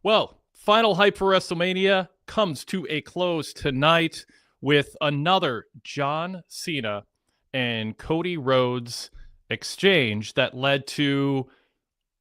Well, final hype for WrestleMania comes to a close tonight with another John Cena and Cody Rhodes exchange that led to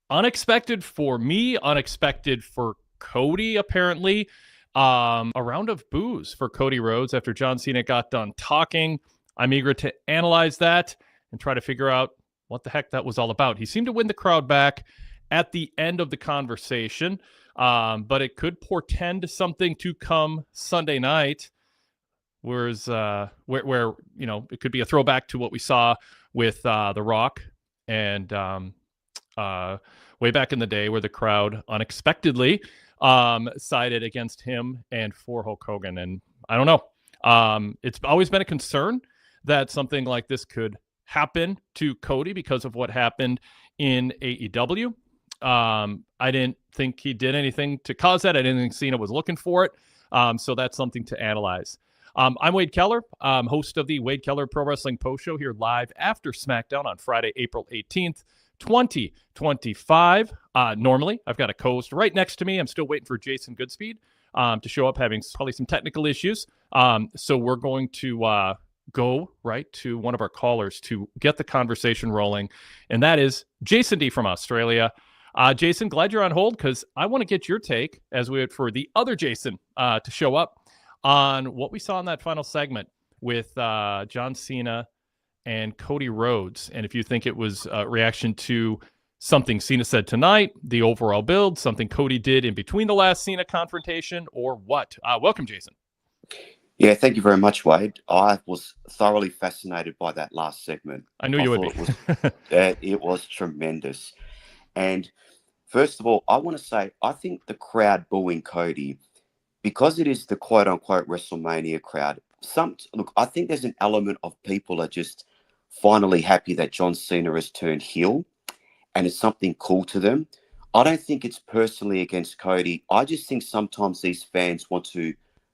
unexpected for me, unexpected for Cody, apparently. A round of boos for Cody Rhodes after John Cena got done talking. I'm eager to analyze that and try to figure out what the heck that was all about. He seemed to win the crowd back at the end of the conversation, but it could portend something to come Sunday night. Whereas where you know, it could be a throwback to what we saw with The Rock and way back in the day, where the crowd unexpectedly sided against him and for Hulk Hogan. And I don't know. It's always been a concern that something like this could happen to Cody because of what happened in AEW. I didn't think he did anything to cause that. I didn't think Cena was looking for it. So that's something to analyze. I'm Wade Keller, host of the Wade Keller Pro Wrestling Post Show, here live after SmackDown on Friday, April 18th, 2025. Normally, I've got a co-host right next to me. I'm still waiting for Jason Goodspeed to show up, having probably some technical issues. So we're going to go right to one of our callers to get the conversation rolling, and that is Jason D from Australia. Jason, glad you're on hold because I want to get your take, as we wait for the other Jason to show up, on what we saw in that final segment with John Cena and Cody Rhodes. And if you think it was a reaction to something Cena said tonight, the overall build, something Cody did in between the last Cena confrontation, or what? Welcome, Jason. Yeah, thank you very much, Wade. I was thoroughly fascinated by that last segment. I knew you would be. It was tremendous. And first of all, I want to say, I think the crowd booing Cody, because it is the quote-unquote WrestleMania crowd, look, I think there's an element of people are just finally happy that John Cena has turned heel, and it's something cool to them. I don't think it's personally against Cody. I just think sometimes these fans want to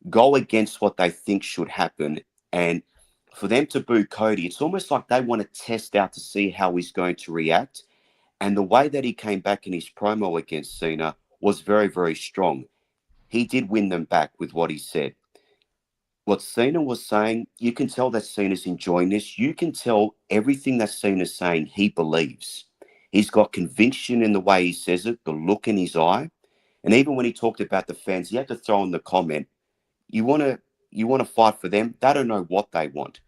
go against what they think should happen, and for them to boo Cody, it's almost like they want to test out to see how he's going to react. And the way that he came back in his promo against Cena was very, very strong. He did win them back with what he said. What Cena was saying, you can tell that Cena's enjoying this. You can tell everything that Cena's saying, he believes. He's got conviction in the way he says it, the look in his eye. And even when he talked about the fans, he had to throw in the comment, you want to fight for them? They don't know what they want.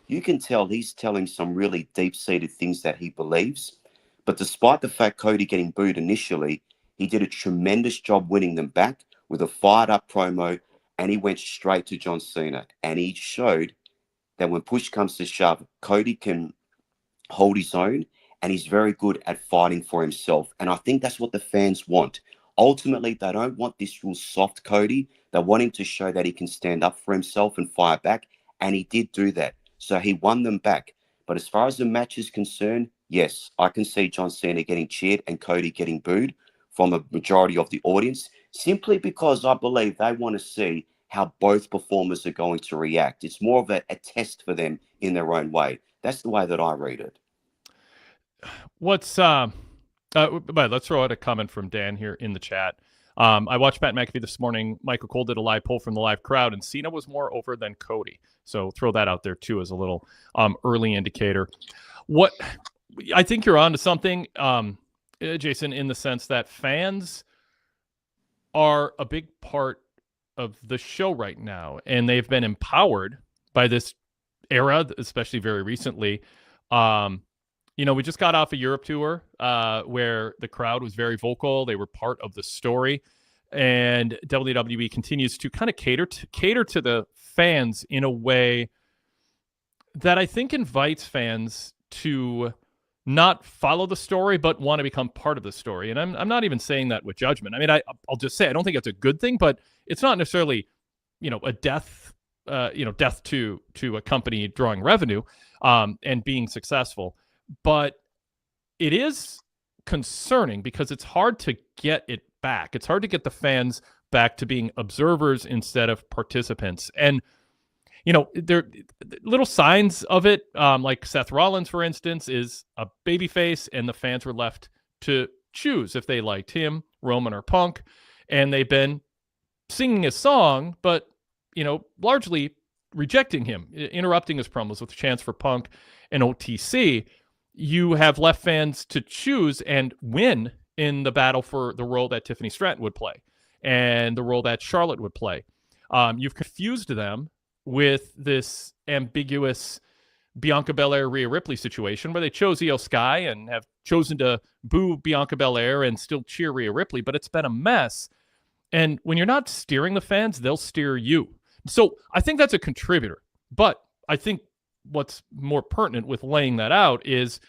You can tell he's telling some really deep-seated things that he believes. But despite the fact Cody getting booed initially, he did a tremendous job winning them back with a fired-up promo, and he went straight to John Cena. And he showed that when push comes to shove, Cody can hold his own, and he's very good at fighting for himself. And I think that's what the fans want. Ultimately, they don't want this real soft Cody. They want him to show that he can stand up for himself and fire back, and he did do that. So he won them back. But as far as the match is concerned, yes, I can see John Cena getting cheered and Cody getting booed from a majority of the audience, simply because I believe they want to see how both performers are going to react. It's more of a test for them in their own way. That's the way that I read it. But let's throw out a comment from Dan here in the chat. I watched Pat McAfee this morning. Michael Cole did a live poll from the live crowd, and Cena was more over than Cody. So throw that out there, too, as a little early indicator. What I think you're on to something, Jason, in the sense that fans are a big part of the show right now, and they've been empowered by this era, especially very recently. We just got off a Europe tour where the crowd was very vocal. They were part of the story, and WWE continues to kind of cater to the fans in a way that I think invites fans to not follow the story, but want to become part of the story. And I'm not even saying that with judgment. I mean, I'll just say I don't think it's a good thing, but it's not necessarily, a death, death to a company drawing revenue and being successful. But it is concerning because it's hard to get it back. It's hard to get the fans back to being observers instead of participants. And there are little signs of it, like Seth Rollins, for instance, is a babyface, and the fans were left to choose if they liked him, Roman, or Punk. and they've been singing his song, but, largely rejecting him, interrupting his promos with a chance for Punk and OTC. You have left fans to choose and win in the battle for the role that Tiffany Stratton would play and the role that Charlotte would play. You've confused them with this ambiguous Bianca Belair, Rhea Ripley situation where they chose Io Sky and have chosen to boo Bianca Belair and still cheer Rhea Ripley, but it's been a mess. And when you're not steering the fans, they'll steer you. So I think that's a contributor. But I think what's more pertinent with laying that out is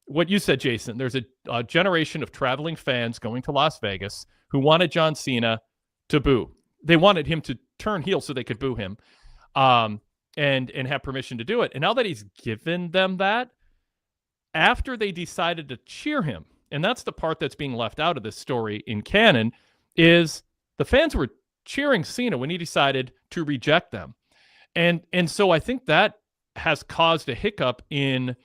what you said, Jason. There's a generation of traveling fans going to Las Vegas who wanted John Cena to boo. They wanted him to turn heel so they could boo him and have permission to do it. And now that he's given them that, after they decided to cheer him, and that's the part that's being left out of this story in canon, is the fans were cheering Cena when he decided to reject them. And so I think that has caused a hiccup in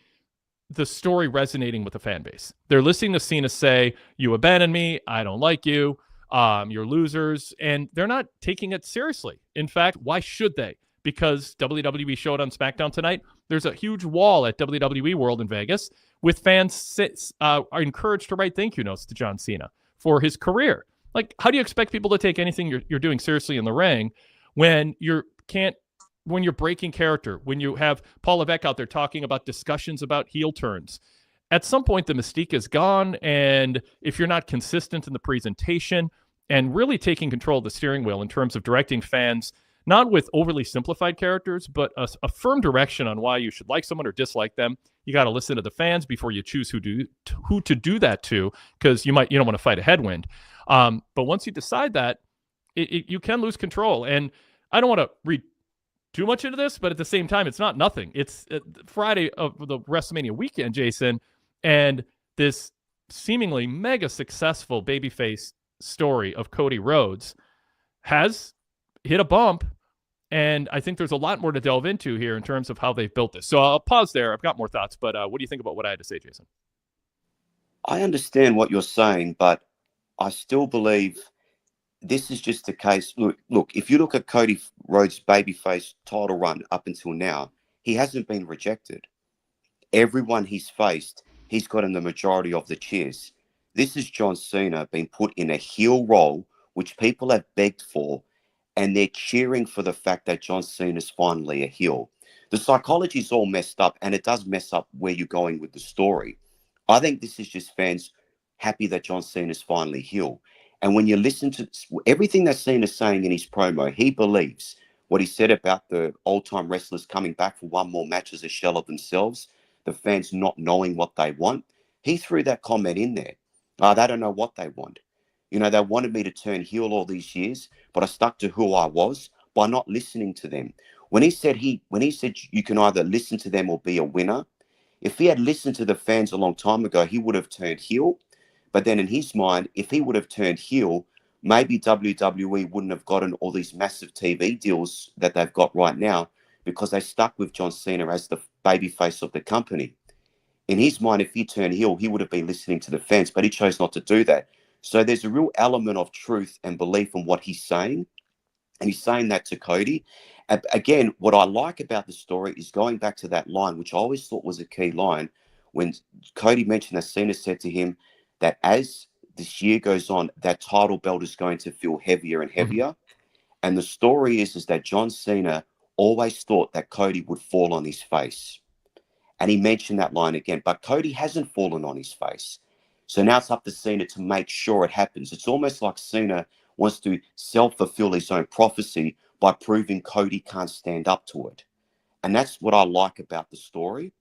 the story resonating with the fan base. They're listening to Cena say, "You abandoned me. I don't like you. You're losers." And they're not taking it seriously. In fact, why should they? Because WWE showed on SmackDown tonight, there's a huge wall at WWE World in Vegas with fans are encouraged to write thank you notes to John Cena for his career. Like, how do you expect people to take anything you're doing seriously in the ring when you're breaking character, when you have Paul Levesque out there talking about discussions about heel turns? At some point, the mystique is gone, and if you're not consistent in the presentation and really taking control of the steering wheel in terms of directing fans, not with overly simplified characters, but a firm direction on why you should like someone or dislike them, you got to listen to the fans before you choose who to do that to, because you don't want to fight a headwind. But once you decide that, you can lose control. And I don't want to read too much into this, but at the same time, it's not nothing. It's Friday of the WrestleMania weekend, Jason, and this seemingly mega successful babyface story of Cody Rhodes has hit a bump, and I think there's a lot more to delve into here in terms of how they've built this. So I'll pause there. I've got more thoughts, but what do you think about what I had to say, Jason? I understand what you're saying, but I still believe this is just the case. Look, if you look at Cody Rhodes' babyface title run up until now, he hasn't been rejected. Everyone he's faced, he's gotten the majority of the cheers. This is John Cena being put in a heel role, which people have begged for, and they're cheering for the fact that John Cena is finally a heel. The psychology is all messed up, and it does mess up where you're going with the story. I think this is just fans happy that John Cena is finally heel. And when you listen to everything that Cena's saying in his promo, he believes what he said about the old-time wrestlers coming back for one more match as a shell of themselves, the fans not knowing what they want. He threw that comment in there. They don't know what they want. They wanted me to turn heel all these years, but I stuck to who I was by not listening to them. When he said you can either listen to them or be a winner, if he had listened to the fans a long time ago, he would have turned heel. But then in his mind, if he would have turned heel, maybe WWE wouldn't have gotten all these massive TV deals that they've got right now, because they stuck with John Cena as the babyface of the company. In his mind, if he turned heel, he would have been listening to the fans, but he chose not to do that. So there's a real element of truth and belief in what he's saying. And he's saying that to Cody. Again, what I like about the story is going back to that line, which I always thought was a key line, when Cody mentioned that Cena said to him that as this year goes on, that title belt is going to feel heavier and heavier. Mm-hmm. And the story is that John Cena always thought that Cody would fall on his face. And he mentioned that line again, but Cody hasn't fallen on his face. So now it's up to Cena to make sure it happens. It's almost like Cena wants to self-fulfill his own prophecy by proving Cody can't stand up to it. And that's what I like about the story.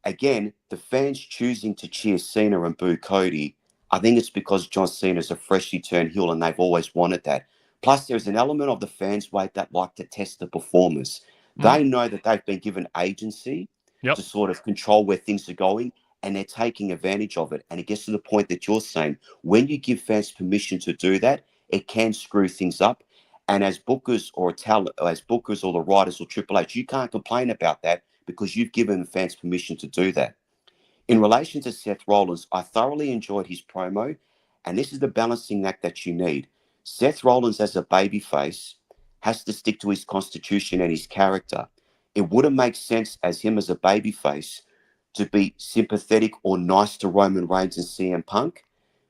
Again, the fans choosing to cheer Cena and boo Cody, I think it's because John Cena's a freshly turned heel and they've always wanted that. Plus, there's an element of the fans, Wade, that like to test the performers. They know that they've been given agency to sort of control where things are going, and they're taking advantage of it. And it gets to the point that you're saying, when you give fans permission to do that, it can screw things up. And as bookers or the writers or Triple H, you can't complain about that because you've given fans permission to do that. In relation to Seth Rollins, I thoroughly enjoyed his promo, and this is the balancing act that you need. Seth Rollins as a babyface has to stick to his constitution and his character. It wouldn't make sense as him as a babyface to be sympathetic or nice to Roman Reigns and CM Punk,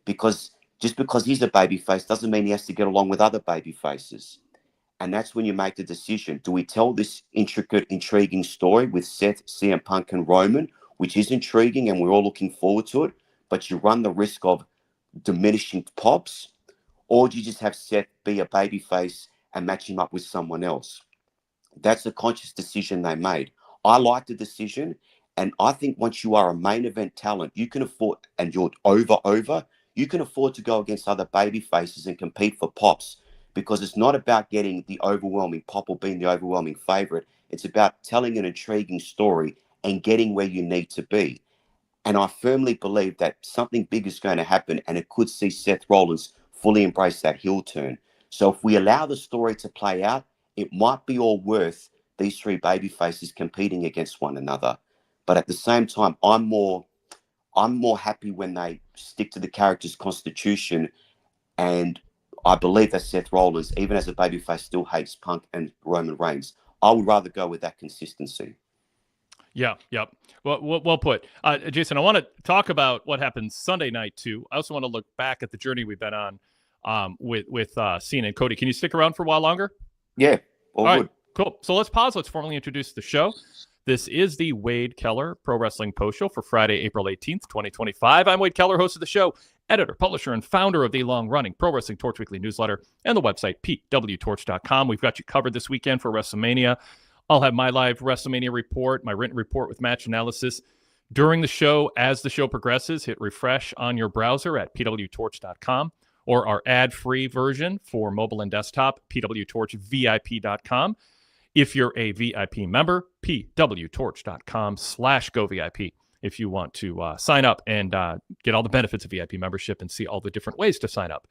because just because he's a babyface doesn't mean he has to get along with other babyfaces. And that's when you make the decision. Do we tell this intricate, intriguing story with Seth, CM Punk, and Roman, which is intriguing and we're all looking forward to it, but you run the risk of diminishing pops? Or do you just have Seth be a babyface and match him up with someone else? That's a conscious decision they made. I like the decision. And I think once you are a main event talent, you can afford, and you're over, you can afford to go against other baby faces and compete for pops, because it's not about getting the overwhelming pop or being the overwhelming favorite. It's about telling an intriguing story and getting where you need to be. And I firmly believe that something big is going to happen, and it could see Seth Rollins fully embrace that heel turn. So if we allow the story to play out, it might be all worth these three baby faces competing against one another. But at the same time, I'm more happy when they stick to the character's constitution. And I believe that Seth Rollins, even as a babyface, still hates Punk and Roman Reigns. I would rather go with that consistency. Yeah, yep. Well put. Jason, I want to talk about what happened Sunday night, too. I also want to look back at the journey we've been on with Cena-Cody. Can you stick around for a while longer? Yeah, all good. Right, cool. So let's pause. Let's formally introduce the show. This is the Wade Keller Pro Wrestling Post Show for Friday, April 18th, 2025. I'm Wade Keller, host of the show, editor, publisher, and founder of the long-running Pro Wrestling Torch Weekly newsletter and the website, PWTorch.com. We've got you covered this weekend for WrestleMania. I'll have my live WrestleMania report, my written report with match analysis during the show. As the show progresses, hit refresh on your browser at PWTorch.com or our ad-free version for mobile and desktop, PWTorchVIP.com. If you're a VIP member, PWTorch.com/GoVIP. If you want to sign up and get all the benefits of VIP membership and see all the different ways to sign up.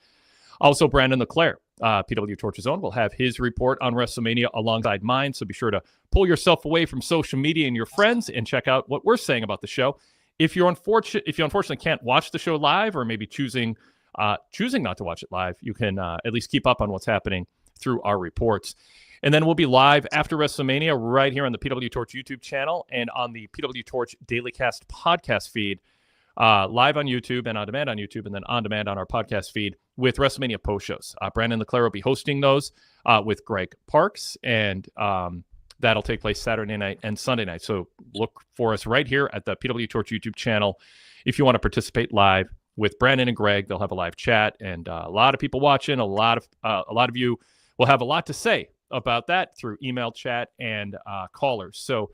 Also, Brandon LeClaire, PW Torch's own, will have his report on WrestleMania alongside mine. So be sure to pull yourself away from social media and your friends and check out what we're saying about the show. If you unfortunately can't watch the show live, or maybe choosing not to watch it live, you can at least keep up on what's happening through our reports. And then we'll be live after WrestleMania right here on the PW Torch YouTube channel and on the PW Torch Dailycast podcast feed, live on YouTube and on demand on YouTube, and then on demand on our podcast feed with WrestleMania post shows. Brandon LeClaire will be hosting those with Greg Parks, and that'll take place Saturday night and Sunday night. So look for us right here at the PW Torch YouTube channel if you want to participate live with Brandon and Greg. They'll have a live chat, and a lot of people watching. A lot of you will have a lot to say about that through email, chat, and callers. So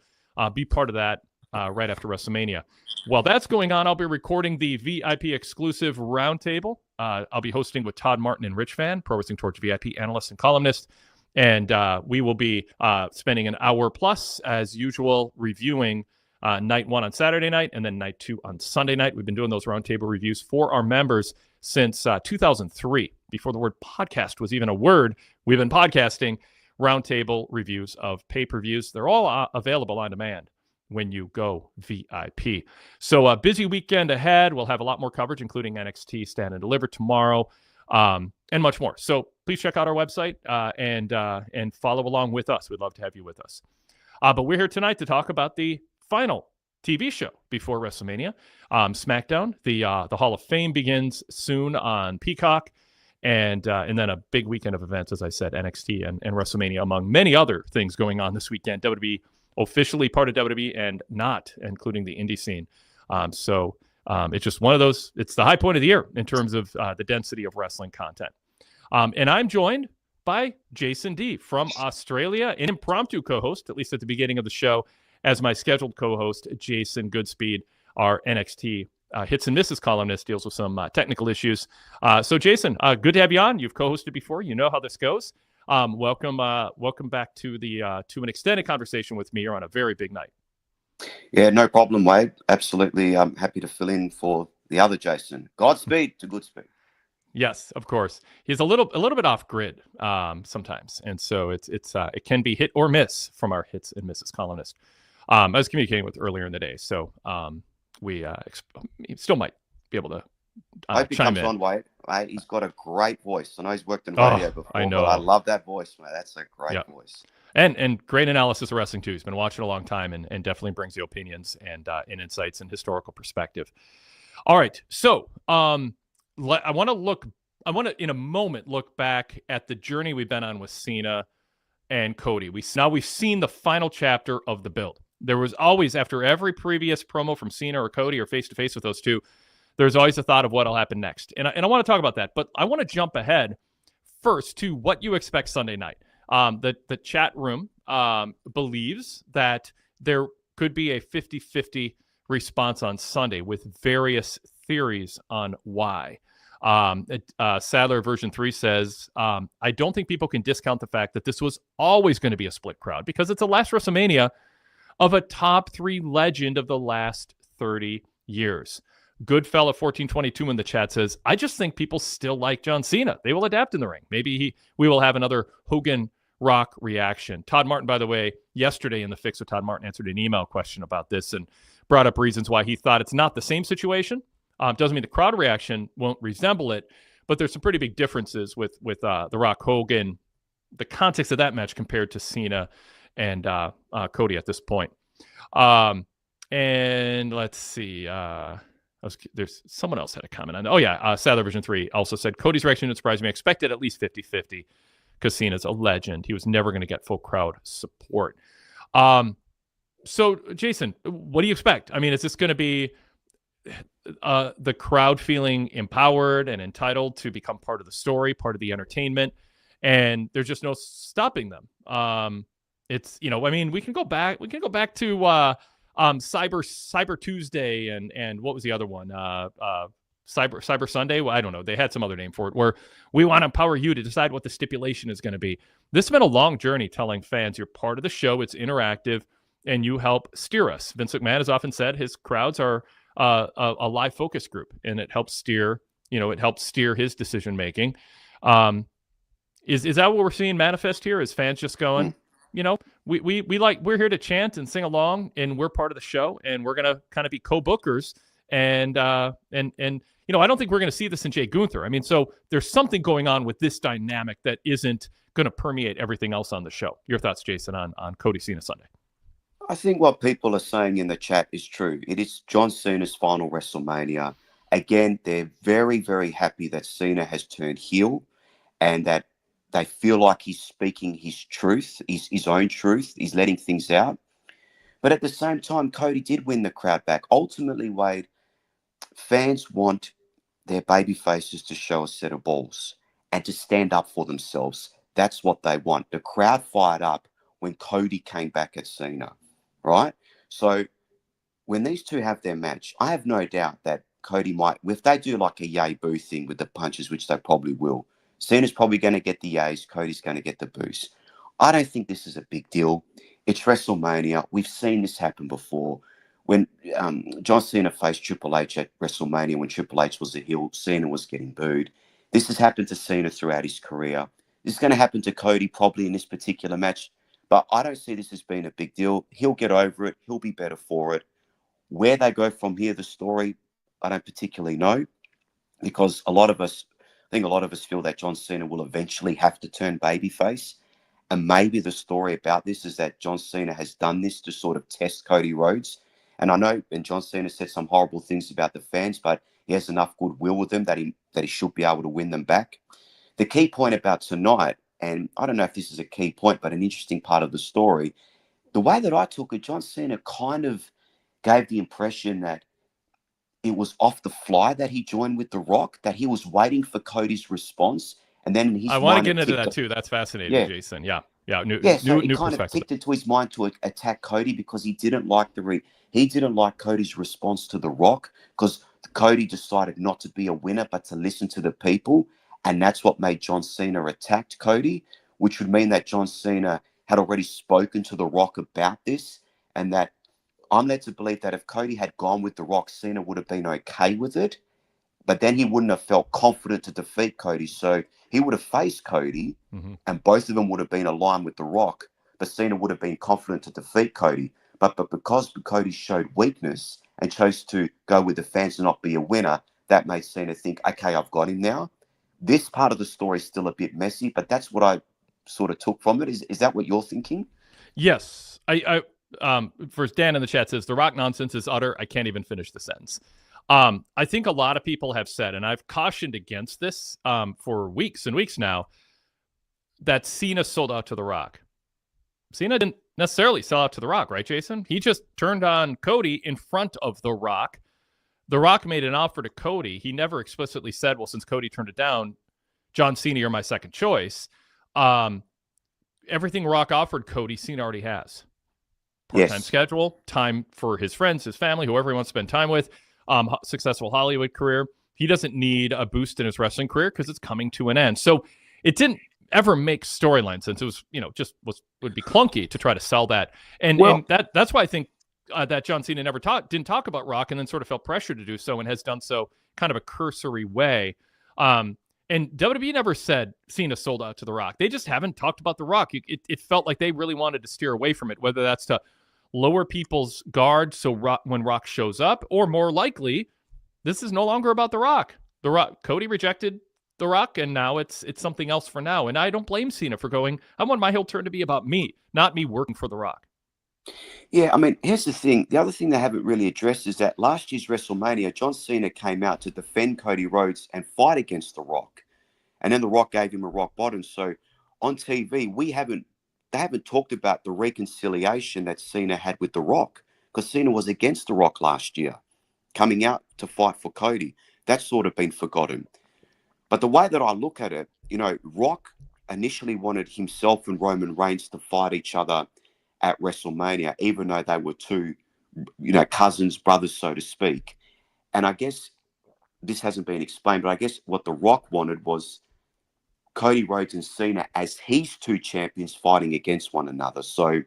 be part of that right after WrestleMania. While that's going on, I'll be recording the VIP exclusive roundtable. I'll be hosting with Todd Martin and Rich Van, Pro Wrestling Torch VIP analyst and columnist. And we will be spending an hour plus, as usual, reviewing night one on Saturday night and then night two on Sunday night. We've been doing those roundtable reviews for our members since 2003. Before the word podcast was even a word, we've been podcasting roundtable reviews of pay-per-views. They're all available on demand when you go VIP. So a busy weekend ahead. We'll have a lot more coverage, including NXT Stand and Deliver tomorrow, and much more. So please check out our website and follow along with us. We'd love to have you with us. But we're here tonight to talk about the final TV show before WrestleMania, Smackdown. The Hall of Fame begins soon on Peacock. And then a big weekend of events, as I said, NXT and WrestleMania, among many other things going on this weekend. WWE officially part of WWE and not, including the indie scene. So it's just one of those. It's the high point of the year in terms of the density of wrestling content. And I'm joined by Jason D. from Australia, an impromptu co-host, at least at the beginning of the show, as my scheduled co-host, Jason Goodspeed, our NXT hits and misses columnist, deals with some technical issues. So Jason, good to have you on. You've co-hosted before. You know how this goes. Welcome back to an extended conversation with me here on a very bit night. Yeah, no problem, Wade. Absolutely. I'm happy to fill in for the other Jason. Godspeed to Goodspeed. Yes, of course. He's a little bit off grid sometimes, and so it can be hit or miss from our hits and misses columnist. I was communicating with earlier in the day, so we still might be able to I hope he chime comes in. on, Wade. Mate, he's got a great voice. I know he's worked in radio Oh, I before, but I know. love that voice, mate. That's a great Yeah. voice. And great analysis of wrestling too. He's been watching a long time and definitely brings the opinions and insights and historical perspective. All right, so I want to in a moment look back at the journey we've been on with Cena and Cody. We've seen the final chapter of the build. There was always, after every previous promo from Cena or Cody or face to face with those two, there's always a thought of what'll happen next, and I want to talk about that. But I want to jump ahead first to what you expect Sunday night. The chat room believes that there could be a 50-50 response on Sunday with various theories on why. Sadler version 3 says, I don't think people can discount the fact that this was always going to be a split crowd because it's the last WrestleMania of a top 3 legend of the last 30 years. Goodfella 1422 in the chat says, I just think people still like John Cena. They will adapt in the ring. Maybe we will have another Hogan Rock reaction. Todd Martin, by the way, yesterday in the Fix with Todd Martin answered an email question about this and brought up reasons why he thought it's not the same situation. Doesn't mean the crowd reaction won't resemble it, but there's some pretty big differences with the Rock Hogan, the context of that match compared to Cena and Cody at this point. And let's see. There's someone else had a comment on. Oh yeah, Sadler Vision 3 also said Cody's reaction didn't surprise me. I expected at least 50-50 because Cena's a legend. He was never going to get full crowd support. So Jason, what do you expect? I mean, is this going to be the crowd feeling empowered and entitled to become part of the story, part of the entertainment, and there's just no stopping them? It's, I mean, we can go back to Cyber Tuesday and what was the other one? Cyber Sunday. Well, I don't know. They had some other name for it, where we want to empower you to decide what the stipulation is going to be. This has been a long journey telling fans you're part of the show. It's interactive and you help steer us. Vince McMahon has often said his crowds are a live focus group, and it helps steer his decision making. Is that what we're seeing manifest here? Is fans just going, we're here to chant and sing along, and we're part of the show, and we're gonna kind of be co-bookers, and I don't think we're gonna see this in Jay Gunther. I mean, so there's something going on with this dynamic that isn't gonna permeate everything else on the show. Your thoughts, Jason, on Cody Cena Sunday? I think what people are saying in the chat is true. It is John Cena's final WrestleMania. Again, they're very, very happy that Cena has turned heel and that they feel like he's speaking his truth, his own truth. He's letting things out. But at the same time, Cody did win the crowd back. Ultimately, Wade, fans want their baby faces to show a set of balls and to stand up for themselves. That's what they want. The crowd fired up when Cody came back at Cena, right? So when these two have their match, I have no doubt that Cody might, if they do like a yay boo thing with the punches, which they probably will, Cena's probably going to get the yays, Cody's going to get the boos. I don't think this is a big deal. It's WrestleMania. We've seen this happen before. When John Cena faced Triple H at WrestleMania, when Triple H was a heel, Cena was getting booed. This has happened to Cena throughout his career. This is going to happen to Cody probably in this particular match, but I don't see this as being a big deal. He'll get over it. He'll be better for it. Where they go from here, the story, I don't particularly know, because I think a lot of us feel that John Cena will eventually have to turn babyface. And maybe the story about this is that John Cena has done this to sort of test Cody Rhodes. And I know, and John Cena said some horrible things about the fans, but he has enough goodwill with them that he should be able to win them back. The key point about tonight, and I don't know if this is a key point, but an interesting part of the story, the way that I took it, John Cena kind of gave the impression that it was off the fly that he joined with The Rock, that he was waiting for Cody's response. And then I want to get into that too. That's fascinating, Jason. Yeah. New kind of kicked into his mind to attack Cody because he didn't like Cody's response to The Rock, because Cody decided not to be a winner but to listen to the people, and that's what made John Cena attacked Cody, which would mean that John Cena had already spoken to The Rock about this, and that I'm led to believe that if Cody had gone with The Rock, Cena would have been okay with it, but then he wouldn't have felt confident to defeat Cody. So he would have faced Cody, and both of them would have been aligned with The Rock, but Cena would have been confident to defeat Cody. But because Cody showed weakness and chose to go with the fans and not be a winner, that made Cena think, okay, I've got him now. This part of the story is still a bit messy, but that's what I sort of took from it. Is that what you're thinking? Yes. First, Dan in the chat says, The Rock nonsense is utter. I can't even finish the sentence. I think a lot of people have said, and I've cautioned against this for weeks and weeks now, that Cena sold out to The Rock. Cena didn't necessarily sell out to The Rock, right, Jason? He just turned on Cody in front of The Rock. The Rock made an offer to Cody. He never explicitly said, well, since Cody turned it down, John Cena, you're my second choice. Everything Rock offered Cody, Cena already has. Part-time schedule, time for his friends, his family, whoever he wants to spend time with, successful Hollywood career. He doesn't need a boost in his wrestling career because it's coming to an end. So it didn't ever make storyline sense. It was, would be clunky to try to sell that. And that's why I think that John Cena never didn't talk about Rock, and then sort of felt pressure to do so, and has done so kind of a cursory way. And WWE never said Cena sold out to The Rock. They just haven't talked about The Rock. It felt like they really wanted to steer away from it, whether that's to lower people's guard so when Rock shows up, or more likely, this is no longer about The Rock. Cody rejected The Rock, and now it's something else for now. And I don't blame Cena for going, I want my heel turn to be about me, not me working for The Rock. Yeah, I mean, here's the thing. The other thing they haven't really addressed is that last year's WrestleMania, John Cena came out to defend Cody Rhodes and fight against The Rock. And then The Rock gave him a rock bottom. So on TV, they haven't talked about the reconciliation that Cena had with The Rock, because Cena was against The Rock last year, coming out to fight for Cody. That's sort of been forgotten. But the way that I look at it, Rock initially wanted himself and Roman Reigns to fight each other at WrestleMania, even though they were two, cousins, brothers, so to speak. And I guess this hasn't been explained, but I guess what The Rock wanted was Cody Rhodes and Cena as his two champions fighting against one another. So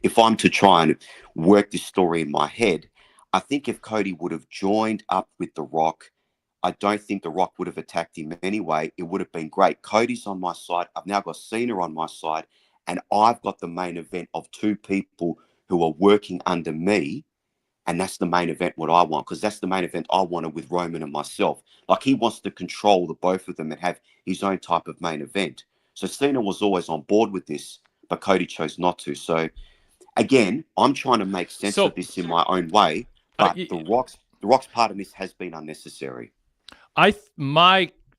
if I'm to try and work this story in my head, I think if Cody would have joined up with The Rock, I don't think The Rock would have attacked him anyway. It would have been great. Cody's on my side. I've now got Cena on my side. And I've got the main event of two people who are working under me. And that's the main event what I want, because that's the main event I wanted with Roman and myself. Like, he wants to control the both of them and have his own type of main event. So Cena was always on board with this, but Cody chose not to. So again, I'm trying to make sense of this in my own way. But the Rock's part of this has been unnecessary.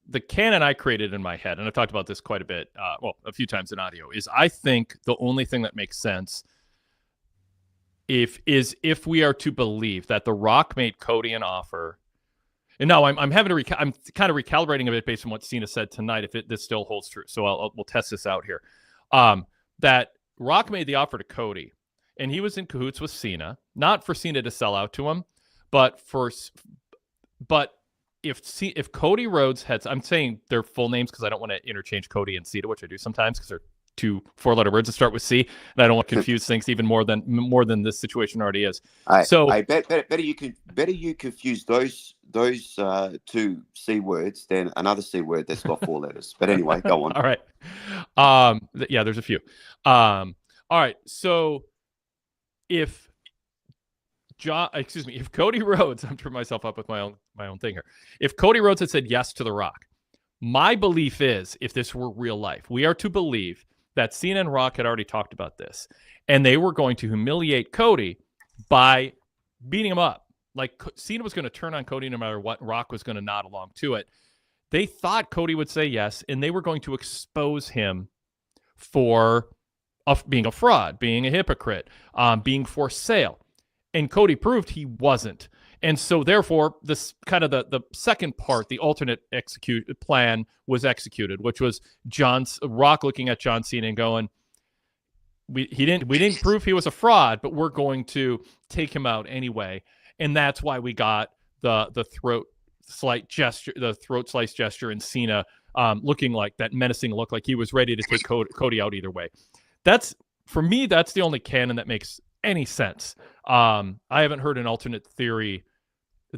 The canon I created in my head, and I've talked about this quite a bit, a few times in audio, is I think the only thing that makes sense if we are to believe that The Rock made Cody an offer. And now I'm kind of recalibrating a bit based on what Cena said tonight, if this still holds true. So we'll test this out here. That Rock made the offer to Cody, and he was in cahoots with Cena, not for Cena to sell out to him, but if Cody Rhodes had, I'm saying their full names because I don't want to interchange Cody and Cena, which I do sometimes because they're two four-letter words that start with C, and I don't want to confuse things even more than this situation already is. Better you confuse those two C words than another C word that's got four letters. But anyway, go on. All right. Yeah, there's a few. All right. So if Cody Rhodes, I'm tripping myself up with my own thing here. If Cody Rhodes had said yes to The Rock, my belief is, if this were real life, we are to believe that Cena and Rock had already talked about this, and they were going to humiliate Cody by beating him up. Like, Cena was going to turn on Cody no matter what, and Rock was going to nod along to it. They thought Cody would say yes, and they were going to expose him for being a fraud, being a hypocrite, being for sale. And Cody proved he wasn't. And so therefore, this kind of the second part, the alternate plan was executed, which was Rock looking at John Cena and going, we didn't prove he was a fraud, but we're going to take him out anyway. And that's why we got the throat slice gesture, and Cena looking like that menacing look, like he was ready to take Cody out either way. For me, that's the only canon that makes any sense. I haven't heard an alternate theory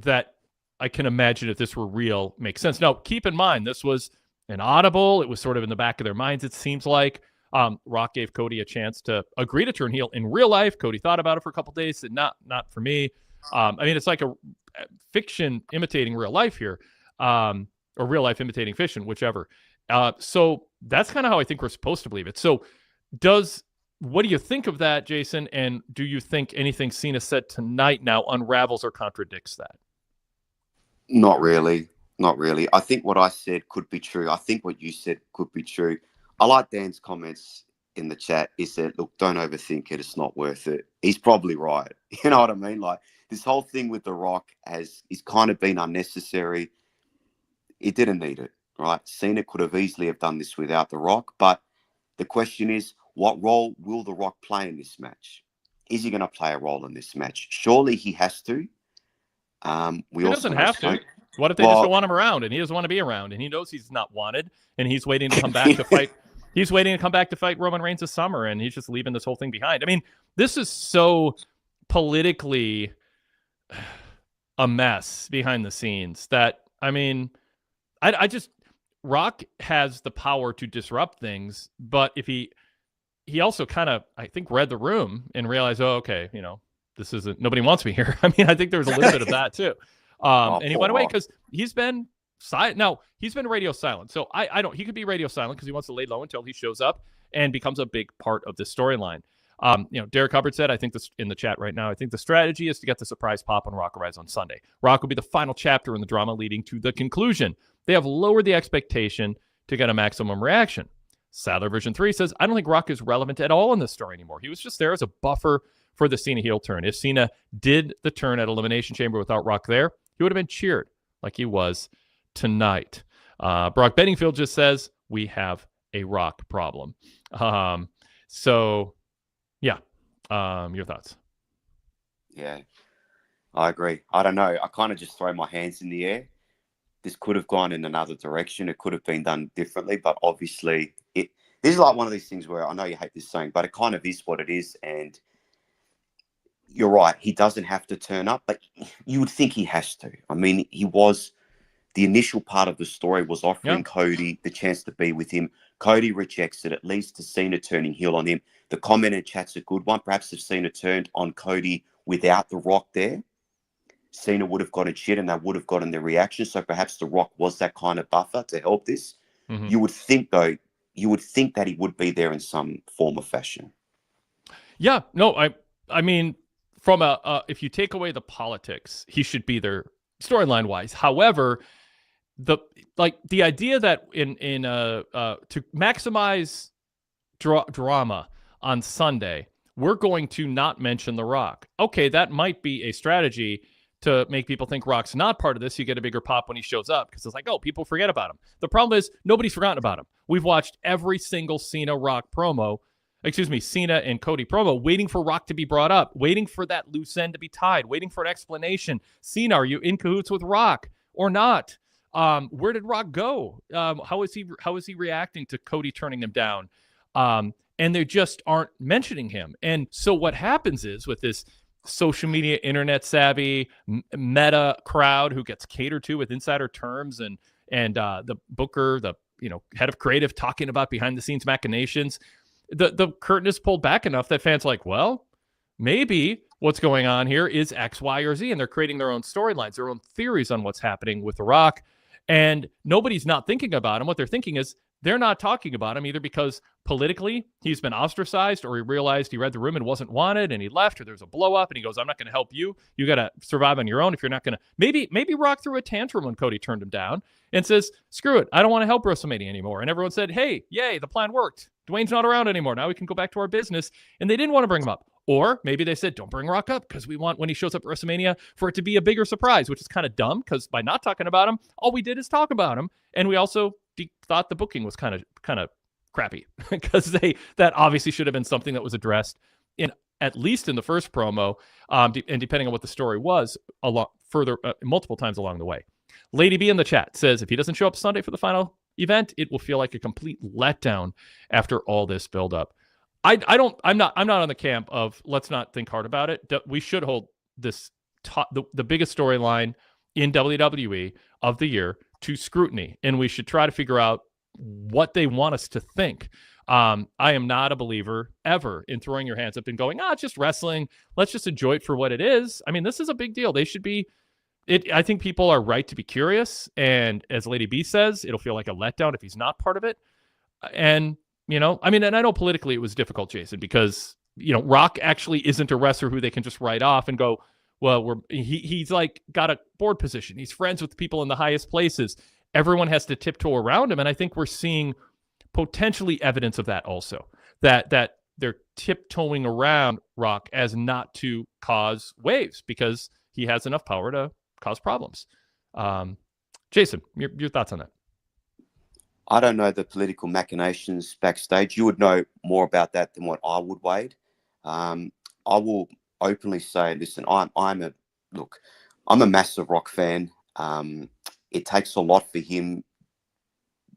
that I can imagine, if this were real, makes sense. Now, keep in mind, this was an audible. It was sort of in the back of their minds, it seems like. Rock gave Cody a chance to agree to turn heel in real life. Cody thought about it for a couple of days, said, not for me. I mean, it's like fiction imitating real life here, or real life imitating fiction, whichever. So that's kind of how I think we're supposed to believe it. So what do you think of that, Jason? And do you think anything Cena said tonight now unravels or contradicts that? Not really. Not really. I think what I said could be true. I think what you said could be true. I like Dan's comments in the chat. He said, look, don't overthink it. It's not worth it. He's probably right. You know what I mean? Like, this whole thing with The Rock is kind of been unnecessary. He didn't need it, right? Cena could have easily have done this without The Rock. But the question is, what role will The Rock play in this match? Is he going to play a role in this match? Surely he has to. He doesn't have to. What if they just don't want him around and he doesn't want to be around and he knows he's not wanted and he's waiting to come back to fight? He's waiting to come back to fight Roman Reigns this summer and he's just leaving this whole thing behind. I mean, this is so politically a mess behind the scenes that, I mean, I just, Rock has the power to disrupt things, but if he also kind of, I think, read the room and realized, oh, okay, you know, this isn't, nobody wants me here. I mean, I think there was a little bit of that too. And he went away because he's been silent. Now, he's been radio silent. So he could be radio silent because he wants to lay low until he shows up and becomes a big part of this storyline. Derek Hubbard said, I think this in the chat right now, I think the strategy is to get the surprise pop when Rock arrives on Sunday. Rock will be the final chapter in the drama leading to the conclusion. They have lowered the expectation to get a maximum reaction. Sadler version 3 says, I don't think Rock is relevant at all in this story anymore. He was just there as a buffer for the Cena heel turn. If Cena did the turn at Elimination Chamber without Rock there, he would have been cheered like he was tonight. Brock Bedingfield just says, we have a Rock problem. Your thoughts? Yeah, I agree. I don't know. I kind of just throw my hands in the air. This could have gone in another direction. It could have been done differently, but obviously this is like one of these things where I know you hate this saying, but it kind of is what it is. And you're right. He doesn't have to turn up, but you would think he has to. I mean, the initial part of the story was offering Cody the chance to be with him. Cody rejects it. It leads to Cena turning heel on him. The comment in chat's a good one. Perhaps if Cena turned on Cody without The Rock there, Cena would have gotten shit and they would have gotten the reaction. So perhaps The Rock was that kind of buffer to help this. Mm-hmm. You would think, though, that he would be there in some form or fashion. Yeah, no, I mean, from if you take away the politics, he should be there storyline wise. However, the idea that to maximize drama on Sunday, we're going to not mention The Rock. Okay, that might be a strategy to make people think Rock's not part of this. You get a bigger pop when he shows up because it's like, oh, people forget about him. The problem is nobody's forgotten about him. We've watched every single Cena and Cody promo, waiting for Rock to be brought up, waiting for that loose end to be tied, waiting for an explanation. Cena, are you in cahoots with Rock or not? Where did Rock go? How is he reacting to Cody turning him down? And they just aren't mentioning him. And so what happens is with this social media, internet savvy, meta crowd who gets catered to with insider terms and the booker, the head of creative talking about behind the scenes machinations, the curtain is pulled back enough that fans are like, well, maybe what's going on here is X, Y, or Z, and they're creating their own storylines, their own theories on what's happening with The Rock, and nobody's not thinking about him. What they're thinking is they're not talking about him either because politically he's been ostracized, or he realized he read the room and wasn't wanted and he left, or there's a blow up and he goes, I'm not going to help you. You got to survive on your own if you're not going to. Maybe Rock threw a tantrum when Cody turned him down and says, screw it, I don't want to help WrestleMania anymore. And everyone said, hey, yay, the plan worked. Dwayne's not around anymore. Now we can go back to our business. And they didn't want to bring him up. Or maybe they said, don't bring Rock up because we want, when he shows up at WrestleMania, for it to be a bigger surprise, which is kind of dumb because by not talking about him, all we did is talk about him. And we also thought the booking was kind of crappy because that obviously should have been something that was addressed in at least in the first promo, and depending on what the story was, a lot further, multiple times along the way. Lady B in the chat says, if he doesn't show up Sunday for the final event, it will feel like a complete letdown after all this buildup. I'm not on the camp of let's not think hard about it. We should hold this the biggest storyline in WWE of the year to scrutiny, and we should try to figure out what they want us to think. I am not a believer ever in throwing your hands up and going, it's just wrestling. Let's just enjoy it for what it is. I mean, this is a big deal. They should be I think people are right to be curious. And as Lady B says, it'll feel like a letdown if he's not part of it. And, I mean, and I know politically it was difficult, Jason, because, Rock actually isn't a wrestler who they can just write off and go, well, he's like got a board position. He's friends with people in the highest places. Everyone has to tiptoe around him. And I think we're seeing potentially evidence of that also, that they're tiptoeing around Rock as not to cause waves because he has enough power to cause problems. Jason, your thoughts on that? I don't know the political machinations backstage. You would know more about that than what I would, Wade. I will openly say, listen, I'm a massive Rock fan. It takes a lot for him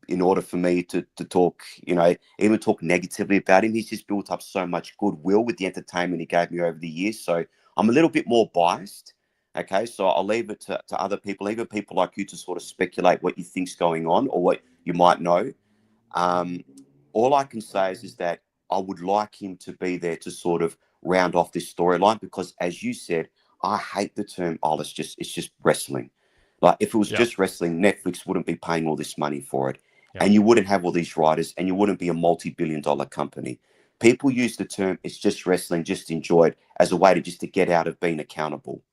in order for me to talk, even talk negatively about him. He's just built up so much goodwill with the entertainment he gave me over the years. So I'm a little bit more biased. Okay, so I'll leave it to other people, even people like you, to sort of speculate what you think's going on or what you might know. All I can say is that I would like him to be there to sort of round off this storyline because, as you said, I hate the term, it's just wrestling. Like, if it was just wrestling, Netflix wouldn't be paying all this money for it. Yeah. And you wouldn't have all these writers and you wouldn't be a multi-billion-dollar company. People use the term, it's just wrestling, just enjoy it, as a way to get out of being accountable.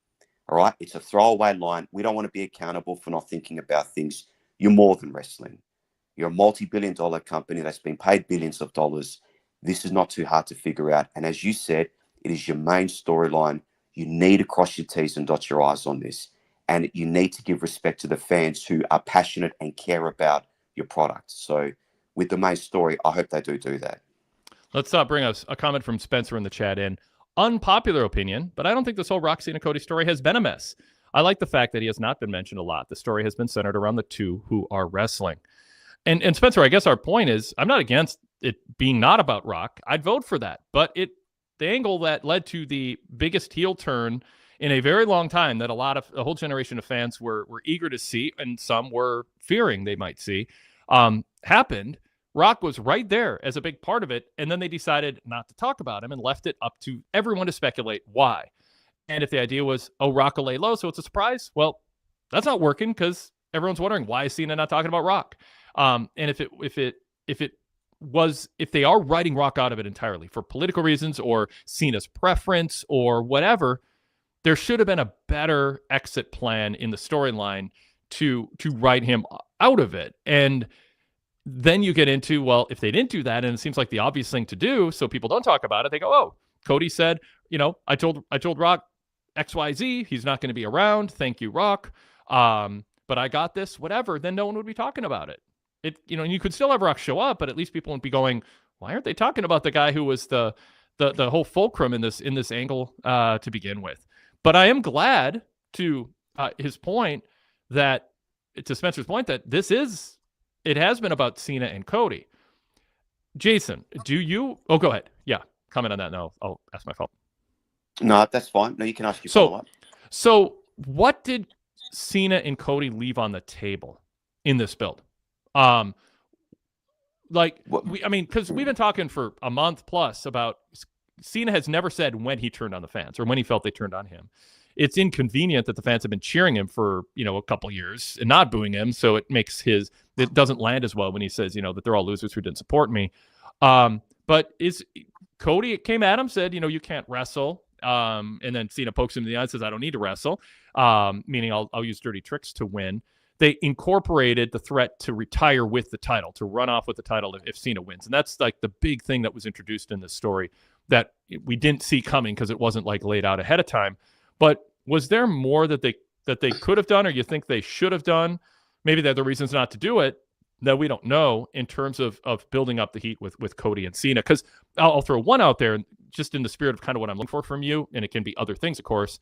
All right? It's a throwaway line. We don't want to be accountable for not thinking about things. You're more than wrestling. You're a multi-billion-dollar company that's been paid billions of dollars. This is not too hard to figure out. And as you said, it is your main storyline. You need to cross your T's and dot your I's on this. And you need to give respect to the fans who are passionate and care about your product. So with the main story, I hope they do that. Let's bring us a comment from Spencer in the chat in. Unpopular opinion, but I don't think this whole Rock Cena-Cody story has been a mess. I like the fact that he has not been mentioned a lot. The story has been centered around the two who are wrestling. And Spencer, I guess our point is, I'm not against it being not about Rock. I'd vote for that. But the angle that led to the biggest heel turn in a very long time that a whole generation of fans were eager to see, and some were fearing they might see, happened. Rock was right there as a big part of it, and then they decided not to talk about him and left it up to everyone to speculate why. And if the idea was, Rock will lay low, so it's a surprise, well, that's not working because everyone's wondering, why is Cena not talking about Rock? And if they are writing Rock out of it entirely for political reasons or Cena's preference or whatever, there should have been a better exit plan in the storyline to write him out of it. And then you get into, well, if they didn't do that, and it seems like the obvious thing to do, so people don't talk about it, they go, Cody said, I told Rock XYZ, he's not going to be around. Thank you, Rock. But I got this, whatever. Then no one would be talking about it. And you could still have Rock show up, but at least people wouldn't be going, why aren't they talking about the guy who was the whole fulcrum in this angle to begin with? But I am glad to his point that, to Spencer's point, that it has been about Cena and Cody. Jason, go ahead. Yeah, comment on that. No, I'll ask my follow-up. No, that's fine. No, you can ask your follow-up. So what did Cena and Cody leave on the table in this build? Because we've been talking for a month plus about Cena has never said when he turned on the fans or when he felt they turned on him. It's inconvenient that the fans have been cheering him for, a couple years and not booing him. So it doesn't land as well when he says, that they're all losers who didn't support me. But Cody came at him, said, you can't wrestle. And then Cena pokes him in the eye and says, I don't need to wrestle. Meaning I'll use dirty tricks to win. They incorporated the threat to retire with the title, to run off with the title if Cena wins. And that's like the big thing that was introduced in this story that we didn't see coming because it wasn't laid out ahead of time. But was there more that they could have done, or you think they should have done? Maybe they're the reasons not to do it that we don't know in terms of building up the heat with Cody and Cena. Because I'll throw one out there, just in the spirit of kind of what I'm looking for from you, and it can be other things, of course,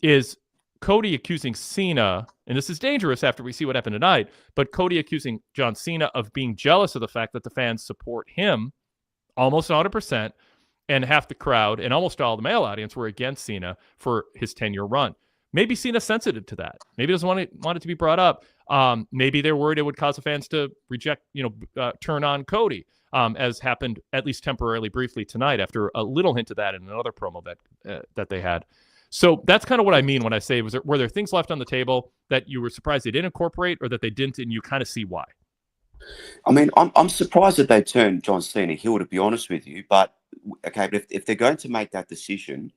is Cody accusing Cena, and this is dangerous after we see what happened tonight, but Cody accusing John Cena of being jealous of the fact that the fans support him almost 100%, and half the crowd and almost all the male audience were against Cena for his 10-year run. Maybe Cena's sensitive to that. Maybe doesn't want it to be brought up. Maybe they're worried it would cause the fans to reject, turn on Cody, as happened at least temporarily, briefly tonight after a little hint of that in another promo that they had. So that's kind of what I mean when I say, were there things left on the table that you were surprised they didn't incorporate, or that they didn't, and you kind of see why? I mean, I'm surprised that they turned John Cena heel, to be honest with you. But okay, but if they're going to make that decision,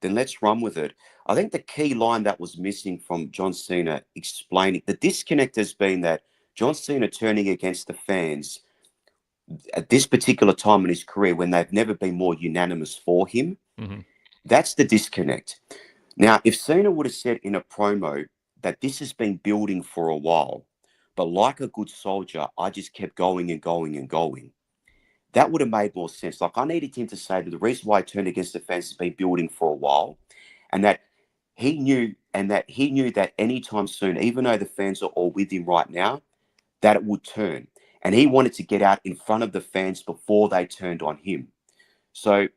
then let's run with it. I think the key line that was missing from John Cena explaining the disconnect has been that John Cena turning against the fans at this particular time in his career when they've never been more unanimous for him. Mm-hmm. That's the disconnect. Now, if Cena would have said in a promo that this has been building for a while, but like a good soldier, I just kept going and going and going, that would have made more sense. Like, I needed him to say that the reason why I turned against the fans has been building for a while, and that he knew that anytime soon, even though the fans are all with him right now, that it would turn. And he wanted to get out in front of the fans before they turned on him. So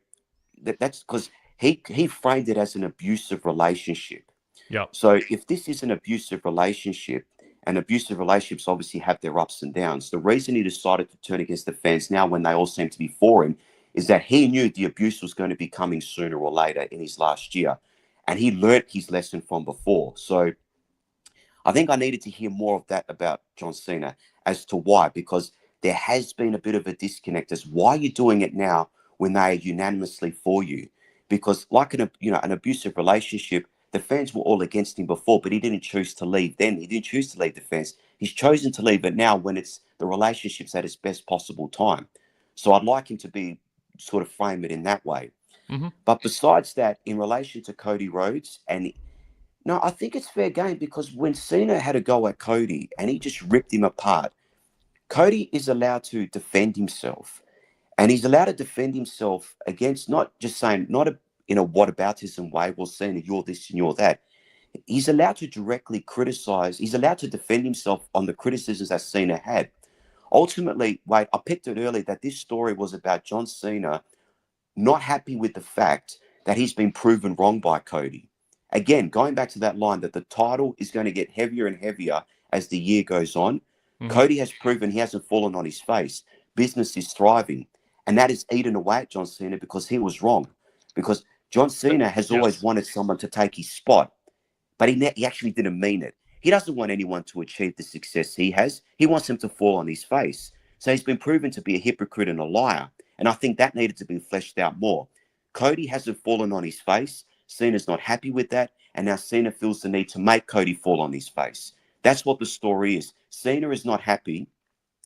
that's because he framed it as an abusive relationship. Yeah. So if this is an abusive relationship, and abusive relationships obviously have their ups and downs, the reason he decided to turn against the fans now when they all seem to be for him is that he knew the abuse was going to be coming sooner or later in his last year. And he learnt his lesson from before. So I think I needed to hear more of that about John Cena as to why, because there has been a bit of a disconnect as why you're doing it now when they are unanimously for you. Because like an abusive relationship, the fans were all against him before, but he didn't choose to leave then. He didn't choose to leave the fans. He's chosen to leave it now when it's the relationship's at its best possible time. So I'd like him to be sort of frame it in that way. Mm-hmm. But besides that, in relation to Cody Rhodes, and no, I think it's fair game because when Cena had a go at Cody and he just ripped him apart, Cody is allowed to defend himself. And he's allowed to defend himself against not just saying, not in a whataboutism way, well, Cena, you're this and you're that. He's allowed to directly criticize. He's allowed to defend himself on the criticisms that Cena had. Ultimately, Wade, I picked it early that this story was about John Cena not happy with the fact that he's been proven wrong by Cody. Again, going back to that line that the title is going to get heavier and heavier as the year goes on. Mm-hmm. Cody has proven he hasn't fallen on his face. Business is thriving. And that is eaten away at John Cena because he was wrong. Because John Cena has always wanted someone to take his spot. But he actually didn't mean it. He doesn't want anyone to achieve the success he has. He wants him to fall on his face. So he's been proven to be a hypocrite and a liar. And I think that needed to be fleshed out more. Cody hasn't fallen on his face. Cena's not happy with that. And now Cena feels the need to make Cody fall on his face. That's what the story is. Cena is not happy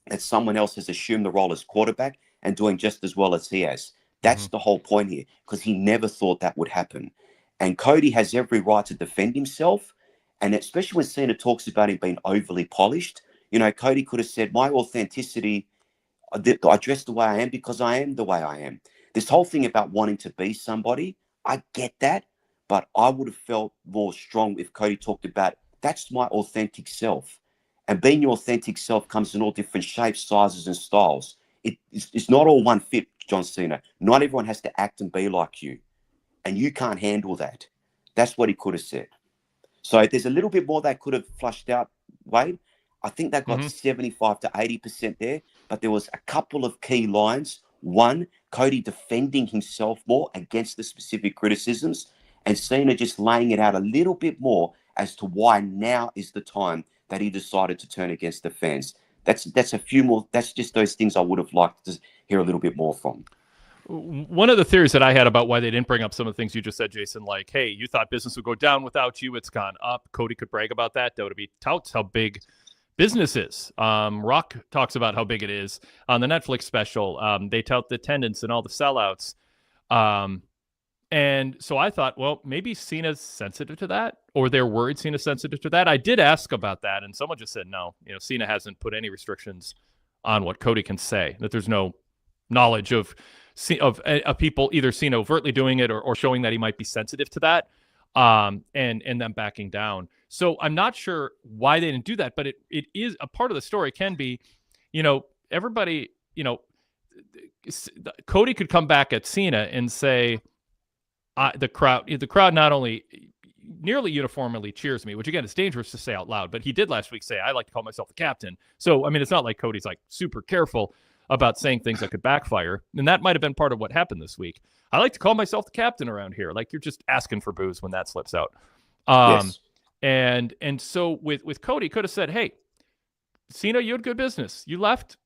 that someone else has assumed the role as quarterback and doing just as well as he has. That's the whole point here, because he never thought that would happen. And Cody has every right to defend himself. And especially when Cena talks about him being overly polished, Cody could have said, my authenticity, I dress the way I am because I am the way I am. This whole thing about wanting to be somebody, I get that. But I would have felt more strong if Cody talked about, that's my authentic self. And being your authentic self comes in all different shapes, sizes, and styles. It's not all one fit, John Cena. Not everyone has to act and be like you. And you can't handle that. That's what he could have said. So there's a little bit more they could have flushed out, Wade. I think they got 75 to 80% there. But there was a couple of key lines. One, Cody defending himself more against the specific criticisms. And Cena just laying it out a little bit more as to why now is the time that he decided to turn against the fans. That's a few more. That's just those things I would have liked to hear a little bit more from. One of the theories that I had about why they didn't bring up some of the things you just said, Jason, like, hey, you thought business would go down without you. It's gone up. Cody could brag about that. WWE touts how big business is. Rock talks about how big it is on the Netflix special. They tout the attendance and all the sellouts. And so I thought, well, maybe Cena's sensitive to that, or they're worried Cena's sensitive to that. I did ask about that, and someone just said, no, Cena hasn't put any restrictions on what Cody can say, that there's no knowledge of people either Cena overtly doing it or showing that he might be sensitive to that, and then backing down. So I'm not sure why they didn't do that, but it is a part of the story. Can be, everybody, Cody could come back at Cena and say, the crowd not only nearly uniformly cheers me, which again is dangerous to say out loud, but he did last week say, I like to call myself the captain. So, I mean, it's not like Cody's like super careful. about saying things that could backfire. And that might have been part of what happened this week. I like to call myself the captain around here. Like, you're just asking for booze when that slips out. Yes. And so with Cody, could have said, hey, Cena, you had good business. You left.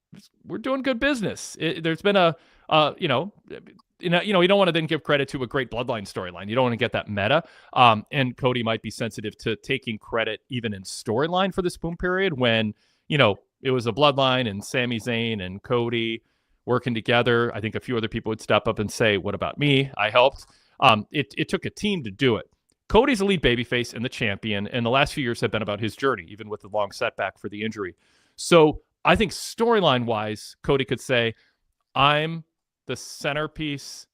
We're doing good business. There's been you don't want to then give credit to a great bloodline storyline. You don't want to get that meta. And Cody might be sensitive to taking credit even in storyline for this boom period when, it was a bloodline and Sami Zayn and Cody working together. I think a few other people would step up and say, what about me? I helped. It took a team to do it. Cody's a lead babyface and the champion, and the last few years have been about his journey, even with the long setback for the injury. So I think storyline-wise, Cody could say, I'm the centerpiece.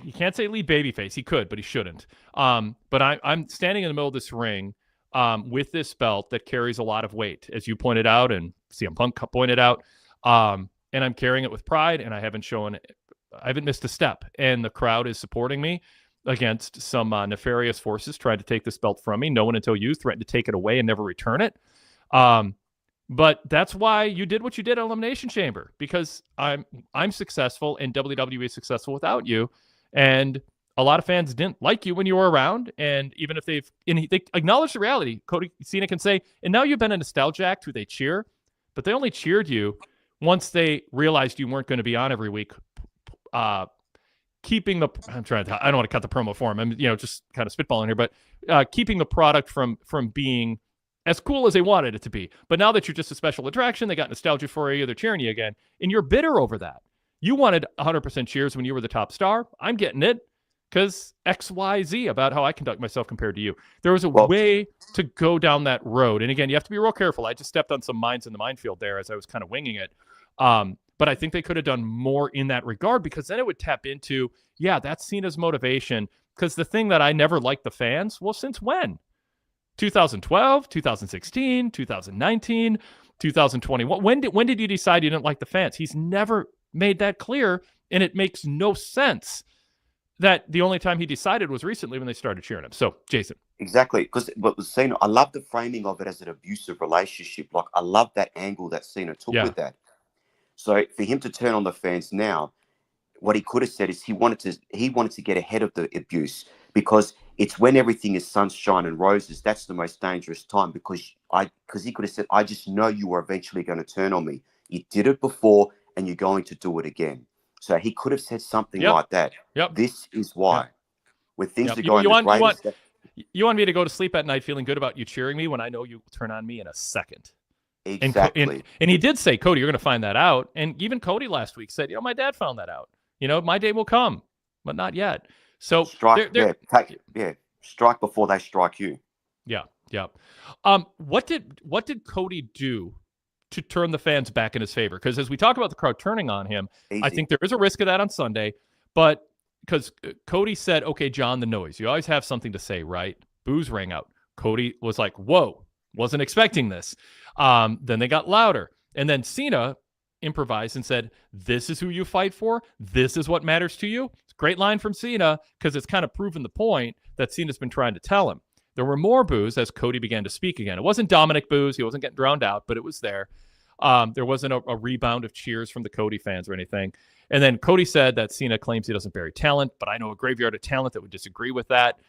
He can't say lead babyface. He could, but he shouldn't. But I'm standing in the middle of this ring with this belt that carries a lot of weight, as you pointed out, and CM Punk pointed out. And I'm carrying it with pride, and I haven't missed a step. And the crowd is supporting me against some nefarious forces trying to take this belt from me. No one until you threatened to take it away and never return it. But that's why you did what you did at Elimination Chamber, because I'm successful and WWE is successful without you. And a lot of fans didn't like you when you were around. And even if they acknowledge the reality, Cena can say, and now you've been a nostalgiac who they cheer, but they only cheered you once they realized you weren't going to be on every week. I don't want to cut the promo for him. I'm, just kind of spitballing here, but keeping the product from being as cool as they wanted it to be. But now that you're just a special attraction, they got nostalgia for you, they're cheering you again, and you're bitter over that. You wanted 100% cheers when you were the top star. I'm getting it because XYZ about how I conduct myself compared to you. There was a way to go down that road. And again, you have to be real careful. I just stepped on some mines in the minefield there as I was kind of winging it. But I think they could have done more in that regard, because then it would tap into, that's Cena's motivation. Because the thing that I never liked the fans, well, since when? 2012, 2016, 2019, 2021. When did you decide you didn't like the fans? He's never made that clear, and it makes no sense that the only time he decided was recently when they started cheering him. So, Jason. Exactly, because what was Cena, I love the framing of it as an abusive relationship. Like, I love that angle that Cena took with that. So for him to turn on the fans now, what he could have said is he wanted to get ahead of the abuse, because it's when everything is sunshine and roses, that's the most dangerous time, because he could have said, I just know you are eventually going to turn on me. You did it before and you're going to do it again. So he could have said something like that. This is why. When things are going you want me to go to sleep at night feeling good about you cheering me when I know you turn on me in a second. Exactly. And he did say, Cody, you're going to find that out. And even Cody last week said, my dad found that out. My day will come, but not yet. So strike before they strike you. Yeah. What did Cody do to turn the fans back in his favor? Because as we talk about the crowd turning on him, I think there is a risk of that on Sunday. But because Cody said, okay, John, the noise. You always have something to say, right? Boos rang out. Cody was like, whoa, wasn't expecting this. Then they got louder. And then Cena improvised and said, this is who you fight for. This is what matters to you. It's a great line from Cena, because it's kind of proven the point that Cena's been trying to tell him. There were more boos as Cody began to speak again. It wasn't Dominic boos. He wasn't getting drowned out, but it was there. There wasn't a rebound of cheers from the Cody fans or anything. And then Cody said that Cena claims he doesn't bury talent, but I know a graveyard of talent that would disagree with that.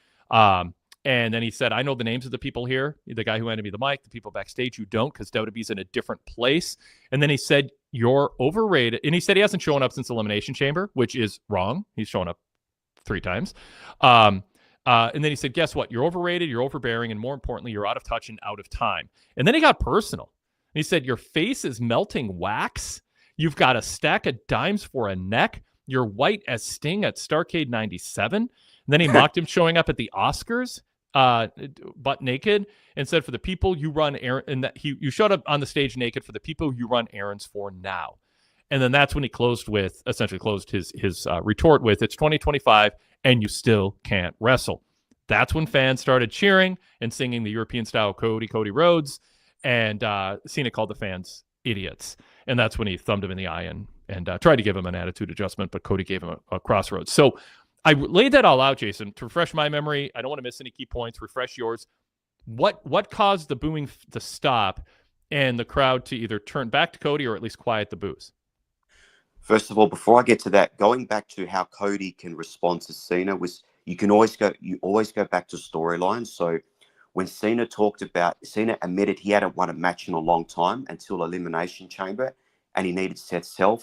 And then he said, I know the names of the people here, the guy who handed me the mic, the people backstage who don't, because WWE's in a different place. And then he said, you're overrated. And he said he hasn't shown up since Elimination Chamber, which is wrong. He's shown up 3 times. And then he said, guess what? You're overrated, you're overbearing, and more importantly, you're out of touch and out of time. And then he got personal. He said, your face is melting wax. You've got a stack of dimes for a neck. You're white as Sting at Starrcade 97. And then he mocked him showing up at the Oscars, butt naked, and said, for the people you run and that you showed up on the stage naked for the people you run errands for now. And then that's when he essentially closed his retort with, it's 2025 and you still can't wrestle. That's when fans started cheering and singing the European style Cody Rhodes, and Cena called the fans idiots. And that's when he thumbed him in the eye and tried to give him an attitude adjustment, but Cody gave him a crossroads. So I laid that all out, Jason, to refresh my memory. I don't want to miss any key points. Refresh yours. What caused the booing to stop and the crowd to either turn back to Cody or at least quiet the boos? First of all, before I get to that, going back to how Cody can respond to Cena was you always go back to storylines. So when Cena admitted he hadn't won a match in a long time until Elimination Chamber and he needed Seth's help.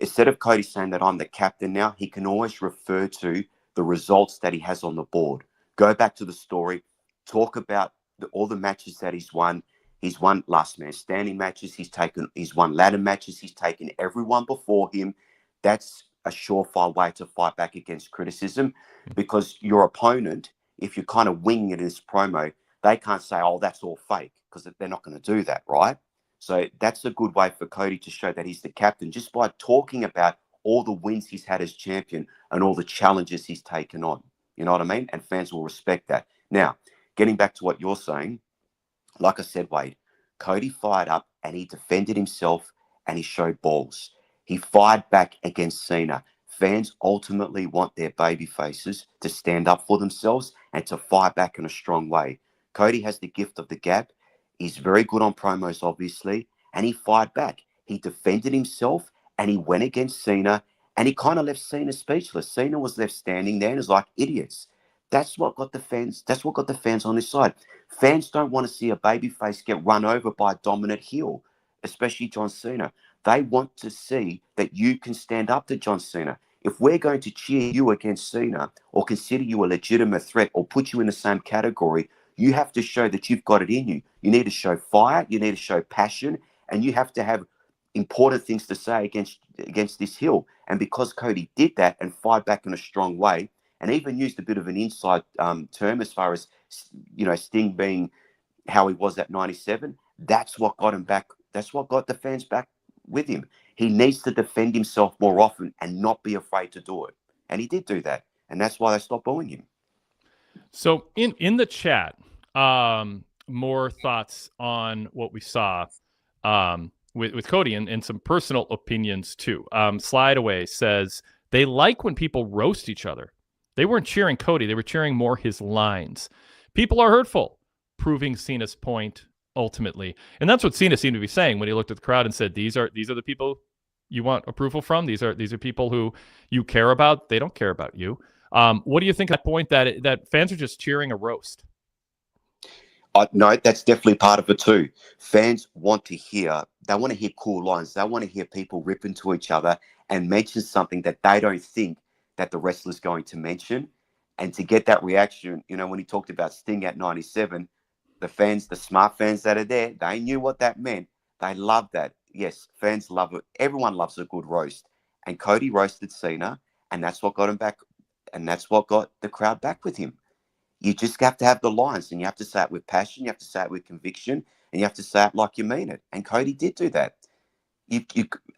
Instead of Cody saying that I'm the captain now, he can always refer to the results that he has on the board. Go back to the story, talk about all the matches that he's won. He's won last man standing matches. He's won ladder matches. He's taken everyone before him. That's a surefire way to fight back against criticism, because your opponent, if you're kind of winging it in this promo, they can't say, oh, that's all fake, because they're not going to do that, right? So that's a good way for Cody to show that he's the captain, just by talking about all the wins he's had as champion and all the challenges he's taken on. You know what I mean? And fans will respect that. Now, getting back to what you're saying, like I said, Wade, Cody fired up and he defended himself and he showed balls. He fired back against Cena. Fans ultimately want their baby faces to stand up for themselves and to fight back in a strong way. Cody has the gift of the gab. He's very good on promos, obviously, and he fired back. He defended himself and he went against Cena, and he kind of left Cena speechless. Cena was left standing there and was like, idiots. That's what got the fans on his side. Fans don't want to see a babyface get run over by a dominant heel, especially John Cena. They want to see that you can stand up to John Cena. If we're going to cheer you against Cena or consider you a legitimate threat or put you in the same category, you have to show that you've got it in you. You need to show fire, you need to show passion, and you have to have important things to say against this heel. And because Cody did that and fired back in a strong way, and even used a bit of an inside term as far as, Sting being how he was at 97, that's what got him back. That's what got the fans back with him. He needs to defend himself more often and not be afraid to do it. And he did do that. And that's why they stopped booing him. So in the chat, more thoughts on what we saw with Cody and some personal opinions too. Slide Away says they like when people roast each other. They weren't cheering Cody. They were cheering more his lines. People are hurtful, proving Cena's point ultimately. And that's what Cena seemed to be saying when he looked at the crowd and said, these are the people you want approval from. These are people who you care about. They don't care about you. What do you think of that point that fans are just cheering a roast? No, that's definitely part of it too. Fans want to hear cool lines. They want to hear people rip into each other and mention something that they don't think that the wrestler's going to mention. And to get that reaction, when he talked about Sting at 97, the smart fans that are there, they knew what that meant. They love that. Yes, fans love it. Everyone loves a good roast. And Cody roasted Cena, and that's what got him back. And that's what got the crowd back with him. You just have to have the lines, and you have to say it with passion. You have to say it with conviction, and you have to say it like you mean it. And Cody did do that. You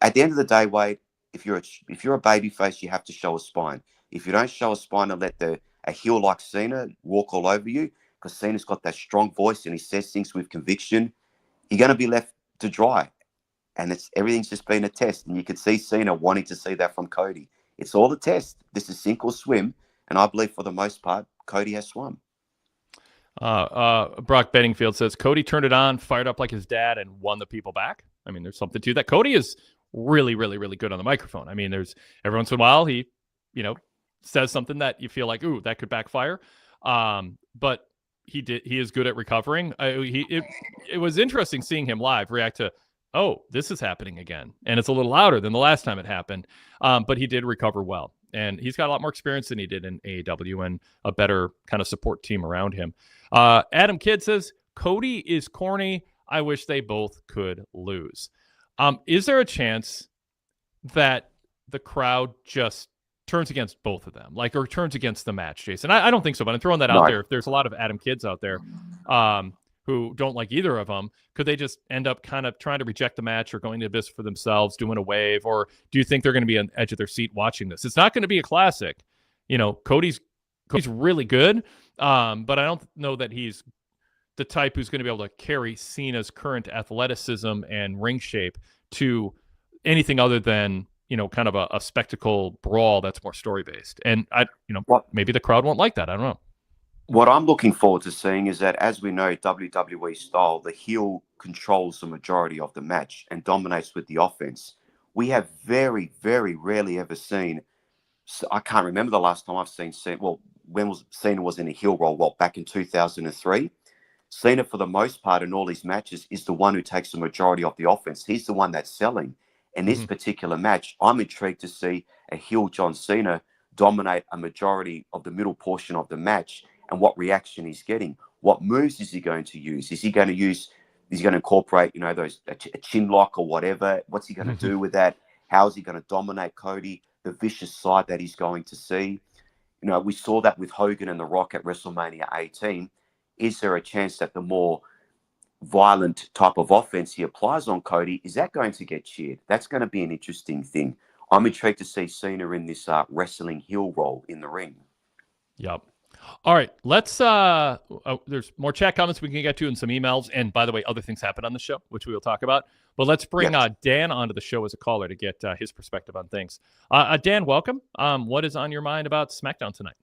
at the end of the day, Wade, if you're a babyface, you have to show a spine. If you don't show a spine and let a heel like Cena walk all over you, because Cena's got that strong voice and he says things with conviction, you're going to be left to dry. And everything's just been a test. And you could see Cena wanting to see that from Cody. It's all a test. This is sink or swim. And I believe for the most part, Cody has swum. Brock Bedingfield says, Cody turned it on, fired up like his dad, and won the people back. I mean, there's something to that. Cody is really, really, really good on the microphone. I mean, there's every once in a while he, says something that you feel like, ooh, that could backfire. But he is good at recovering. It was interesting seeing him live react to, oh, this is happening again. And it's a little louder than the last time it happened. But he did recover well. And he's got a lot more experience than he did in AEW and a better kind of support team around him. Adam Kidd says, Cody is corny. I wish they both could lose. Is there a chance that the crowd just turns against both of them, or turns against the match, Jason? I don't think so, but I'm throwing that out there. If there's a lot of Adam Kidds out there who don't like either of them, could they just end up kind of trying to reject the match or going to abyss for themselves, doing a wave? Or do you think they're going to be on the edge of their seat watching this? It's not going to be a classic. Cody's really good, but I don't know that he's the type who's going to be able to carry Cena's current athleticism and ring shape to anything other than, kind of a spectacle brawl that's more story-based. And maybe the crowd won't like that. I don't know. What I'm looking forward to seeing is that, as we know, WWE style, the heel controls the majority of the match and dominates with the offense. We have very, very rarely ever seen. So I can't remember the last time I've seen Cena. Well, when was Cena was in a heel role? Well, back in 2003. Cena, for the most part, in all his matches, is the one who takes the majority of the offense. He's the one that's selling. In this particular match, I'm intrigued to see a heel John Cena dominate a majority of the middle portion of the match and what reaction he's getting. What moves is he going to use? Is he going to incorporate, those a chin lock or whatever? What's he going to do with that? How is he going to dominate Cody? The vicious side that he's going to see. We saw that with Hogan and The Rock at WrestleMania 18. Is there a chance that the more violent type of offense he applies on Cody, is that going to get cheered? That's going to be an interesting thing. I'm intrigued to see Cena in this wrestling heel role in the ring. Yep. All right, let's there's more chat comments we can get to and some emails. And by the way, other things happen on the show, which we will talk about. But let's bring Dan onto the show as a caller to get his perspective on things. Dan, welcome. What is on your mind about SmackDown tonight?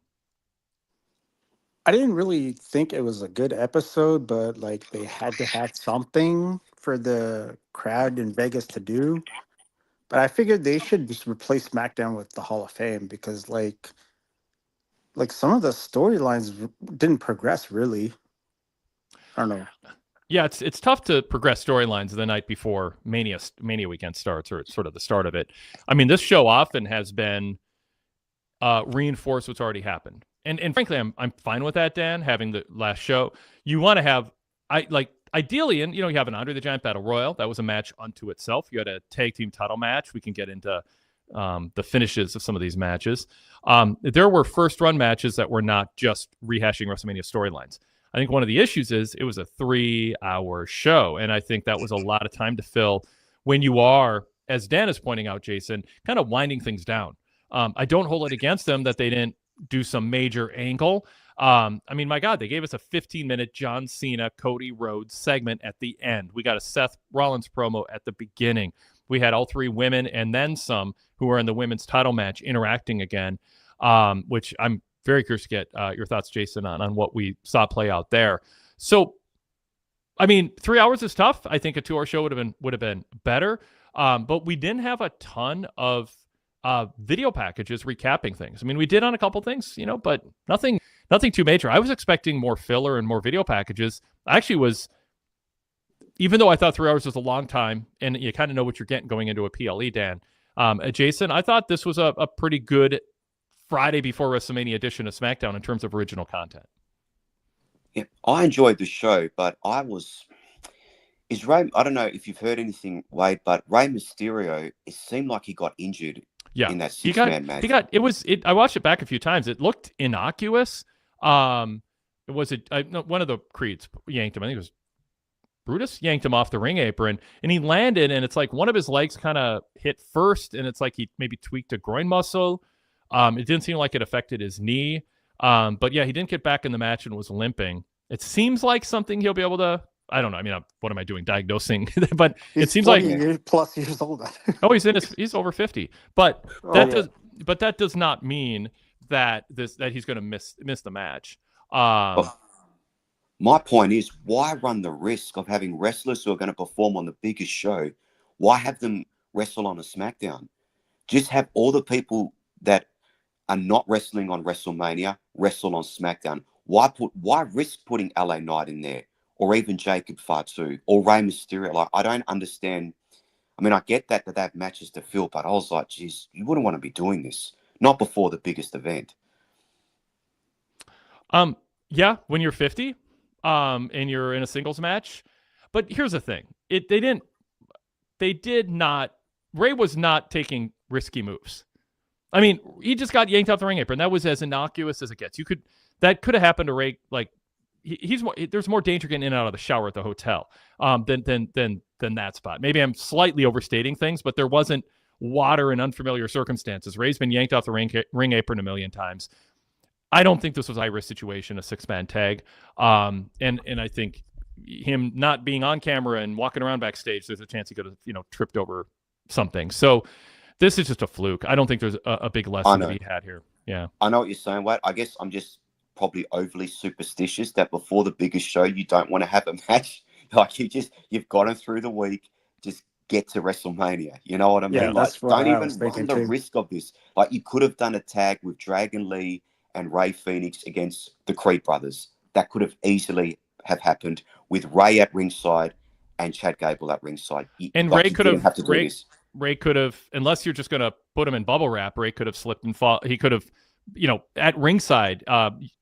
I didn't really think it was a good episode, but like they had to have something for the crowd in Vegas to do. But I figured they should just replace SmackDown with the Hall of Fame because like some of the storylines didn't progress really. I don't know. Yeah, it's tough to progress storylines the night before Mania weekend starts, or it's sort of the start of it. I mean, this show often has been reinforced what's already happened. And frankly, I'm fine with that, Dan, having the last show. You want to have, ideally, and you have an Andre the Giant Battle Royal. That was a match unto itself. You had a tag team title match. We can get into the finishes of some of these matches. There were first run matches that were not just rehashing WrestleMania storylines. I think one of the issues is it was a 3-hour show, and I think that was a lot of time to fill when you are, as Dan is pointing out, Jason, kind of winding things down. I don't hold it against them that they didn't do some major angle. I mean, my God, they gave us a 15-minute John Cena, Cody Rhodes segment at the end. We got a Seth Rollins promo at the beginning. We had all three women and then some who were in the women's title match interacting again, which I'm very curious to get your thoughts, Jason, on what we saw play out there. So, I mean, 3 hours is tough. I think a 2-hour show would have been better, but we didn't have a ton of video packages recapping things. I mean, we did on a couple things, but nothing too major. I was expecting more filler and more video packages. I actually was, even though I thought 3 hours was a long time, and you kind of know what you're getting going into a PLE, Dan. Jason, I thought this was a pretty good Friday before WrestleMania edition of SmackDown in terms of original content. Yeah, I enjoyed the show, but I don't know if you've heard anything, Wade, but Rey Mysterio, it seemed like he got injured in that six-man match. I watched it back a few times. It looked innocuous. One of the Creeds yanked him. I think it was Brutus yanked him off the ring apron, and he landed, and it's like one of his legs kind of hit first, and it's like he maybe tweaked a groin muscle. It didn't seem like it affected his knee. But yeah, he didn't get back in the match and was limping. It seems like something he'll be able to, I don't know. I mean, what am I doing diagnosing? But it seems like plus years old. Oh, he's over 50. But that does not mean that he's going to miss the match. My point is, why run the risk of having wrestlers who are going to perform on the biggest show? Why have them wrestle on a SmackDown? Just have all the people that are not wrestling on WrestleMania wrestle on SmackDown. Why risk putting LA Knight in there, or even Jacob Fatu, or Rey Mysterio? Like, I don't understand. I mean, I get that they have matches to fill, but I was like, geez, you wouldn't want to be doing this. Not before the biggest event. Yeah, when you're 50, and you're in a singles match. But here's the thing. Ray was not taking risky moves. I mean, he just got yanked off the ring apron. That was as innocuous as it gets. That could have happened to Ray. Like, there's more danger getting in and out of the shower at the hotel than that spot. Maybe I'm slightly overstating things, but there wasn't water in unfamiliar circumstances. Ray's been yanked off the ring apron a million times. I don't think this was a high-risk situation, a six-man tag. And I think him not being on camera and walking around backstage, there's a chance he could have, tripped over something. So this is just a fluke. I don't think there's a big lesson to be had here. Yeah. I know what you're saying, Wade. I guess I'm just probably overly superstitious that before the biggest show, you don't want to have a match. Like, you've got them through the week. Just get to WrestleMania. You know what I Yeah, mean? Like, that's what don't I was even thinking run the too. risk of this. Like, you could have done a tag with Dragon Lee and Ray Phoenix against the Creed brothers. That could have easily have happened with Ray at ringside and Chad Gable at ringside. And Like, Ray you could didn't have have to do this. Ray could have, unless you're just going to put him in bubble wrap, Ray could have slipped and fall. He could have, at ringside,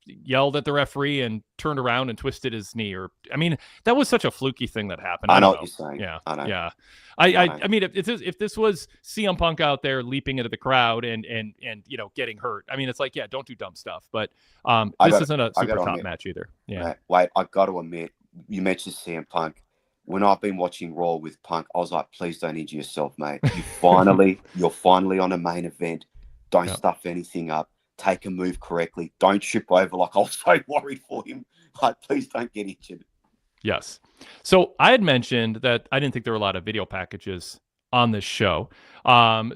yelled at the referee and turned around and twisted his knee. Or, I mean, that was such a fluky thing that happened. I know don't what you're saying. Yeah, I know. yeah. I mean, if this was CM Punk out there leaping into the crowd and getting hurt, I mean, it's like, yeah, don't do dumb stuff. But this isn't a super top match either. Yeah. Wait, I got to admit, you mentioned CM Punk. When I've been watching Raw with Punk, I was like, please don't injure yourself, mate. You're finally on a main event. Don't stuff anything up. Take a move correctly. Don't trip over. Like, I was so worried for him. Like, please don't get injured. Yes. So I had mentioned that I didn't think there were a lot of video packages on this show.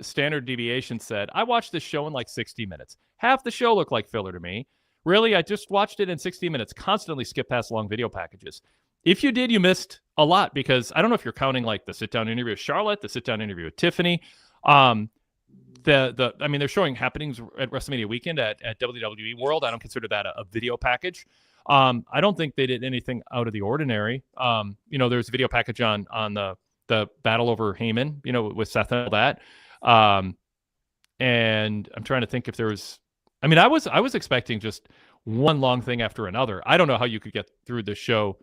Standard Deviation said, I watched this show in like 60 minutes. Half the show looked like filler to me. Really, I just watched it in 60 minutes. Constantly skip past long video packages. If you did, you missed a lot, because I don't know if you're counting like the sit-down interview with Charlotte, the sit-down interview with Tiffany. I mean, they're showing happenings at WrestleMania weekend at WWE World. I don't consider that a video package. I don't think they did anything out of the ordinary. There's a video package on the battle over Heyman, with Seth and all that. And I'm trying to think if there was. I mean, I was expecting just one long thing after another. I don't know how you could get through the show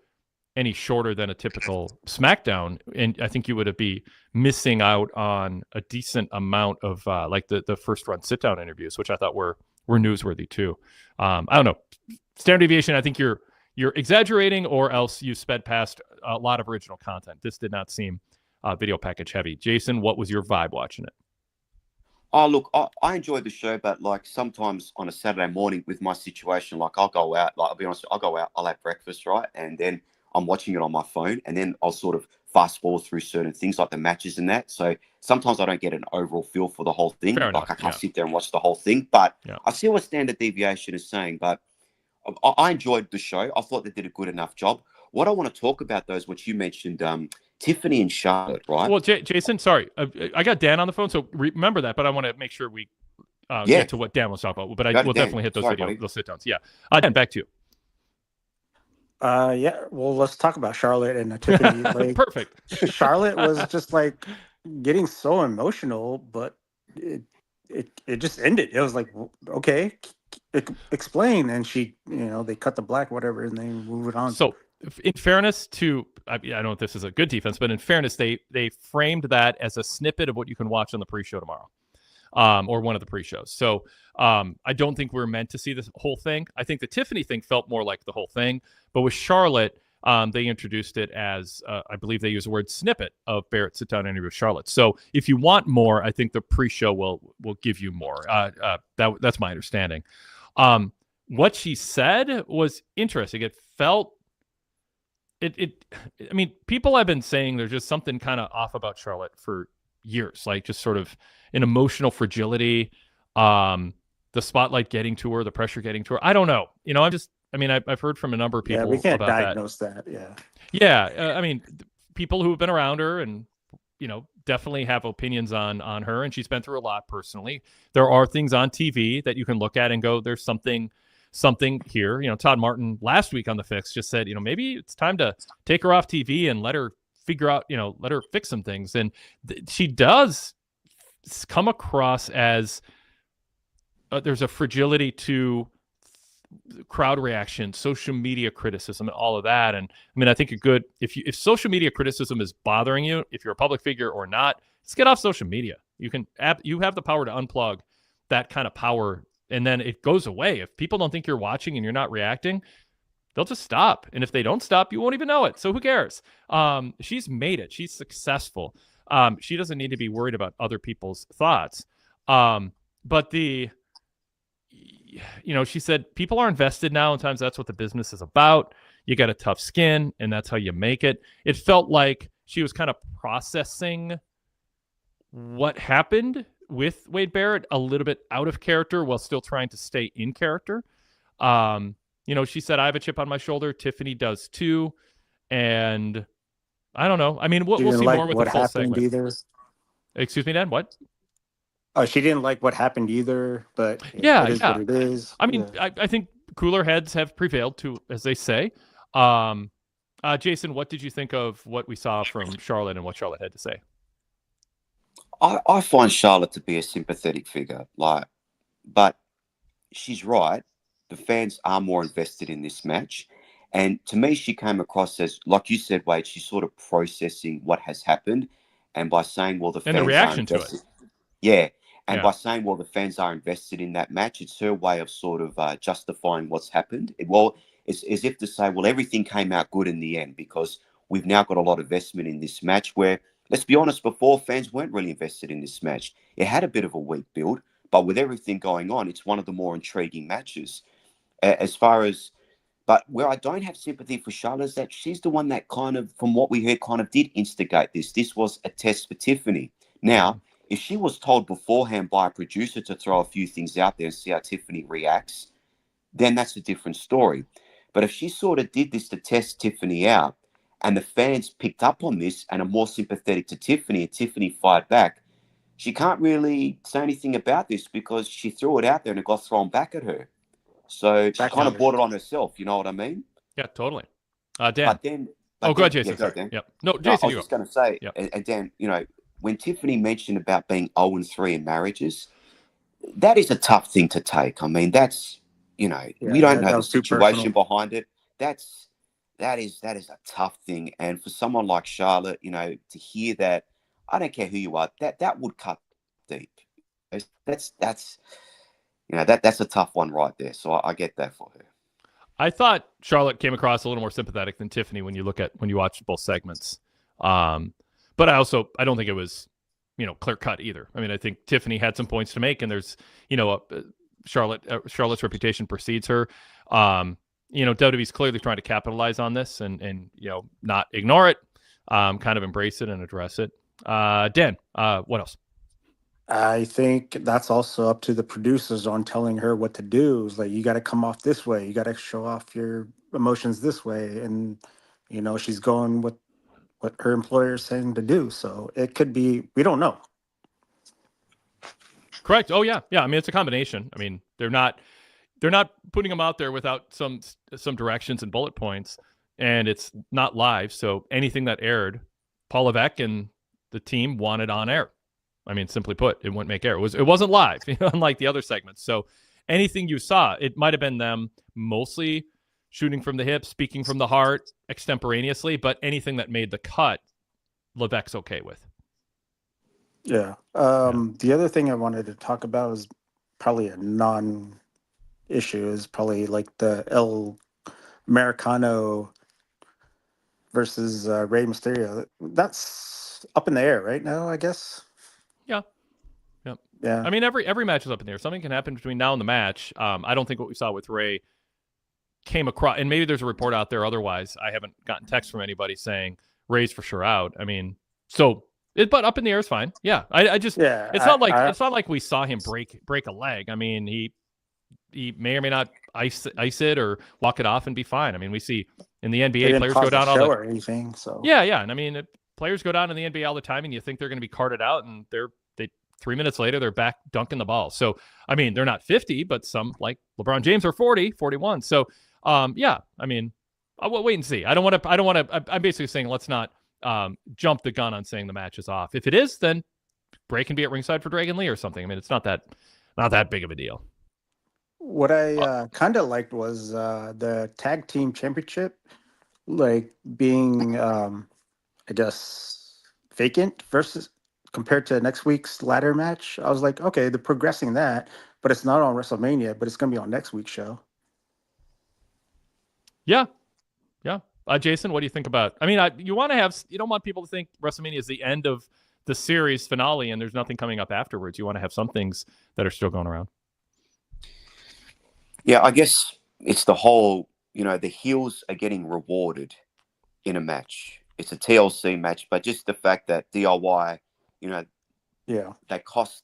any shorter than a typical SmackDown, and I think you would be missing out on a decent amount of like the first run sit down interviews, which I thought were newsworthy too. I don't know. Standard Deviation, I think you're exaggerating, or else you sped past a lot of original content. This did not seem video package heavy. Jason, what was your vibe watching it? Oh, look, I enjoyed the show, but like sometimes on a Saturday morning with my situation, like I'll go out, like I'll be honest, I'll go out, I'll have breakfast, right? And then I'm watching it on my phone, and then I'll sort of fast forward through certain things like the matches and that. So sometimes I don't get an overall feel for the whole thing. Fair like enough, I can't sit there and watch the whole thing, but I see what Standard Deviation is saying, but I enjoyed the show. I thought they did a good enough job. What I want to talk about, though, is what you mentioned, Tiffany and Charlotte, right? Well, Jason, sorry. I got Dan on the phone, so remember that, but I want to make sure we get to what Dan was talking about. But I will definitely hit those sit-downs. Yeah. Dan, back to you. Yeah, well, let's talk about Charlotte and Tiffany. Like, perfect. Charlotte was just like getting so emotional, but it just ended. It was like, okay, explain, and she, they cut the black, whatever, and they move it on. So, in fairness to, I don't know if this is a good defense, but in fairness, they framed that as a snippet of what you can watch on the pre-show tomorrow. Or one of the pre-shows. So I don't think we're meant to see this whole thing. I think the Tiffany thing felt more like the whole thing. But with Charlotte, they introduced it as, I believe they use the word snippet of Barrett's sit-down interview with Charlotte. So if you want more, I think the pre-show will give you more. That's my understanding. What she said was interesting. It felt, I mean, people have been saying there's just something kind of off about Charlotte for years, like just sort of an emotional fragility, the spotlight getting to her, the pressure getting to her. I don't know. I've heard from a number of people. Yeah, we can't about diagnose that. Yeah. I mean, people who have been around her and, definitely have opinions on her, and she's been through a lot personally. There are things on TV that you can look at and go, there's something here. Todd Martin last week on The Fix just said, maybe it's time to take her off TV and let her figure out, let her fix some things. And she does come across as there's a fragility to crowd reaction, social media criticism, and all of that. And I mean, I think if social media criticism is bothering you, if you're a public figure or not, just get off social media. You have the power to unplug that kind of power, and then it goes away. If people don't think you're watching and you're not reacting, they'll just stop. And if they don't stop, you won't even know it. So who cares? She's made it. She's successful. She doesn't need to be worried about other people's thoughts. But she said people are invested now. Sometimes that's what the business is about. You got a tough skin, and that's how you make it. It felt like she was kind of processing what happened with Wade Barrett a little bit out of character while still trying to stay in character. She said, I have a chip on my shoulder. Tiffany does too. And I don't know. I mean, we'll She didn't see more like with what the full happened segment. either. Excuse me, Dan. What? Oh, she didn't like what happened either, but Yeah, it is what it is. I mean, Yeah. I think cooler heads have prevailed, to as they say. Jason, what did you think of what we saw from Charlotte and what Charlotte had to say? I find Charlotte to be a sympathetic figure, but she's right. The fans are more invested in this match. And to me, she came across as, like you said, Wade, she's sort of processing what has happened. And by saying, well, the And the fans are reaction to it. invested. Yeah. And Yeah. by saying, well, the fans are invested in that match, it's her way of sort of justifying what's happened. It's as if to say, well, everything came out good in the end because we've now got a lot of investment in this match where, let's be honest, before fans weren't really invested in this match. It had a bit of a weak build, but with everything going on, it's one of the more intriguing matches. As far as, but where I don't have sympathy for Charlotte is that she's the one that kind of, from what we heard, kind of did instigate this. This was a test for Tiffany. Now, if she was told beforehand by a producer to throw a few things out there and see how Tiffany reacts, then that's a different story. But if she sort of did this to test Tiffany out and the fans picked up on this and are more sympathetic to Tiffany and Tiffany fired back, she can't really say anything about this because she threw it out there and it got thrown back at her. So she kind of brought it on herself. You know what I mean? Yeah, totally. Dan. But then, go ahead, Jason. Yeah, sorry. Dan. Yep. No, Jason, I was just going to say, and Dan, when Tiffany mentioned about being 0-3 in marriages, that is a tough thing to take. I mean, that's, we don't know the situation behind it. That is a tough thing. And for someone like Charlotte, to hear that, I don't care who you are, that would cut deep. That's a tough one right there. So I get that for her. I thought Charlotte came across a little more sympathetic than Tiffany when you watch both segments. But I don't think it was, clear cut either. I mean, I think Tiffany had some points to make, and there's, Charlotte's reputation precedes her. WWE's clearly trying to capitalize on this and not ignore it, kind of embrace it and address it. Dan, what else? I think that's also up to the producers on telling her what to do. It's like, you got to come off this way. You got to show off your emotions this way. And, she's going with what her employer is saying to do. So it could be, we don't know. Correct. Oh yeah. Yeah. I mean, it's a combination. I mean, they're not putting them out there without some directions and bullet points, and it's not live. So anything that aired, Paul Levesque and the team wanted on air. I mean, simply put, it wouldn't make air. It wasn't live, unlike the other segments. So anything you saw, it might have been them mostly shooting from the hip, speaking from the heart, extemporaneously, but anything that made the cut, Levesque's okay with. Yeah. The other thing I wanted to talk about is probably a non-issue, is probably like the El Americano versus Rey Mysterio. That's up in the air right now, I guess. Yeah. Yep. Yeah. I mean, every match is up in the air. Something can happen between now and the match. I don't think what we saw with Rey came across, and maybe there's a report out there otherwise. I haven't gotten text from anybody saying Rey's for sure out. I mean, but up in the air is fine. Yeah. It's not like we saw him break a leg. I mean, he may or may not ice it or walk it off and be fine. I mean, we see in the NBA players go down all the or anything. So yeah. And I mean, players go down in the NBA all the time, and you think they're going to be carted out, and they 3 minutes later they're back dunking the ball. So I mean, they're not 50, but some like LeBron James are 40, 41. So yeah. I mean, I'll wait and see. I don't want to. I'm basically saying let's not jump the gun on saying the match is off. If it is, then Bray can be at ringside for Dragon Lee or something. I mean, it's not that big of a deal. What I kind of liked was the tag team championship, like being, I guess, vacant versus compared to next week's ladder match. I was like, okay, they're progressing that, but it's not on WrestleMania, but it's going to be on next week's show. Yeah. Jason, what do you think about? I mean, you don't want people to think WrestleMania is the end of the series finale and there's nothing coming up afterwards. You want to have some things that are still going around. Yeah, I guess it's the whole, the heels are getting rewarded in a match. It's a TLC match, but just the fact that DIY, they cost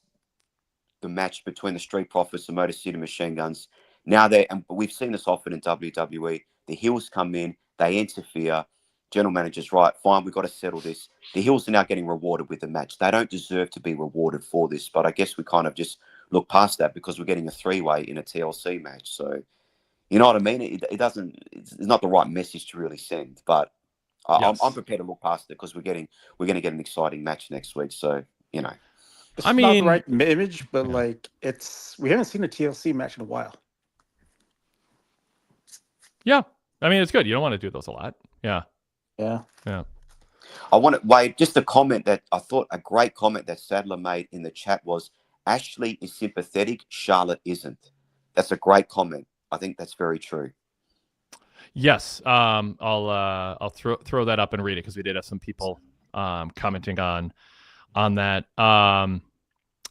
the match between the Street Profits and Motor City Machine Guns. Now we've seen this often in WWE. The heels come in, they interfere, general manager's right. Fine, we've got to settle this. The heels are now getting rewarded with the match. They don't deserve to be rewarded for this, but I guess we kind of just look past that because we're getting a 3-way in a TLC match. So, you know what I mean? It's not the right message to really send, but Yes. I'm prepared to look past it because we're going to get an exciting match next week. So, you know. It's I not mean, the right image, but yeah. like we haven't seen a TLC match in a while. Yeah. I mean, it's good. You don't want to do those a lot. Yeah. Yeah. Yeah. I want to, Wade, just a comment that I thought a great comment that Sadler made in the chat was Ashley is sympathetic, Charlotte isn't. That's a great comment. I think that's very true. Yes. I'll throw that up and read it because we did have some people commenting on that.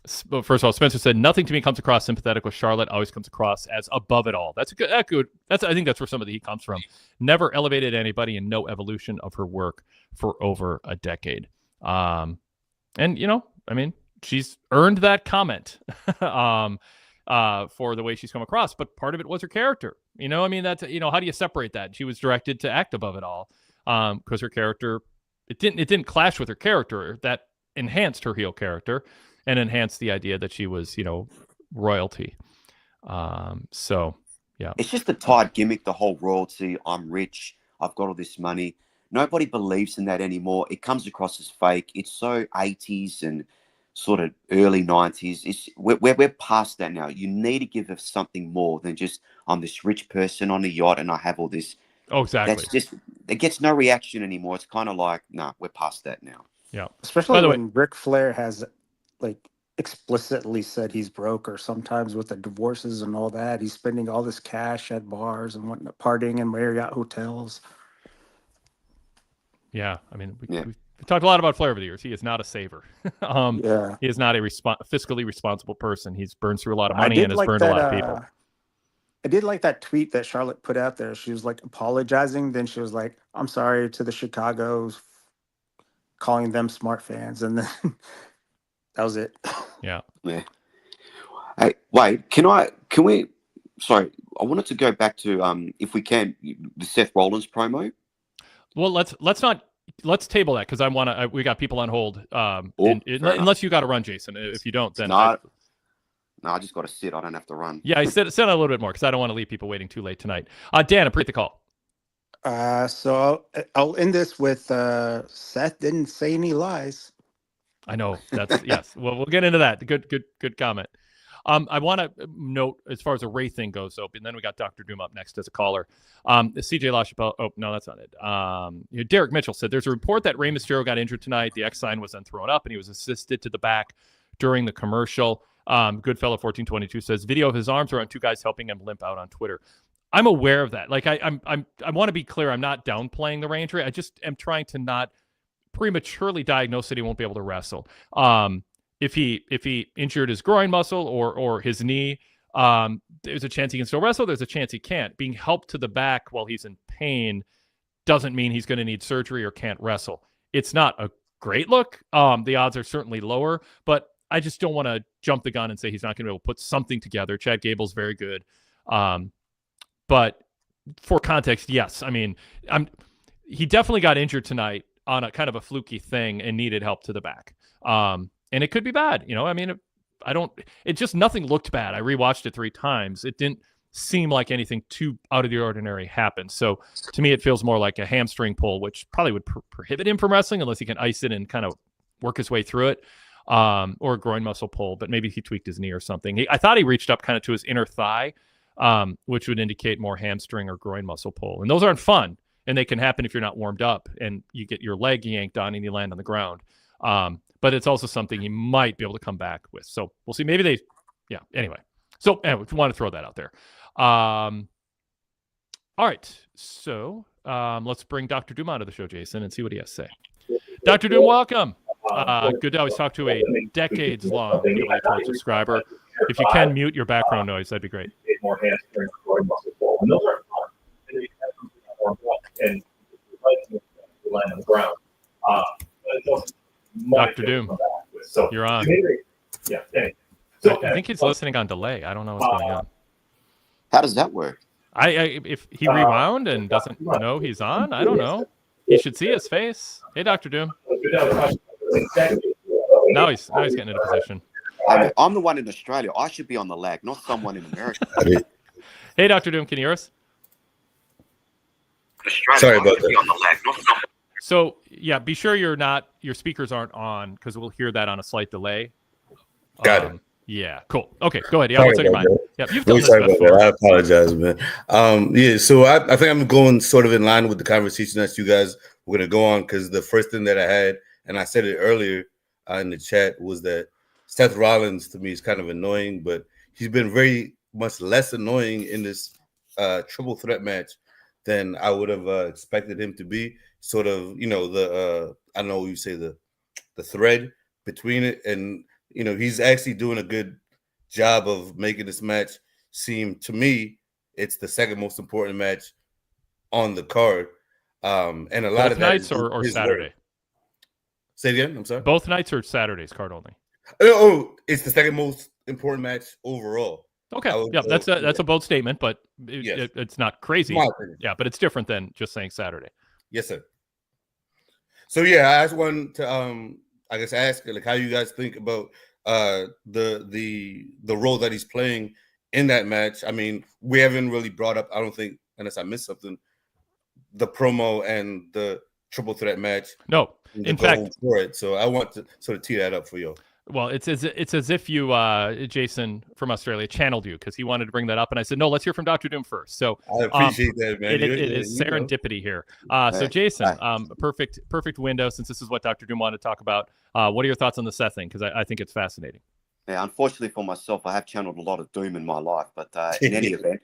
First of all, Spencer said nothing to me comes across sympathetic with Charlotte. Always comes across as above it all. That's good. I think that's where some of the heat comes from. Never elevated anybody, and no evolution of her work for over a decade. And I mean, she's earned that comment for the way she's come across. But part of it was her character. I mean, that's how do you separate that? She was directed to act above it all because her character it didn't clash with her character. That enhanced her heel character. And enhance the idea that she was, royalty. So, yeah. It's just a tired gimmick, the whole royalty. I'm rich. I've got all this money. Nobody believes in that anymore. It comes across as fake. It's so 80s and sort of early 90s. We're past that now. You need to give us something more than just, I'm this rich person on a yacht and I have all this. Oh, exactly. That's just, it gets no reaction anymore. It's kind of like, nah, we're past that now. Yeah. Especially when Ric Flair has like explicitly said he's broke, or sometimes with the divorces and all that, he's spending all this cash at bars and whatnot, partying in Marriott hotels. Yeah, I mean, we've talked a lot about Flair over the years. He is not a saver. He is not a fiscally responsible person. He's burned through a lot of money and has burned a lot of people. I did like that tweet that Charlotte put out there. She was like apologizing. Then she was like, I'm sorry to the Chicago's, calling them smart fans. And then that was it. Yeah. Hey, Wade, sorry, I wanted to go back to, if we can, the Seth Rollins promo. Well, let's table that because we got people on hold. Unless you got to run, Jason. If you don't, then no, I just got to sit. I don't have to run. Yeah, I said a little bit more because I don't want to leave people waiting too late tonight. Dan, appreciate the call. So I'll end this with Seth didn't say any lies. I know that's yes. Well, we'll get into that. Good comment. I want to note as far as the Ray thing goes, and then we got Dr. Doom up next as a caller. CJ LaChapelle. Oh no, that's not it. Derek Mitchell said there's a report that Rey Mysterio got injured tonight. The X sign was then thrown up, and he was assisted to the back during the commercial. Goodfellow 1422 says video of his arms around two guys helping him limp out on Twitter. I'm aware of that. Like I want to be clear. I'm not downplaying the Ray injury. I just am trying to not prematurely diagnose that he won't be able to wrestle. If he injured his groin muscle or his knee, there's a chance he can still wrestle. There's a chance he can't. Being helped to the back while he's in pain doesn't mean he's going to need surgery or can't wrestle. It's not a great look. The odds are certainly lower, but I just don't want to jump the gun and say he's not going to be able to put something together. Chad Gable's very good. But for context, yes. I mean, he definitely got injured tonight on a kind of a fluky thing and needed help to the back. And it could be bad. I mean, it just nothing looked bad. I rewatched it 3 times. It didn't seem like anything too out of the ordinary happened. So to me, it feels more like a hamstring pull, which probably would prohibit him from wrestling unless he can ice it and kind of work his way through it. Or a groin muscle pull, but maybe he tweaked his knee or something. I thought he reached up kind of to his inner thigh, which would indicate more hamstring or groin muscle pull. And those aren't fun. And they can happen if you're not warmed up and you get your leg yanked on and you land on the ground. But it's also something he might be able to come back with. So we'll see. Maybe anyway. So anyway, we want to throw that out there. All right. So let's bring Dr. Doom onto the show, Jason, and see what he has to say. Dr. Doom, welcome. Good to always talk to a decades-long PWTorch subscriber. If you can mute your background noise, that'd be great. More hamstring, groin muscle pull. And those aren't fun. And you have something that warms up and you land on the ground. Dr. Doom, so you're on. Yeah. Anyway. So, I think he's listening on delay. I don't know what's going on. How does that work? If he rewound and doesn't know he's on, I don't know. He should see his face. Hey, Dr. Doom. Now he's getting into position. I'm the one in Australia. I should be on the lag, not someone in America. Hey, Dr. Doom, can you hear us? Sorry about that. So yeah, be sure your speakers aren't on because we'll hear that on a slight delay. Got it. Yeah, cool. Okay, go ahead. Yeah, what's on your mind? Yeah, you've done this Sorry about before. that. I apologize, man. Yeah, so I think I'm going sort of in line with the conversation that you guys were going to go on, because the first thing that I had, and I said it earlier in the chat, was that Seth Rollins to me is kind of annoying, but he's been very much less annoying in this triple threat match than I would have expected him to be. Sort of, you know, I don't know what you say, the thread between it, and you know, he's actually doing a good job of making this match seem, to me, it's the second most important match on the card. And a lot Both of that nights or Saturday. Work. Say it again. I'm sorry. Both nights or Saturday's card only. Oh, it's the second most important match overall. Okay. Yeah, that's a bold statement, but it's not crazy. Yeah, but it's different than just saying Saturday. Yes, sir. So yeah, I just wanted to I guess ask like how you guys think about the role that he's playing in that match. I mean, we haven't really brought up, I don't think, unless I missed something, the promo and the triple threat match. No, in fact, for it. So I want to sort of tee that up for you. Well, it's as if you, Jason from Australia, channeled you because he wanted to bring that up, and I said no. Let's hear from Dr. Doom first. So I appreciate that, man. It is serendipity here. So Jason, perfect window since this is what Dr. Doom wanted to talk about. What are your thoughts on the Seth thing? Because I think it's fascinating. Yeah, unfortunately for myself, I have channeled a lot of doom in my life, but in any event,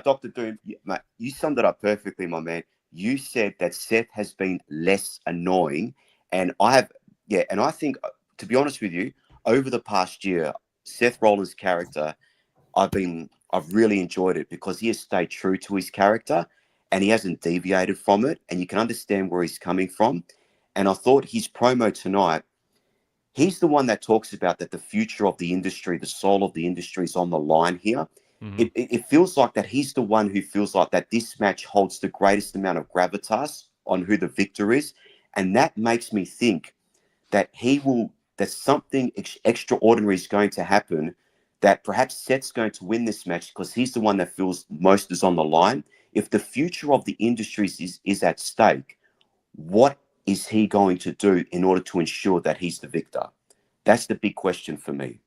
Dr. Doom, mate, you summed it up perfectly, my man. You said that Seth has been less annoying, and I think, to be honest with you, over the past year, Seth Rollins' character, I've really enjoyed it because he has stayed true to his character and he hasn't deviated from it, and you can understand where he's coming from. And I thought his promo tonight, he's the one that talks about that the future of the industry, the soul of the industry is on the line here. Mm-hmm. It feels like that he's the one who feels like that this match holds the greatest amount of gravitas on who the victor is. And that makes me think that that something extraordinary is going to happen, that perhaps Seth's going to win this match because he's the one that feels most is on the line. If the future of the industry is at stake, what is he going to do in order to ensure that he's the victor? That's the big question for me.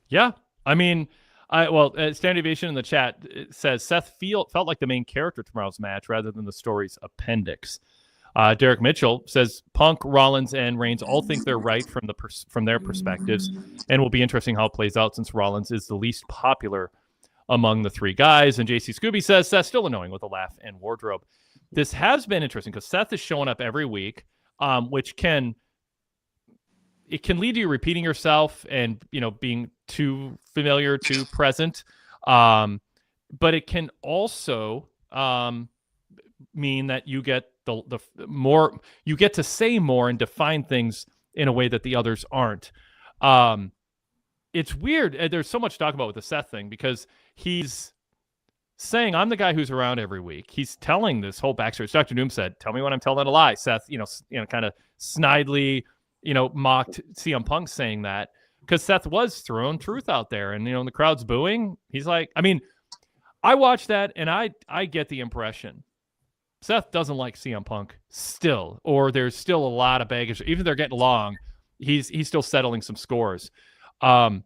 Yeah. I mean, Standard Deviation in the chat says Seth felt like the main character tomorrow's match rather than the story's appendix. Derek Mitchell says Punk, Rollins, and Reigns all think they're right from their perspectives, and will be interesting how it plays out since Rollins is the least popular among the three guys. And JC Scooby says Seth's still annoying with a laugh and wardrobe. This has been interesting because Seth is showing up every week, which can lead to you repeating yourself and being too familiar, too present. But it can also mean that you get the more you get to say more and define things in a way that the others aren't. It's weird. There's so much to talk about with the Seth thing because he's saying, I'm the guy who's around every week. He's telling this whole backstory. Dr. Doom said, tell me when I'm telling a lie. Seth, kind of snidely, mocked CM Punk saying that because Seth was throwing truth out there and, the crowd's booing. He's like, I watched that and I get the impression Seth doesn't like CM Punk still, or there's still a lot of baggage. Even if they're getting along, he's still settling some scores. And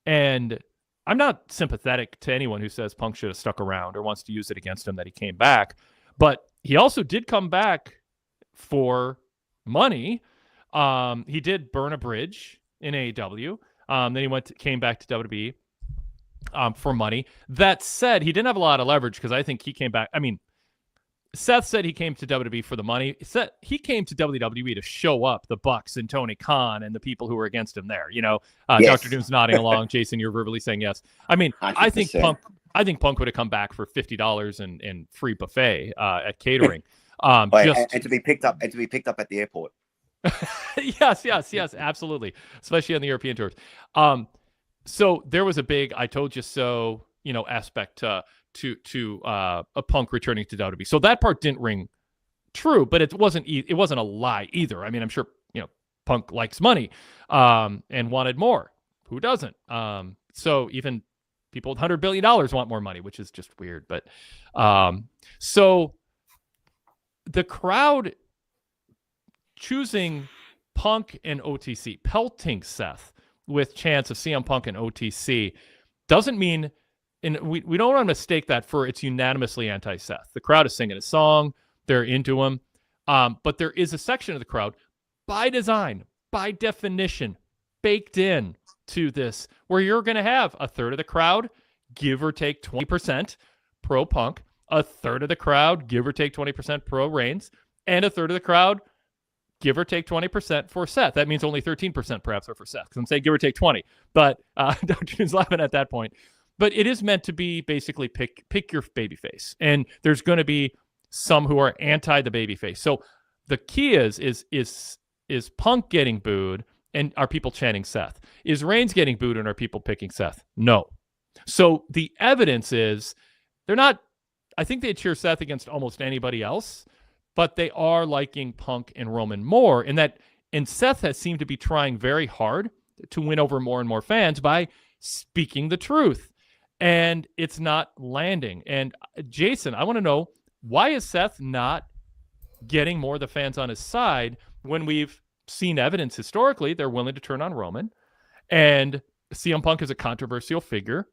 I'm not sympathetic to anyone who says Punk should have stuck around or wants to use it against him that he came back. But he also did come back for money. He did burn a bridge in AEW. Then he came back to WWE for money. That said, he didn't have a lot of leverage because I think he came back. Seth said he came to WWE for the money. He came to WWE to show up the Bucks and Tony Khan and the people who were against him there. Yes. Dr. Doom's nodding along. Jason, you're verbally saying yes. I think Punk would have come back for $50 and free buffet at catering. And to be picked up at the airport. Yes, absolutely. Especially on the European tours. So there was a big "I told you so," aspect to a Punk returning to WWE. So that part didn't ring true, but it wasn't a lie either. I mean, I'm sure Punk likes money and wanted more. Who doesn't? So even people with $100 billion want more money, which is just weird. But so the crowd choosing Punk and OTC, pelting Seth with chants of CM Punk and OTC, doesn't mean, and we don't want to mistake that for it's unanimously anti-Seth. The crowd is singing a song. They're into him. But there is a section of the crowd, by design, by definition, baked in to this, where you're going to have a third of the crowd, give or take 20% pro Punk, a third of the crowd, give or take 20% pro Reigns, and a third of the crowd, give or take 20% for Seth. That means only 13% perhaps are for Seth, because I'm saying give or take 20. But Dr. Jones laughing at that point. But it is meant to be basically pick your babyface. And there's going to be some who are anti the babyface. So the key is Punk getting booed and are people chanting Seth? Is Reigns getting booed and are people picking Seth? No. So the evidence is they're not, I think they cheer Seth against almost anybody else, but they are liking Punk and Roman more, and Seth has seemed to be trying very hard to win over more and more fans by speaking the truth. And it's not landing. And Jason, I want to know, why is Seth not getting more of the fans on his side when we've seen evidence historically they're willing to turn on Roman, and CM Punk is a controversial figure?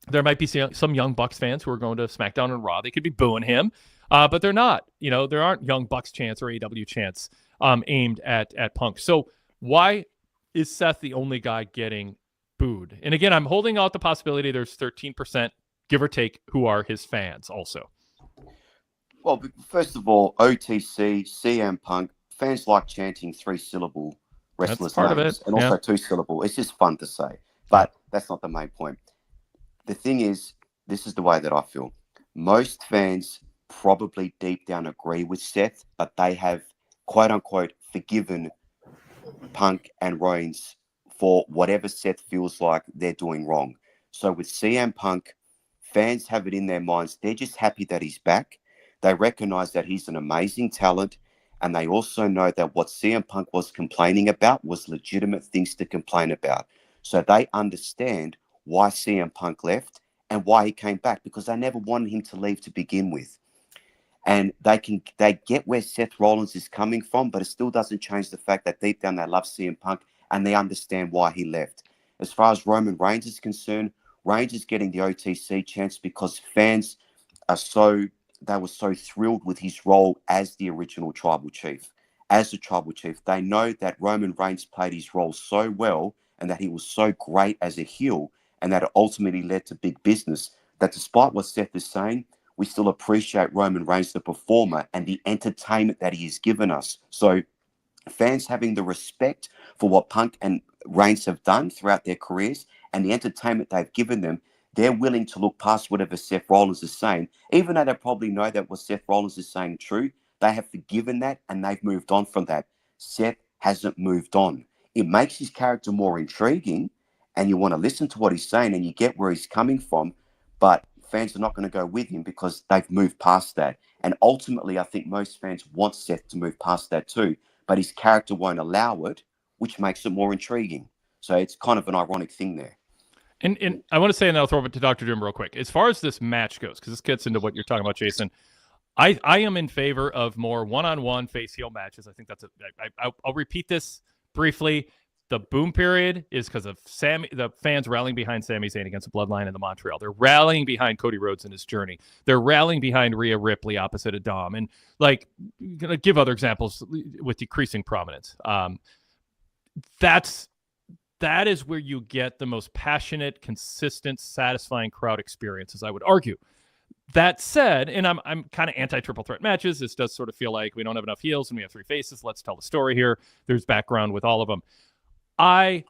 There might be some young Bucks fans who are going to SmackDown and Raw. They could be booing him, but they're not. There aren't young Bucks chants or AW chants aimed at Punk. So why is Seth the only guy getting booed? And again, I'm holding out the possibility there's 13%, give or take, who are his fans also. Well, first of all, OTC, CM Punk, fans like chanting 3-syllable wrestlers' names, and also 2-syllable. It's just fun to say, but that's not the main point. The thing is, this is the way that I feel. Most fans probably deep down agree with Seth, but they have, quote unquote, forgiven Punk and Reigns for whatever Seth feels like they're doing wrong. So with CM Punk, fans have it in their minds. They're just happy that he's back. They recognize that he's an amazing talent. And they also know that what CM Punk was complaining about was legitimate things to complain about. So they understand why CM Punk left and why he came back, because they never wanted him to leave to begin with. And they get where Seth Rollins is coming from, but it still doesn't change the fact that deep down they love CM Punk and they understand why he left. As far as Roman Reigns is concerned, Reigns is getting the OTC chance because fans were so thrilled with his role as the original tribal chief. As the tribal chief, they know that Roman Reigns played his role so well and that he was so great as a heel, and that it ultimately led to big business, that despite what Seth is saying, we still appreciate Roman Reigns, the performer, and the entertainment that he has given us. So fans having the respect for what Punk and Reigns have done throughout their careers and the entertainment they've given them, they're willing to look past whatever Seth Rollins is saying. Even though they probably know that what Seth Rollins is saying true, they have forgiven that and they've moved on from that. Seth hasn't moved on. It makes his character more intriguing, and you want to listen to what he's saying and you get where he's coming from, but fans are not going to go with him because they've moved past that. And ultimately, I think most fans want Seth to move past that too, but his character won't allow it, which makes it more intriguing. So it's kind of an ironic thing there. And I want to say, and I'll throw it to Dr. Doom real quick. As far as this match goes, because this gets into what you're talking about, Jason, I am in favor of more one-on-one face-heel matches. I think that's I'll repeat this briefly. The boom period is because of the fans rallying behind Sami Zayn against the Bloodline in the Montreal. They're rallying behind Cody Rhodes in his journey. They're rallying behind Rhea Ripley opposite of Dom. And gonna give other examples with decreasing prominence. That is where you get the most passionate, consistent, satisfying crowd experiences, I would argue. That said, and I'm kind of anti-triple threat matches. This does sort of feel like we don't have enough heels and we have 3 faces. Let's tell the story here. There's background with all of them. I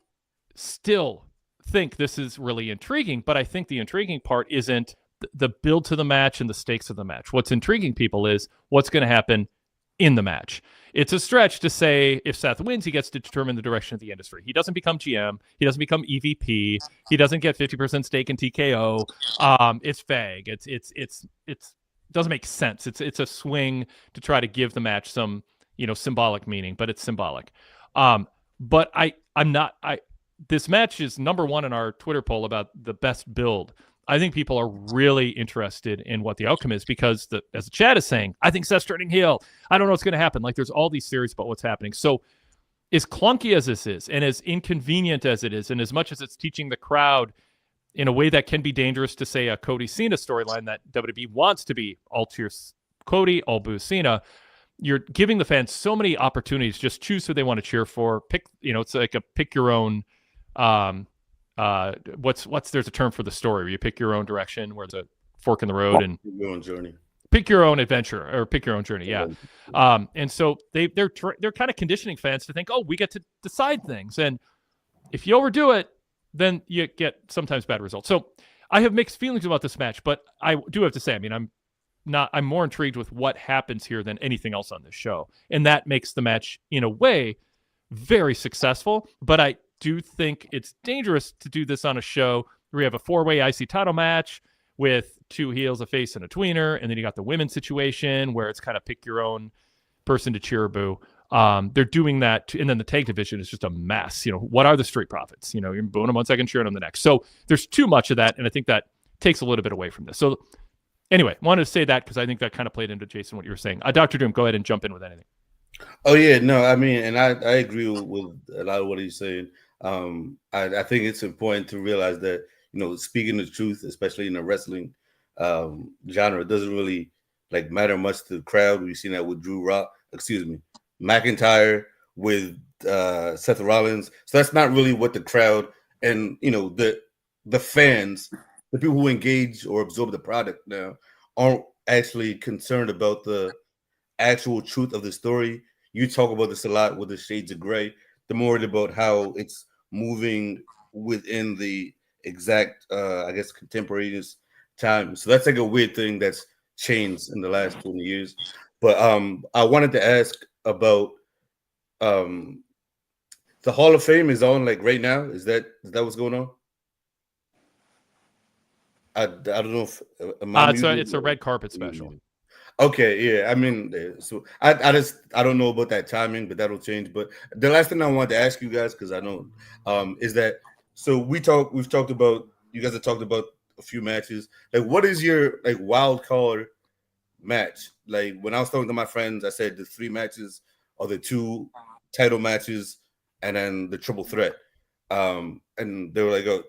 still think this is really intriguing, but I think the intriguing part isn't the build to the match and the stakes of the match. What's intriguing people is what's going to happen in the match. It's a stretch to say if Seth wins, he gets to determine the direction of the industry. He doesn't become GM. He doesn't become EVP. He doesn't get 50% stake in TKO. It's vague. It doesn't make sense. It's a swing to try to give the match some, symbolic meaning, but it's symbolic. But this match is number one in our Twitter poll about the best build. I think people are really interested in what the outcome is because, as the chat is saying, I think Seth's turning heel. I don't know what's going to happen. Like, there's all these theories about what's happening. So as clunky as this is and as inconvenient as it is, and as much as it's teaching the crowd in a way that can be dangerous to, say, a Cody Cena storyline that WWE wants to be all cheers Cody, all boo Cena, you're giving the fans so many opportunities. Just choose who they want to cheer for. Pick, it's like a pick your own there's a term for the story where you pick your own direction, where there's a fork in the road, and your own journey. Pick your own adventure or pick your own journey. Yeah. And so they're kind of conditioning fans to think, oh, we get to decide things. And if you overdo it, then you get sometimes bad results. So I have mixed feelings about this match, but I do have to say, I'm more intrigued with what happens here than anything else on this show. And that makes the match, in a way, very successful. But I do think it's dangerous to do this on a show where you have a 4-way IC title match with 2 heels, a face, and a tweener, and then you got the women's situation where it's kind of pick your own person to cheer or boo. They're doing that, and then the tag division is just a mess. What are the Street Profits? You're booing them 1 second, cheering them the next. So there's too much of that, and I think that takes a little bit away from this. So anyway, wanted to say that because I think that kind of played into, Jason, what you were saying. Dr. Doom, go ahead and jump in with anything. Oh yeah, no, and I agree with a lot of what he's saying. I think it's important to realize that, speaking the truth, especially in the wrestling genre, it doesn't really matter much to the crowd. We've seen that with McIntyre, with Seth Rollins. So that's not really what the crowd and the fans, the people who engage or absorb the product now, aren't actually concerned about the actual truth of the story. You talk about this a lot with the shades of gray. The more about how it's moving within the exact, contemporaneous time. So that's a weird thing that's changed in the last 20 years. But I wanted to ask about the Hall of Fame is on right now. Is that what's going on? I don't know if it's a red carpet special. Okay, yeah. So I don't know about that timing, but that'll change. But the last thing I wanted to ask you guys, because I know, is that so we've talked about, you guys have talked about a few matches. What is your wild card match? When I was talking to my friends, I said the 3 matches are the 2 title matches and then the triple threat. And they were like, oh,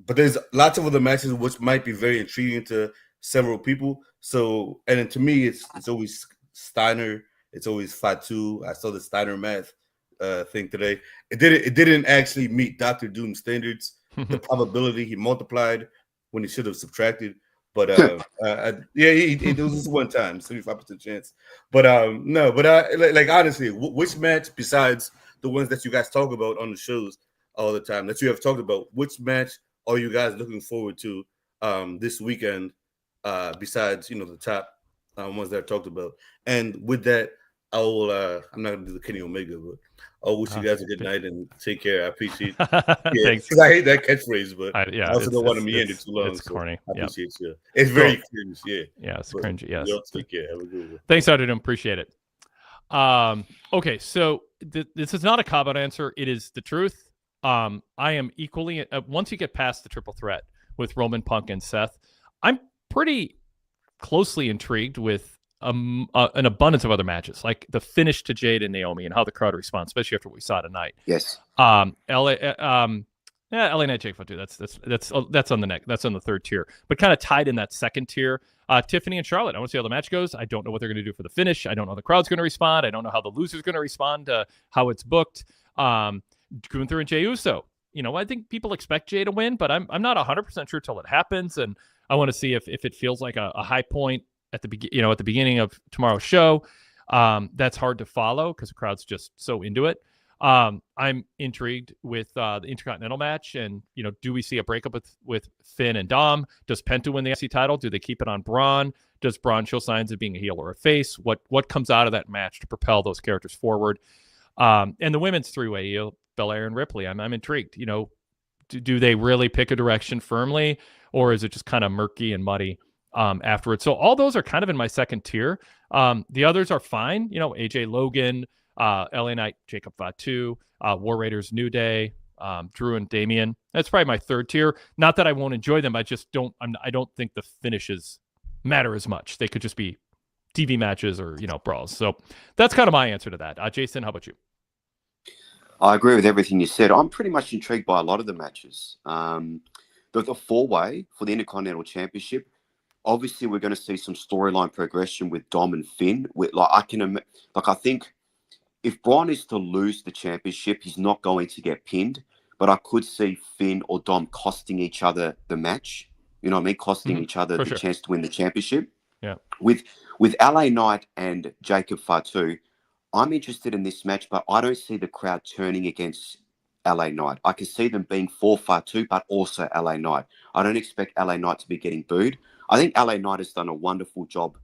but there's lots of other matches which might be very intriguing to several people. So, and then to me, it's always Steiner. It's always Fatu. I saw the Steiner math thing today. It didn't actually meet Dr. Doom's standards. The probability he multiplied when he should have subtracted. But it was just one time, 75% chance. But no, but honestly, which match besides the ones that you guys talk about on the shows all the time that you have talked about, which match are you guys looking forward to this weekend? Besides, the top ones that I talked about. And with that, I will. I'm not gonna do the Kenny Omega, but I'll wish you guys a good night and take care. I appreciate. Thanks. Because I hate that catchphrase, but I also don't want to meander too long. It's corny. I appreciate you. It's very cringe. Yeah. Yeah, it's cringy. Yes. Take care. Have a good one. Thanks, Dr. Doom. Appreciate it. Okay, so this is not a cop-out answer. It is the truth. I am equally. Once you get past the triple threat with Roman, Punk, and Seth, I'm pretty closely intrigued with an abundance of other matches, like the finish to Jade and Naomi and how the crowd responds, especially after what we saw tonight. Yes. LA Knight Jake Fatu. That's on the neck. That's on the 3rd tier, but kind of tied in that 2nd tier. Tiffany and Charlotte. I want to see how the match goes. I don't know what they're going to do for the finish. I don't know how the crowd's going to respond. I don't know how the loser's going to respond to how it's booked. Gunther and Jey Uso. I think people expect Jey to win, but I'm not 100% sure till it happens, and I want to see if it feels like a high point at the beginning of tomorrow's show. That's hard to follow because the crowd's just so into it. I'm intrigued with the Intercontinental match, and do we see a breakup with Finn and Dom? Does Penta win the IC title? Do they keep it on Braun? Does Braun show signs of being a heel or a face? What comes out of that match to propel those characters forward? And the women's three-way, Belair and Ripley, I'm intrigued. Do they really pick a direction firmly, or is it just kind of murky and muddy afterwards? So all those are kind of in my second tier. The others are fine. AJ Logan, LA Knight, Jacob Fatu, War Raiders, New Day, Drew and Damian. That's probably my third tier. Not that I won't enjoy them. I just don't. I don't think the finishes matter as much. They could just be TV matches or brawls. So that's kind of my answer to that. Jason, how about you? I agree with everything you said. I'm pretty much intrigued by a lot of the matches. The four-way for the Intercontinental Championship, obviously we're going to see some storyline progression with Dom and Finn. I think if Braun is to lose the championship, he's not going to get pinned. But I could see Finn or Dom costing each other the match. You know what I mean? Costing each other the chance to win the championship. Yeah. With LA Knight and Jacob Fatu, I'm interested in this match, but I don't see the crowd turning against LA Knight. I can see them being for Fatu, but also LA Knight. I don't expect LA Knight to be getting booed. I think LA Knight has done a wonderful job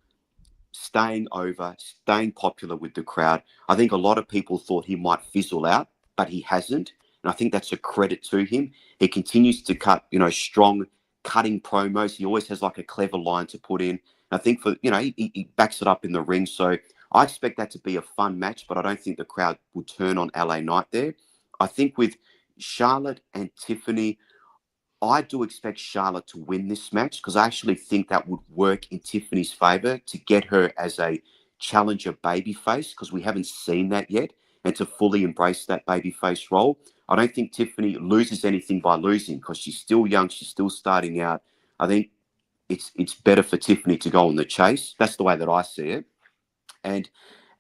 staying over, staying popular with the crowd. I think a lot of people thought he might fizzle out, but he hasn't. And I think that's a credit to him. He continues to cut, strong cutting promos. He always has like a clever line to put in. And I think he backs it up in the ring. So I expect that to be a fun match, but I don't think the crowd will turn on LA Knight there. I think with Charlotte and Tiffany, I do expect Charlotte to win this match because I actually think that would work in Tiffany's favor to get her as a challenger babyface because we haven't seen that yet, and to fully embrace that babyface role. I don't think Tiffany loses anything by losing because she's still young, she's still starting out. I think it's better for Tiffany to go on the chase. That's the way that I see it. And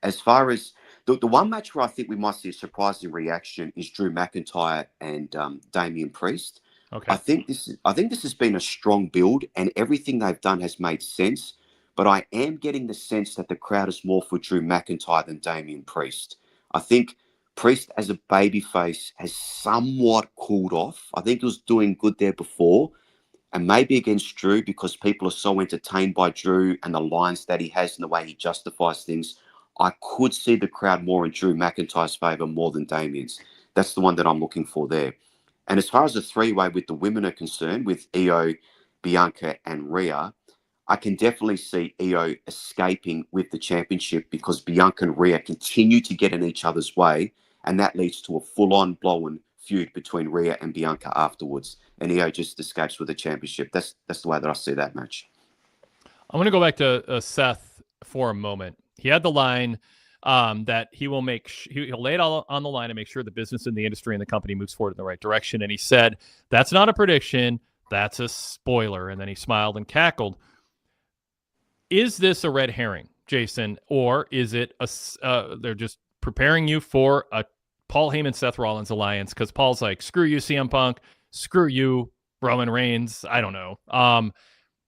as far as the one match where I think we might see a surprising reaction is Drew McIntyre and Damian Priest. Okay. I think this has been a strong build, and everything they've done has made sense. But I am getting the sense that the crowd is more for Drew McIntyre than Damian Priest. I think Priest as a babyface has somewhat cooled off. I think he was doing good there before, and maybe against Drew because people are so entertained by Drew and the lines that he has and the way he justifies things. I could see the crowd more in Drew McIntyre's favor more than Damian's. That's the one that I'm looking for there. And as far as the three-way with the women are concerned, with Io, Bianca, and Rhea, I can definitely see Io escaping with the championship because Bianca and Rhea continue to get in each other's way, and that leads to a full-on blown feud between Rhea and Bianca afterwards. And Io just escapes with the championship. That's the way that I see that match. I'm going to go back to Seth for a moment. He had the line that he will he'll lay it all on the line and make sure the business and the industry and the company moves forward in the right direction. And he said, that's not a prediction. That's a spoiler. And then he smiled and cackled. Is this a red herring, Jason? Or is it they're just preparing you for a Paul Heyman, Seth Rollins alliance? Because Paul's like, screw you, CM Punk. Screw you, Roman Reigns. I don't know.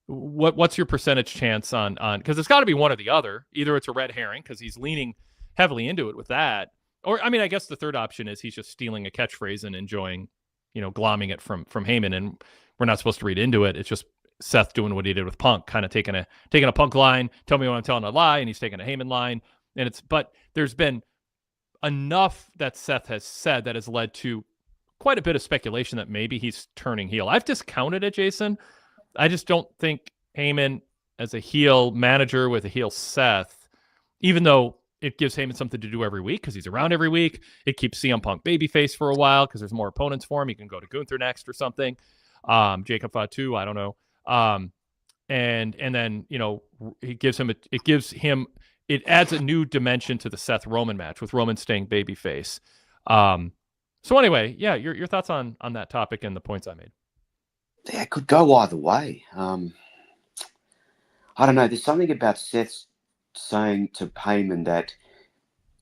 What's your percentage chance on because it's got to be one or the other. Either it's a red herring because he's leaning heavily into it with that, or I guess the third option is he's just stealing a catchphrase and enjoying, glomming it from Heyman, and we're not supposed to read into it. It's just Seth doing what he did with Punk, kind of taking a Punk line, tell me when I'm telling a lie, and he's taking a Heyman line, but there's been enough that Seth has said that has led to quite a bit of speculation that maybe he's turning heel. I've discounted it, Jason. I just don't think Heyman as a heel manager with a heel Seth, even though it gives Heyman something to do every week because he's around every week. It keeps CM Punk babyface for a while because there's more opponents for him. He can go to Gunther next or something. Jacob Fatu, I don't know. And then, it adds a new dimension to the Seth Roman match with Roman staying babyface. So anyway, yeah, your thoughts on that topic and the points I made. Yeah, it could go either way. I don't know. There's something about Seth saying to Heyman that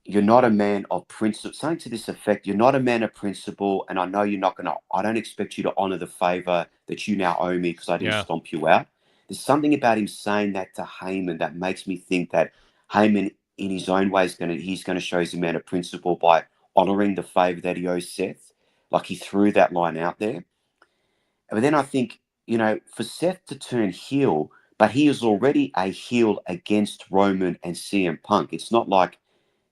you're not a man of principle, something to this effect. You're not a man of principle, and I know you're not going to, I don't expect you to honor the favor that you now owe me because I didn't stomp you out. There's something about him saying that to Heyman that makes me think that Heyman, in his own way, he's going to show he's a man of principle by honoring the favor that he owes Seth. Like he threw that line out there. But then I think, for Seth to turn heel, but he is already a heel against Roman and CM Punk. It's not like,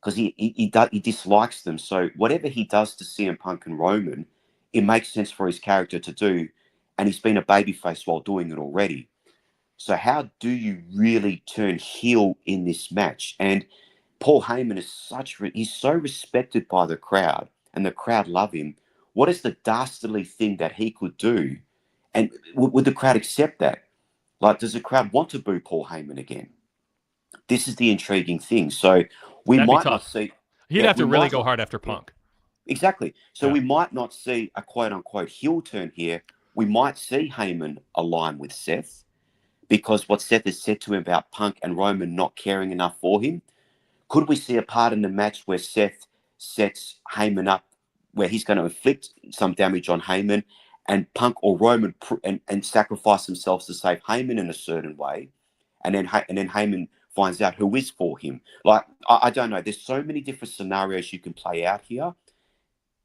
because he dislikes them. So whatever he does to CM Punk and Roman, it makes sense for his character to do, and he's been a babyface while doing it already. So how do you really turn heel in this match? And Paul Heyman he's so respected by the crowd, and the crowd love him. What is the dastardly thing that he could do? And would the crowd accept that? Like, does the crowd want to boo Paul Heyman again? This is the intriguing thing. So we That'd be might not tough. see. He'd Yeah, have to we really might go not- hard after Punk. Exactly. So Yeah. we might not see a quote-unquote heel turn here. We might see Heyman align with Seth, because what Seth has said to him about Punk and Roman not caring enough for him. Could we see a part in the match where Seth sets Heyman up, where he's going to inflict some damage on Heyman, and Punk or Roman and sacrifice themselves to save Heyman in a certain way, and then Heyman finds out who is for him? Like, I don't know. There's so many different scenarios you can play out here.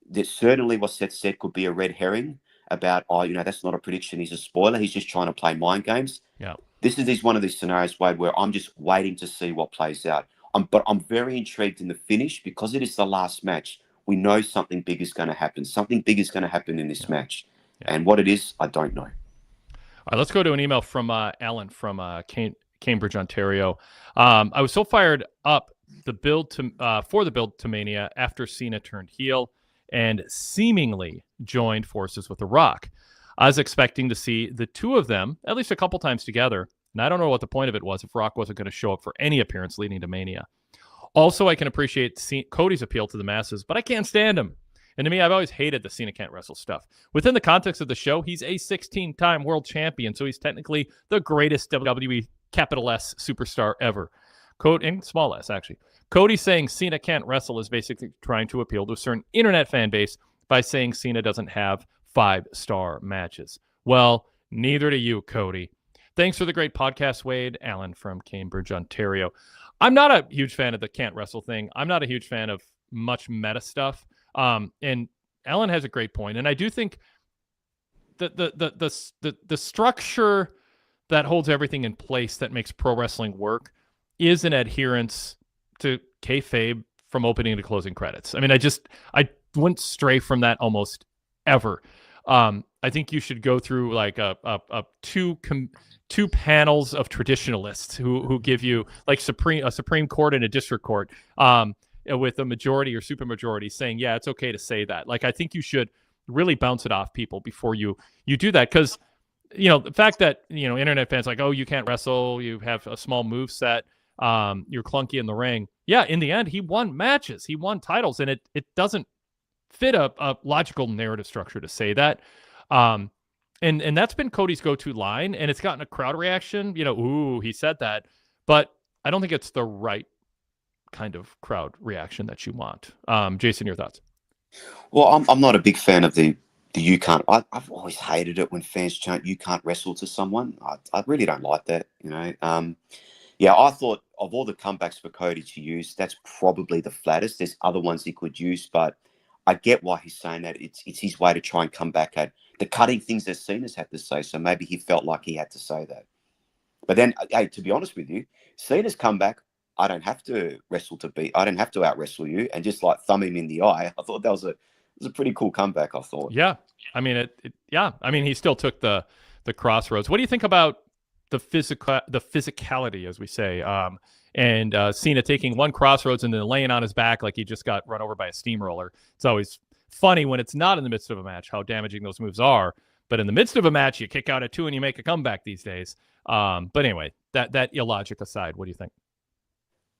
There's certainly what Seth said could be a red herring about, that's not a prediction. He's a spoiler. He's just trying to play mind games. Yeah. This is one of these scenarios, Wade, where I'm just waiting to see what plays out. But I'm very intrigued in the finish, because it is the last match. We know something big is going to happen. Something big is going to happen in this match. Yeah. And what it is, I don't know. All right, let's go to an email from Alan from Cambridge, Ontario. I was so fired up for the build to Mania after Cena turned heel and seemingly joined forces with The Rock. I was expecting to see the two of them at least a couple times together, and I don't know what the point of it was if Rock wasn't going to show up for any appearance leading to Mania. Also, I can appreciate Cody's appeal to the masses, but I can't stand him. And to me, I've always hated the Cena can't wrestle stuff. Within the context of the show, he's a 16-time world champion, so he's technically the greatest WWE capital S superstar ever. And small s, actually. Cody saying Cena can't wrestle is basically trying to appeal to a certain internet fan base by saying Cena doesn't have 5-star matches. Well, neither do you, Cody. Thanks for the great podcast, Wade. Alan from Cambridge, Ontario. I'm not a huge fan of the can't wrestle thing. I'm not a huge fan of much meta stuff. And Alan has a great point. And I do think that the structure that holds everything in place that makes pro wrestling work is an adherence to kayfabe from opening to closing credits. I mean, I wouldn't stray from that almost ever. I think you should go through like two panels of traditionalists who give you like a Supreme Court and a district court with a majority or supermajority saying, yeah, it's okay to say that. Like, I think you should really bounce it off people before you do that. Because, the fact that, internet fans like, oh, you can't wrestle, you have a small move set, you're clunky in the ring. Yeah, in the end, he won matches, he won titles, and it doesn't fit a logical narrative structure to say that. And that's been Cody's go-to line, and it's gotten a crowd reaction. Ooh, he said that, but I don't think it's the right kind of crowd reaction that you want. Jason, your thoughts? Well, I'm not a big fan of the you can't. I've always hated it when fans chant "you can't wrestle" to someone. I really don't like that. Yeah, I thought of all the comebacks for Cody to use, that's probably the flattest. There's other ones he could use, but I get why he's saying that. It's his way to try and come back at the cutting things that Cena's had to say. So maybe he felt like he had to say that. But then, hey, to be honest with you, Cena's come back. I don't have to I don't have to out wrestle you, and just like thumb him in the eye. I thought that was a pretty cool comeback. I thought. Yeah, I mean I mean, he still took the crossroads. What do you think about the physicality, as we say, and Cena taking one crossroads and then laying on his back like he just got run over by a steamroller? It's always funny when it's not in the midst of a match how damaging those moves are, but in the midst of a match you kick out at 2 and you make a comeback these days. But anyway, that illogic aside, what do you think?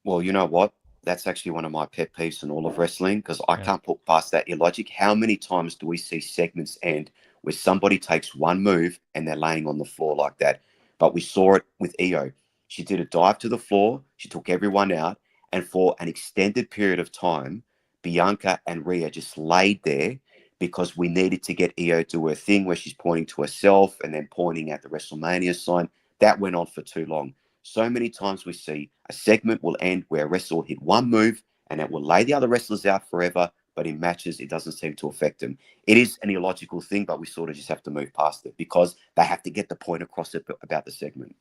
Well, you know what? That's actually one of my pet peeves in all of wrestling, because I can't put past that illogic. How many times do we see segments end where somebody takes one move and they're laying on the floor like that? But we saw it with Io. She did a dive to the floor. She took everyone out. And for an extended period of time, Bianca and Rhea just laid there because we needed to get Io to her thing where she's pointing to herself and then pointing at the WrestleMania sign. That went on for too long. So many times we see a segment will end where a wrestler will hit one move and it will lay the other wrestlers out forever. But in matches, it doesn't seem to affect them. It is an illogical thing, but we sort of just have to move past it because they have to get the point across about the segment.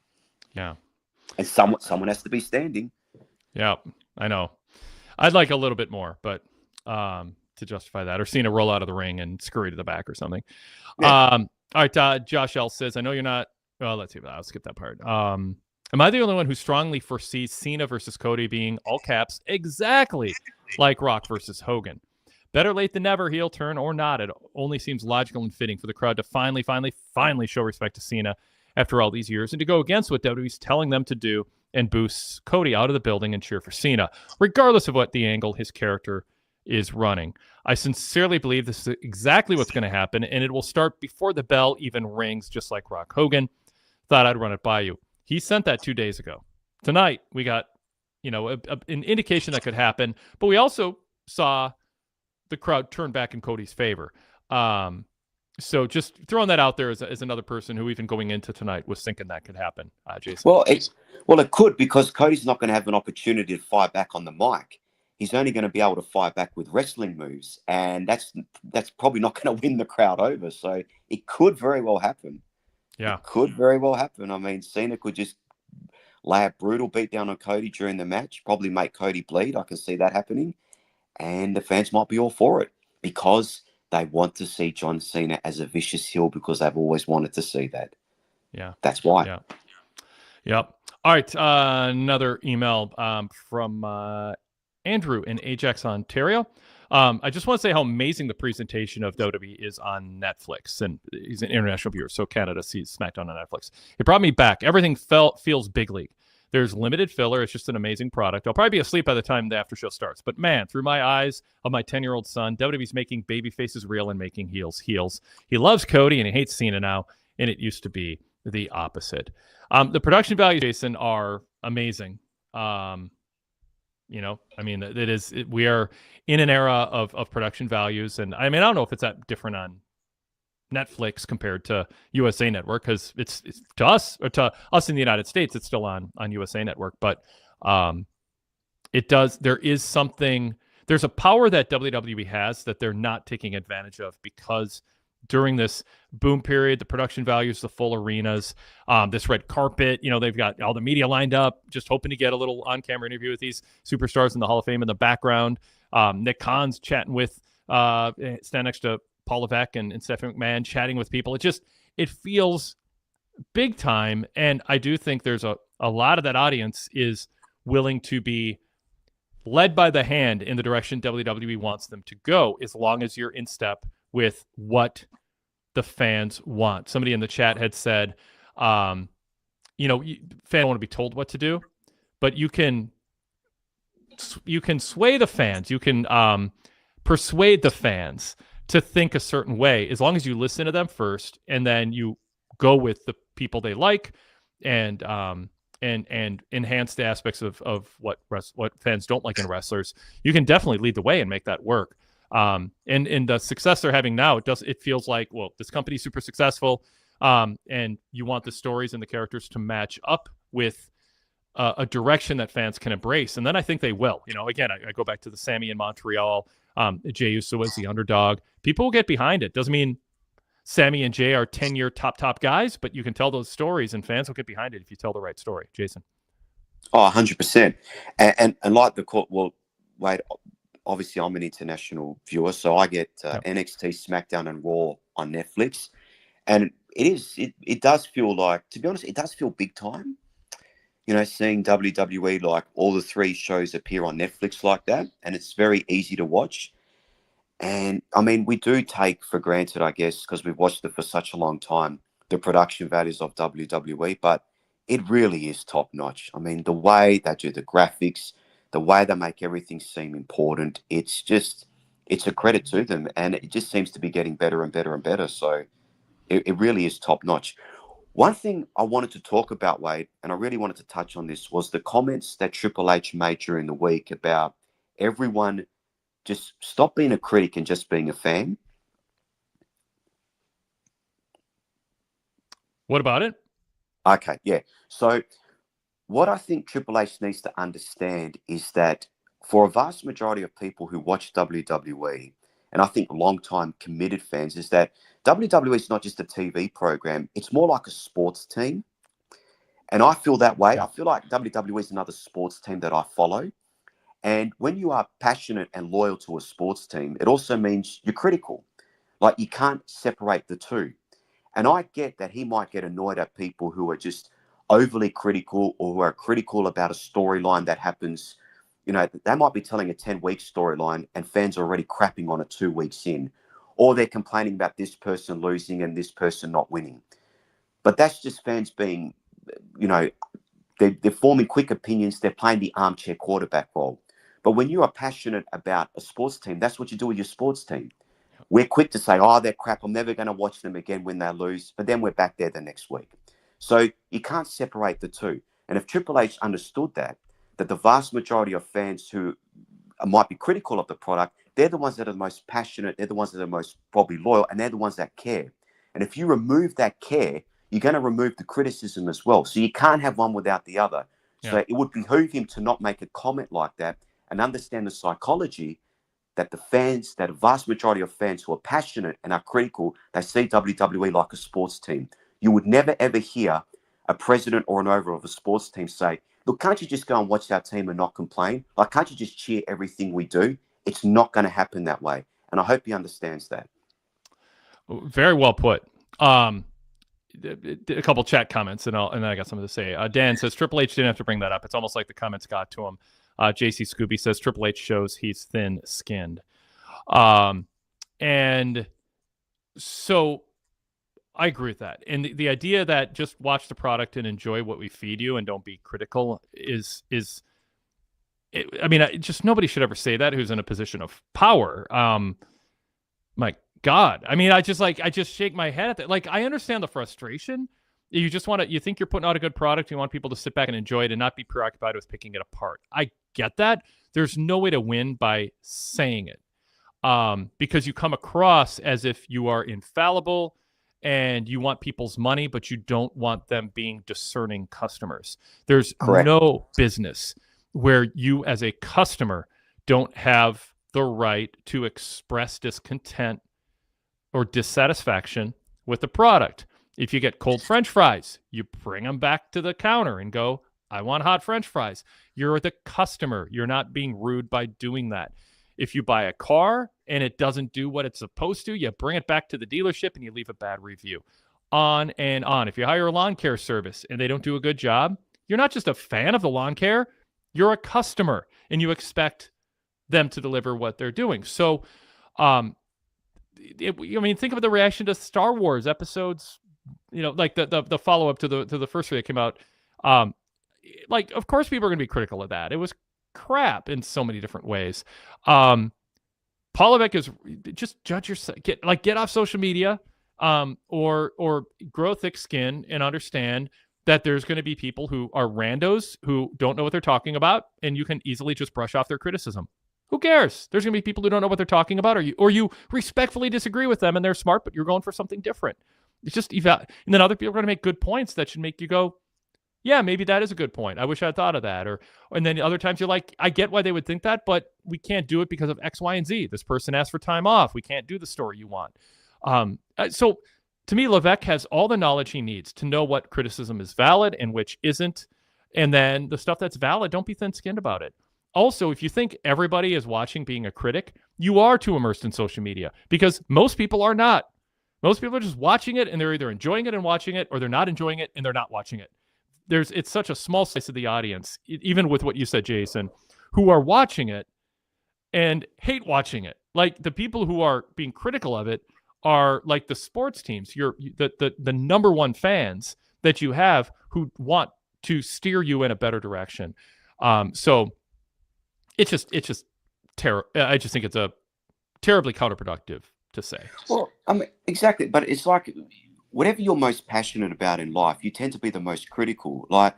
Yeah. And someone has to be standing. Yeah, I know. I'd like a little bit more, but to justify that, or Cena roll out of the ring and scurry to the back or something. Yeah. All right, Josh L says, I know you're not. Well, let's see. I'll skip that part. Am I the only one who strongly foresees Cena versus Cody being, all caps, exactly like Rock versus Hogan? Better late than never, heel turn or not. It only seems logical and fitting for the crowd to finally show respect to Cena after all these years and to go against what WWE's telling them to do and boost Cody out of the building and cheer for Cena, regardless of what the angle his character is running. I sincerely believe this is exactly what's going to happen, and it will start before the bell even rings, just like Rock Hogan. Thought I'd run it by you. He sent that 2 days ago. Tonight, we got, an indication that could happen, but we also saw the crowd turn back in Cody's favor. So just throwing that out there as another person who even going into tonight was thinking that could happen, Jason. Well, it could, because Cody's not going to have an opportunity to fire back on the mic. He's only going to be able to fire back with wrestling moves, and that's probably not going to win the crowd over. So it could very well happen. Yeah, it could very well happen. I mean, Cena could just lay a brutal beat down on Cody during the match, probably make Cody bleed. I can see that happening, and the fans might be all for it because they want to see John Cena as a vicious heel because they've always wanted to see that. Yeah, that's why. Yeah. Yep. All right. Another email from Andrew in Ajax, Ontario. I just want to say how amazing the presentation of WWE is on Netflix. And he's an international viewer, so Canada sees SmackDown on Netflix. It brought me back. Everything feels big league. There's limited filler. It's just an amazing product. I'll probably be asleep by the time the after show starts. But man, through my eyes of my 10-year-old son, WWE's making baby faces real and making heels. He loves Cody and he hates Cena now, and it used to be the opposite. The production values, Jason, are amazing. We are in an era of production values, and I don't know if it's that different on Netflix compared to USA Network, because it's to us in the United States, it's still on USA Network, but there's a power that WWE has that they're not taking advantage of, because during this boom period, the production values, the full arenas, this red carpet, they've got all the media lined up, just hoping to get a little on-camera interview with these superstars in the Hall of Fame in the background. Nick Khan's chatting with, stand next to Paul Levesque and Stephanie McMahon, chatting with people. It feels big time, and I do think there's a lot of that audience is willing to be led by the hand in the direction WWE wants them to go, as long as you're in step with what the fans want. Somebody in the chat had said, fans don't want to be told what to do, but you can sway the fans. You can persuade the fans to think a certain way, as long as you listen to them first, and then you go with the people they like, and enhance the aspects of what fans don't like in wrestlers. You can definitely lead the way and make that work. And the success they're having now, it feels like, well, this company's super successful, and you want the stories and the characters to match up with a direction that fans can embrace, and then I think they will. Again, I go back to the Sammy in Montreal. Jey Uso as the underdog. People will get behind it. Doesn't mean Sammy and Jey are 10-year top guys, but you can tell those stories, and fans will get behind it if you tell the right story. Jason. Oh, 100%. And like the court, well, Wade, obviously I'm an international viewer, so I get NXT, SmackDown, and Raw on Netflix. And it does feel like, to be honest, it does feel big time. Seeing WWE, like all the 3 shows appear on Netflix like that, and it's very easy to watch. And we do take for granted, I guess, because we've watched it for such a long time, the production values of WWE, but it really is top notch. The way they do the graphics, the way they make everything seem important, it's a credit to them, and it just seems to be getting better and better and better. So it really is top notch. One thing I wanted to talk about, Wade, and I really wanted to touch on this, was the comments that Triple H made during the week about everyone just stop being a critic and just being a fan. What about it? Okay, yeah. So what I think Triple H needs to understand is that for a vast majority of people who watch WWE, and I think long-time committed fans, is that WWE is not just a TV program. It's more like a sports team. And I feel that way. I feel like WWE is another sports team that I follow. And when you are passionate and loyal to a sports team, it also means you're critical. Like, you can't separate the two. And I get that he might get annoyed at people who are just overly critical or who are critical about a storyline that happens. You know, they might be telling a 10-week storyline and fans are already crapping on it 2 weeks in. Or they're complaining about this person losing and this person not winning. But that's just fans being, you know, they're forming quick opinions. They're playing the armchair quarterback role. But when you are passionate about a sports team, that's what you do with your sports team. We're quick to say, oh, they're crap. I'm never going to watch them again when they lose. But then we're back there the next week. So you can't separate the two. And if Triple H understood that the vast majority of fans who might be critical of the product, they're the ones that are the most passionate. They're the ones that are most probably loyal. And they're the ones that care. And if you remove that care, you're going to remove the criticism as well. So you can't have one without the other. Yeah. So it would behoove him to not make a comment like that and understand the psychology that the fans, that a vast majority of fans who are passionate and are critical, they see WWE like a sports team. You would never, ever hear a president or an owner of a sports team say, look, can't you just go and watch our team and not complain? Like, can't you just cheer everything we do? It's not going to happen that way. And I hope he understands that. Very well put. A couple chat comments, and then I got something to say. Dan says Triple H didn't have to bring that up. It's almost like the comments got to him. JC Scooby says Triple H shows he's thin-skinned. And so I agree with that. And the idea that just watch the product and enjoy what we feed you and don't be critical is just nobody should ever say that who's in a position of power. My God. I mean, I just shake my head at that. Like, I understand the frustration. You just you think you're putting out a good product. You want people to sit back and enjoy it and not be preoccupied with picking it apart. I get that. There's no way to win by saying it, because you come across as if you are infallible and you want people's money, but you don't want them being discerning customers. There's no business where you as a customer don't have the right to express discontent or dissatisfaction with the product. If you get cold French fries, you bring them back to the counter and go, I want hot French fries. You're the customer. You're not being rude by doing that. If you buy a car and it doesn't do what it's supposed to, you bring it back to the dealership and you leave a bad review. On and on. If you hire a lawn care service and they don't do a good job, you're not just a fan of the lawn care, you're a customer and you expect them to deliver what they're doing. So, think of the reaction to Star Wars episodes, like the follow-up to the first one that came out. Of course people are going to be critical of that. It was crap in so many different ways. Paul Levesque is just judge yourself. Get off social media, or grow thick skin and understand that there's going to be people who are randos who don't know what they're talking about, and you can easily just brush off their criticism. Who cares? There's going to be people who don't know what they're talking about, or you respectfully disagree with them and they're smart, but you're going for something different. It's just and then other people are going to make good points that should make you go, yeah, maybe that is a good point. I wish I had thought of that. And then other times you're like, I get why they would think that, but we can't do it because of X, Y, and Z. This person asked for time off. We can't do the story you want. So to me, Levesque has all the knowledge he needs to know what criticism is valid and which isn't. And then the stuff that's valid, don't be thin-skinned about it. Also, if you think everybody is watching being a critic, you are too immersed in social media, because most people are not. Most people are just watching it and they're either enjoying it and watching it, or they're not enjoying it and they're not watching it. It's such a small slice of the audience, even with what you said, Jason, who are watching it and hate watching it. Like, the people who are being critical of it are like the sports teams. The number one fans that you have who want to steer you in a better direction. So it's just terrible. I just think it's a terribly counterproductive to say. Well, I mean, exactly. But it's like, whatever you're most passionate about in life, you tend to be the most critical. Like,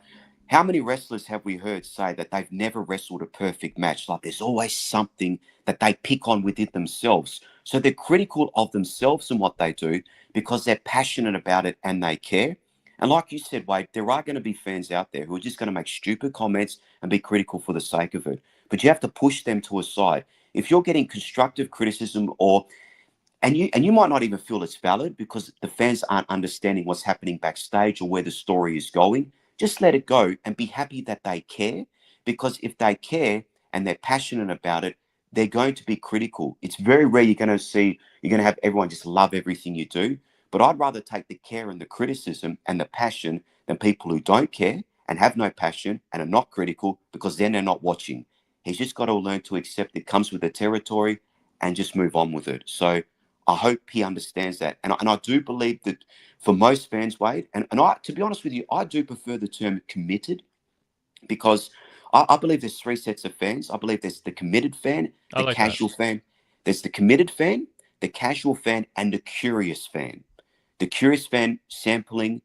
how many wrestlers have we heard say that they've never wrestled a perfect match? Like, there's always something that they pick on within themselves. So they're critical of themselves and what they do because they're passionate about it and they care. And like you said, Wade, there are going to be fans out there who are just going to make stupid comments and be critical for the sake of it. But you have to push them to a side. If you're getting constructive criticism, and you might not even feel it's valid because the fans aren't understanding what's happening backstage or where the story is going, just let it go and be happy that they care. Because if they care and they're passionate about it, they're going to be critical. It's very rare you're going to have everyone just love everything you do. But I'd rather take the care and the criticism and the passion than people who don't care and have no passion and are not critical, because then they're not watching. He's just got to learn to accept it comes with the territory and just move on with it. So I hope he understands that. And I do believe that for most fans, Wade, and I, to be honest with you, I do prefer the term committed, because I believe there's three sets of fans. I believe there's the committed fan, the casual fan. There's the committed fan, the casual fan, and the curious fan. The curious fan sampling,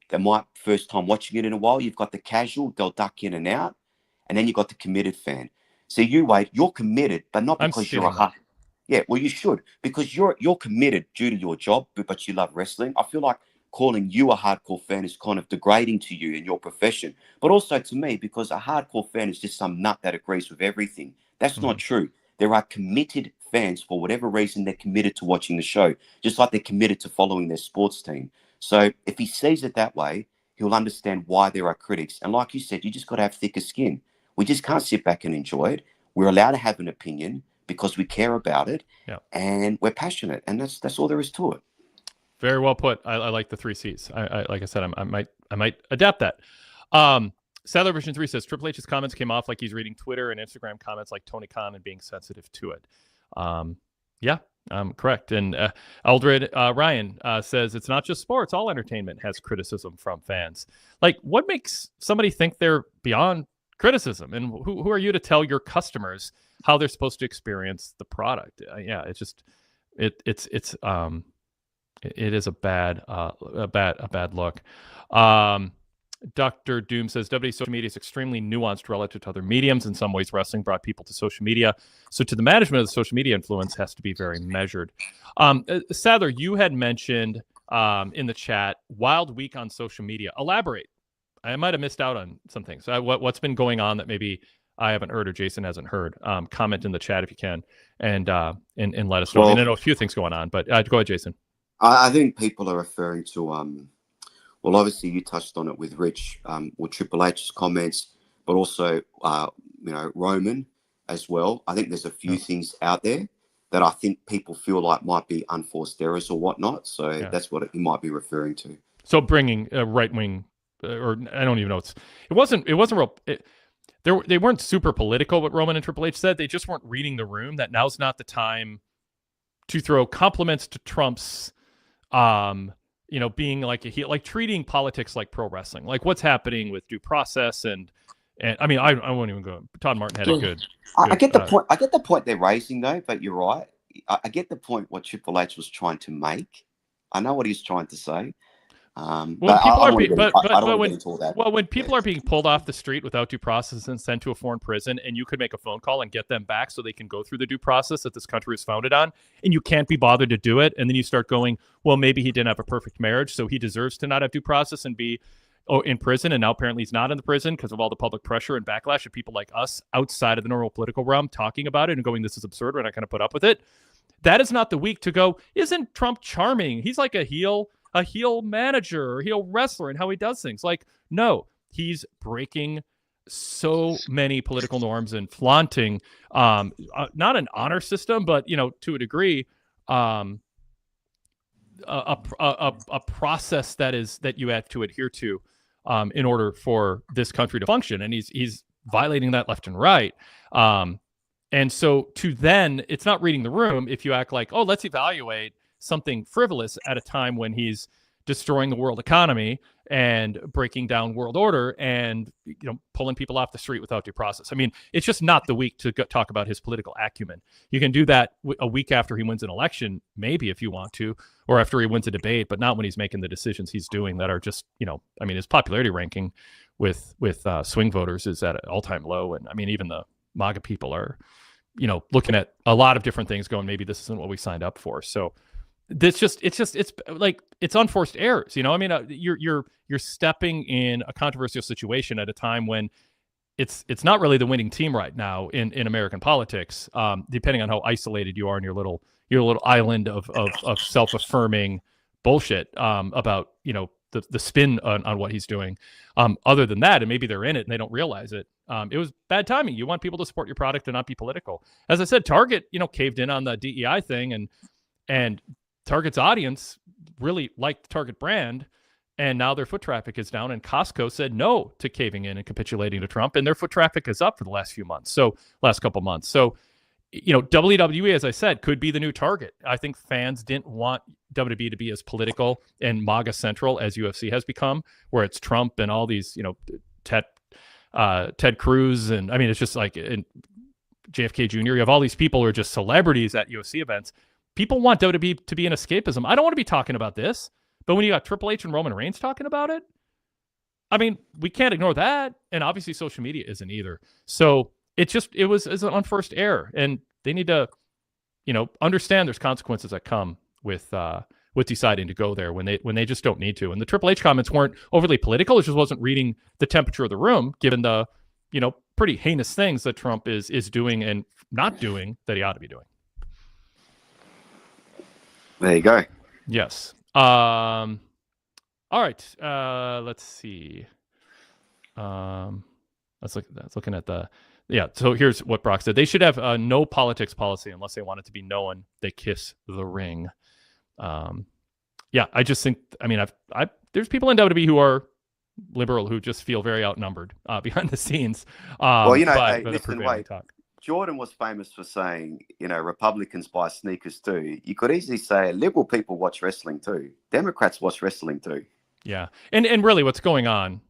they might first time watching it in a while. You've got the casual, they'll duck in and out. And then you've got the committed fan. So you, Wade, you're committed, but not because you're a hard. Yeah, well, you should, because you're committed due to your job, but you love wrestling. I feel like calling you a hardcore fan is kind of degrading to you in your profession, but also to me, because a hardcore fan is just some nut that agrees with everything. That's not true. There are committed fans for whatever reason. They're committed to watching the show, just like they're committed to following their sports team. So if he sees it that way, he'll understand why there are critics. And like you said, you just got to have thicker skin. We just can't sit back and enjoy it. We're allowed to have an opinion because we care about it, and we're passionate, and that's all there is to it. Very well put. I like the 3 C's. I like I said, I might adapt that. Sadler version 3 says Triple H's comments came off like he's reading Twitter and Instagram comments like Tony Khan and being sensitive to it. Correct. And Eldred Ryan says it's not just sports. All entertainment has criticism from fans. Like, what makes somebody think they're beyond criticism, and who are you to tell your customers how they're supposed to experience the product? It's just it is a bad look. Dr. Doom says WWE social media is extremely nuanced relative to other mediums. In some ways, wrestling brought people to social media, so to the management of the social media influence has to be very measured. Sadler, you had mentioned in the chat Wild Week on social media. Elaborate. I might have missed out on some things. What's been going on that maybe I haven't heard or Jason hasn't heard? Comment in the chat if you can, and let us know. Well, I know a few things going on, but go ahead, Jason. I think people are referring to, well, obviously you touched on it with Rich, or Triple H's comments, but also, Roman as well. I think there's a few things out there that I think people feel like might be unforced errors or whatnot. So that's what he might be referring to. So bringing a right wing. Or I don't even know. It wasn't real. They weren't super political. What Roman and Triple H said, they just weren't reading the room. That now's not the time to throw compliments to Trump's, being like a heel, like treating politics like pro wrestling, like what's happening with due process and I mean, I won't even go. Todd Martin had a good. I get the point. I get the point they're raising though, but you're right. I get the point what Triple H was trying to make. I know what he's trying to say. When people are being pulled off the street without due process and sent to a foreign prison, and you could make a phone call and get them back so they can go through the due process that this country is founded on, and you can't be bothered to do it, and then you start going, well, maybe he didn't have a perfect marriage, so he deserves to not have due process and be in prison, and now apparently he's not in the prison because of all the public pressure and backlash of people like us outside of the normal political realm talking about it and going, this is absurd, we're not going to put up with it. That is not the week to go, isn't Trump charming? He's like a heel manager or heel wrestler and how he does things. Like, no, he's breaking so many political norms and flaunting not an honor system, but to a degree a process that you have to adhere to in order for this country to function, and he's violating that left and right. And so then it's not reading the room if you act like, oh, let's evaluate something frivolous at a time when he's destroying the world economy and breaking down world order and pulling people off the street without due process. I mean, it's just not the week to talk about his political acumen. You can do that a week after he wins an election, maybe, if you want to, or after he wins a debate, but not when he's making the decisions he's doing that are just, his popularity ranking with swing voters is at an all-time low. And I mean, even the MAGA people are, looking at a lot of different things going, maybe this isn't what we signed up for. So it's like, it's unforced errors. You're stepping in a controversial situation at a time when it's not really the winning team right now in American politics, depending on how isolated you are in your little island of self-affirming bullshit about, the spin on what he's doing. Other than that, and maybe they're in it and they don't realize it. It was bad timing. You want people to support your product and not be political. As I said, Target, caved in on the DEI thing, and Target's audience really liked the Target brand, and now their foot traffic is down. And Costco said no to caving in and capitulating to Trump, and their foot traffic is up for the last couple months. So, WWE, as I said, could be the new Target. I think fans didn't want WWE to be as political and MAGA central as UFC has become, where it's Trump and all these, Ted Cruz, and I mean, it's just like in JFK Jr. You have all these people who are just celebrities at UFC events. People want WWE to be an escapism. I don't want to be talking about this, but when you got Triple H and Roman Reigns talking about it, I mean, we can't ignore that. And obviously, social media isn't either. So it's an unforced error, and they need to, understand there's consequences that come with deciding to go there when they just don't need to. And the Triple H comments weren't overly political; it just wasn't reading the temperature of the room, given the, pretty heinous things that Trump is doing and not doing that he ought to be doing. There you go. Yes. All right. Let's see. That's looking at the. Yeah, so here's what Brock said. They should have no politics policy unless they want it to be known they kiss the ring. Yeah, I just think, there's people in WWE who are liberal who just feel very outnumbered behind the scenes. Listen, Wade, Jordan was famous for saying, Republicans buy sneakers too. You could easily say liberal people watch wrestling too. Democrats watch wrestling too. Yeah, and really what's going on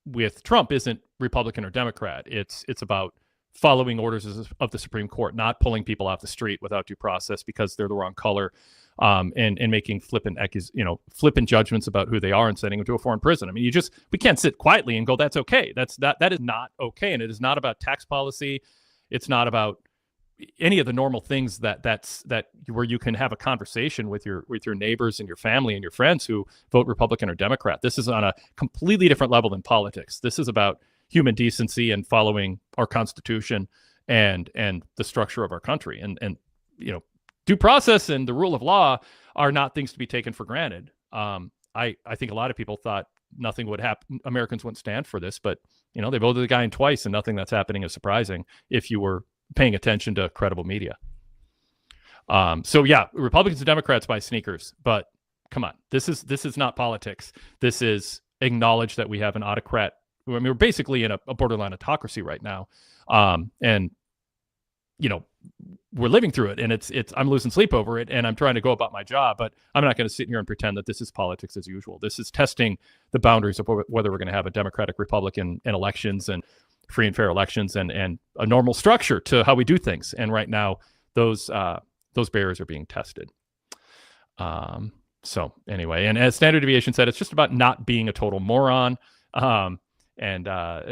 with Trump isn't Republican or Democrat. It's about following orders of the Supreme Court, not pulling people off the street without due process because they're the wrong color, and making flippant judgments about who they are and sending them to a foreign prison. I mean, we can't sit quietly and go, that's okay. That is not okay, and it is not about tax policy. It's not about any of the normal things that where you can have a conversation with your neighbors and your family and your friends who vote Republican or Democrat. This is on a completely different level than politics. This is about human decency and following our Constitution and the structure of our country. And due process and the rule of law are not things to be taken for granted. I think a lot of people thought nothing would happen. Americans wouldn't stand for this, but they voted the guy in twice, and nothing that's happening is surprising if you were paying attention to credible media. So yeah, Republicans and Democrats buy sneakers, but come on, this is not politics. This is acknowledge that we have an autocrat. I mean, we're basically in a borderline autocracy right now. And we're living through it, and it's I'm losing sleep over it, and I'm trying to go about my job, but I'm not going to sit here and pretend that this is politics as usual. This is testing the boundaries of whether we're going to have a Democratic Republican in elections and free and fair elections and a normal structure to how we do things. And right now, those barriers are being tested. So anyway, and as Standard Deviation said, it's just about not being a total moron. And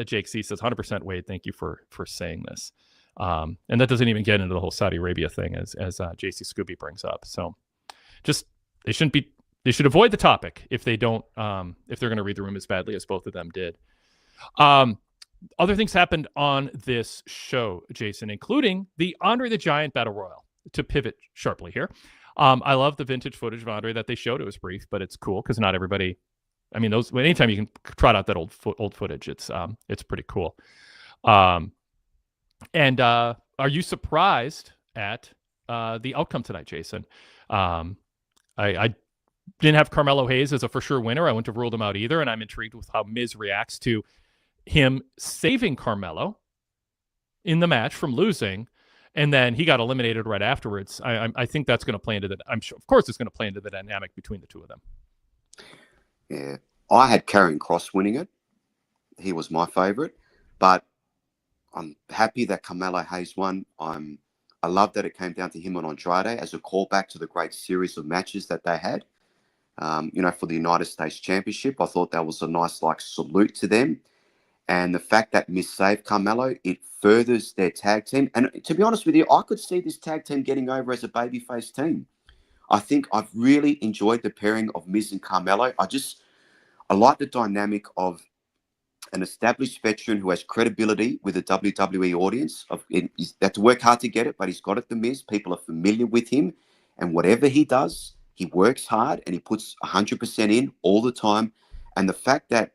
Jake C says 100% Wade, thank you for saying this. And that doesn't even get into the whole Saudi Arabia thing as JC Scooby brings up. So just they should avoid the topic if they don't if they're going to read the room as badly as both of them did. Other things happened on this show, Jason, including the Andre the Giant Battle Royal. To pivot sharply here, I love the vintage footage of Andre that they showed. It was brief, but it's cool because not everybody. I mean, anytime you can trot out that old footage, it's pretty cool. And are you surprised at the outcome tonight, Jason? I didn't have Carmelo Hayes as a for sure winner. I wouldn't have ruled him out either, and I'm intrigued with how Miz reacts to him saving Carmelo in the match from losing, and then he got eliminated right afterwards. I think that's going to play into that. I'm sure, of course, it's going to play into the dynamic between the two of them. Yeah, I had Karrion Kross winning it. He was my favorite, but I'm happy that Carmelo Hayes won. I love that it came down to him on Andrade as a callback to the great series of matches that they had. For the United States Championship, I thought that was a nice salute to them. And the fact that Miz saved Carmelo, it furthers their tag team. And to be honest with you, I could see this tag team getting over as a babyface team. I think I've really enjoyed the pairing of Miz and Carmelo. I like the dynamic of an established veteran who has credibility with the WWE audience. He's had to work hard to get it, but he's got it, The Miz. People are familiar with him. And whatever he does, he works hard and he puts 100% in all the time. And the fact that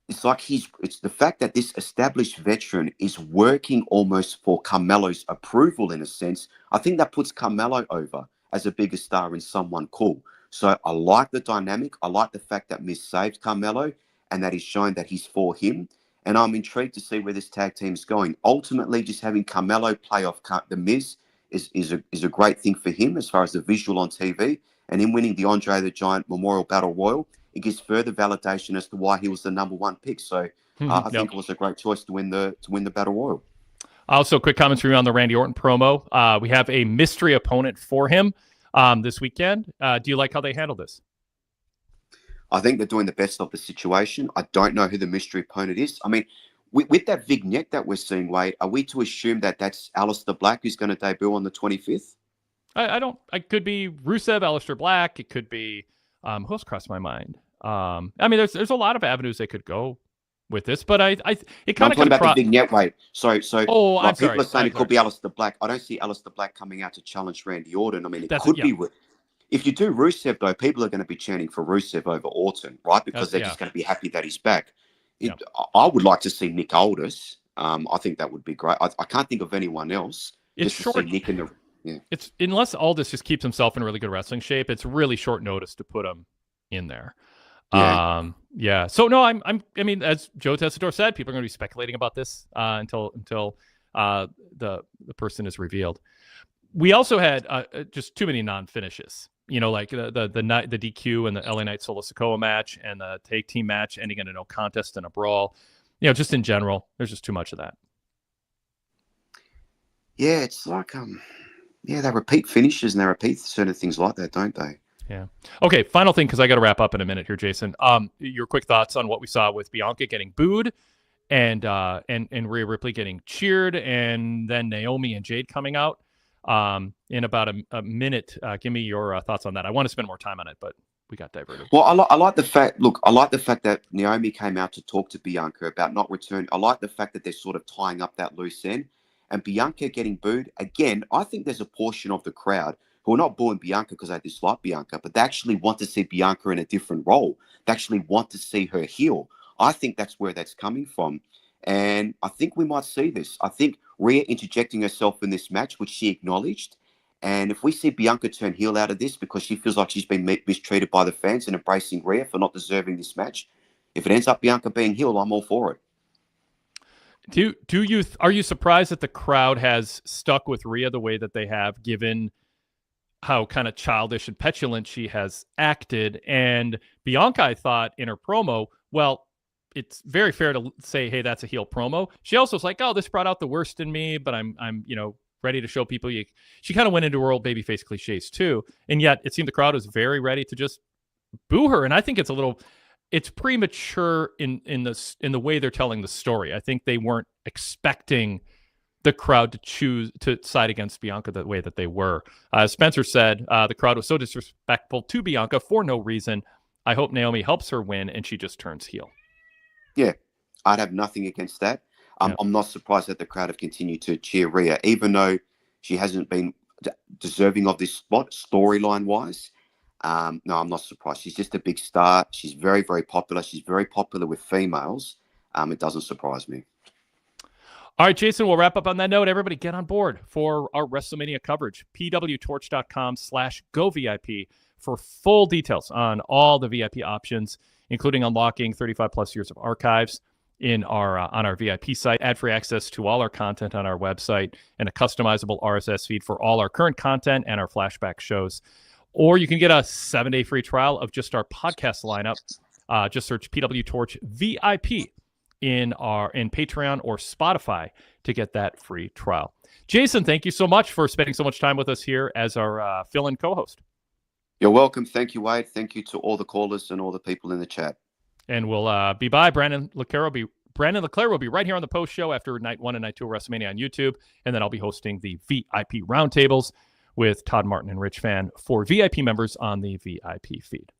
it's the fact that this established veteran is working almost for Carmelo's approval in a sense. I think that puts Carmelo over as a bigger star in someone cool. So I like the dynamic. I like the fact that Miz saved Carmelo and that he's shown that he's for him. And I'm intrigued to see where this tag team is going. Ultimately, just having Carmelo play off the Miz is a great thing for him as far as the visual on TV. And him winning the Andre the Giant Memorial Battle Royal, it gives further validation as to why he was the number one pick. So I think it was a great choice to win the Battle Royal. Also, quick comments from you on the Randy Orton promo. We have a mystery opponent for him this weekend. Do you like how they handle this? I think they're doing the best of the situation. I don't know who the mystery opponent is. I mean, with that vignette that we're seeing, Wade, are we to assume that that's Aleister Black who's going to debut on the 25th? I don't. It could be Rusev, Aleister Black. It could be who else crossed my mind? I mean, there's a lot of avenues they could go with this, but it kind of talking about the vignette, Wade. So I'm people sorry. are saying it could be Aleister Black. I don't see Aleister Black coming out to challenge Randy Orton. I mean, it could be. If you do Rusev, though, people are going to be chanting for Rusev over Orton, right? Because they're just going to be happy that he's back. I would like to see Nick Aldis. I think that would be great. I can't think of anyone else. It's short. To see Nick in the. Yeah. It's unless Aldis just keeps himself in really good wrestling shape, it's really short notice to put him in there. Yeah. So no, I mean, as Joe Tessitore said, people are going to be speculating about this until the person is revealed. We also had just too many non-finishes. You know, like the DQ and the LA Knight Solo Sikoa match and the tag team match ending in a no contest and a brawl. You know, just in general, there's just too much of that. Yeah, it's like they repeat finishes and they repeat certain things like that, don't they? Yeah. Okay, final thing, because I got to wrap up in a minute here, Jason. Your quick thoughts on what we saw with Bianca getting booed and Rhea Ripley getting cheered, and then Naomi and Jade coming out in about a minute. Give me your thoughts on that. I want to spend more time on it, but we got diverted. Well, I like the fact. Look, I like the fact that Naomi came out to talk to Bianca about not returning. I like the fact that they're sort of tying up that loose end. And Bianca getting booed, again, I think there's a portion of the crowd who are not booing Bianca because they dislike Bianca, but they actually want to see Bianca in a different role. They actually want to see her heel. I think that's where that's coming from. And I think we might see this. I think Rhea interjecting herself in this match, which she acknowledged. And if we see Bianca turn heel out of this because she feels like she's been mistreated by the fans and embracing Rhea for not deserving this match, if it ends up Bianca being heel, I'm all for it. Are you surprised that the crowd has stuck with Rhea the way that they have, given how kind of childish and petulant she has acted? And Bianca, I thought in her promo, well, it's very fair to say, hey, that's a heel promo. She also was like, oh, this brought out the worst in me, but I'm ready to show people. She kind of went into her old babyface cliches too, and yet it seemed the crowd was very ready to just boo her. And I think it's premature in the way they're telling the story. I think they weren't expecting the crowd to choose to side against Bianca the way that they were. Spencer said the crowd was so disrespectful to Bianca for no reason. I hope Naomi helps her win and she just turns heel. Yeah, I'd have nothing against that. I'm not surprised that the crowd have continued to cheer Rhea, even though she hasn't been deserving of this spot storyline wise. No, I'm not surprised. She's just a big star. She's very, very popular. She's very popular with females. It doesn't surprise me. All right, Jason, we'll wrap up on that note. Everybody get on board for our WrestleMania coverage. PWTorch.com/GoVIP for full details on all the VIP options, including unlocking 35 plus years of archives on our VIP site, ad-free access to all our content on our website, and a customizable RSS feed for all our current content and our flashback shows. Or you can get a 7-day free trial of just our podcast lineup. Just search PWTorch VIP in Patreon or Spotify to get that free trial. Jason, thank you so much for spending so much time with us here as our fill-in co-host. You're welcome. Thank you, Wade. Thank you to all the callers and all the people in the chat. And we'll be by. Brandon Leclerc will be right here on the post show after night 1 and night 2 of WrestleMania on YouTube. And then I'll be hosting the VIP roundtables with Todd Martin and Rich Fan for VIP members on the VIP feed.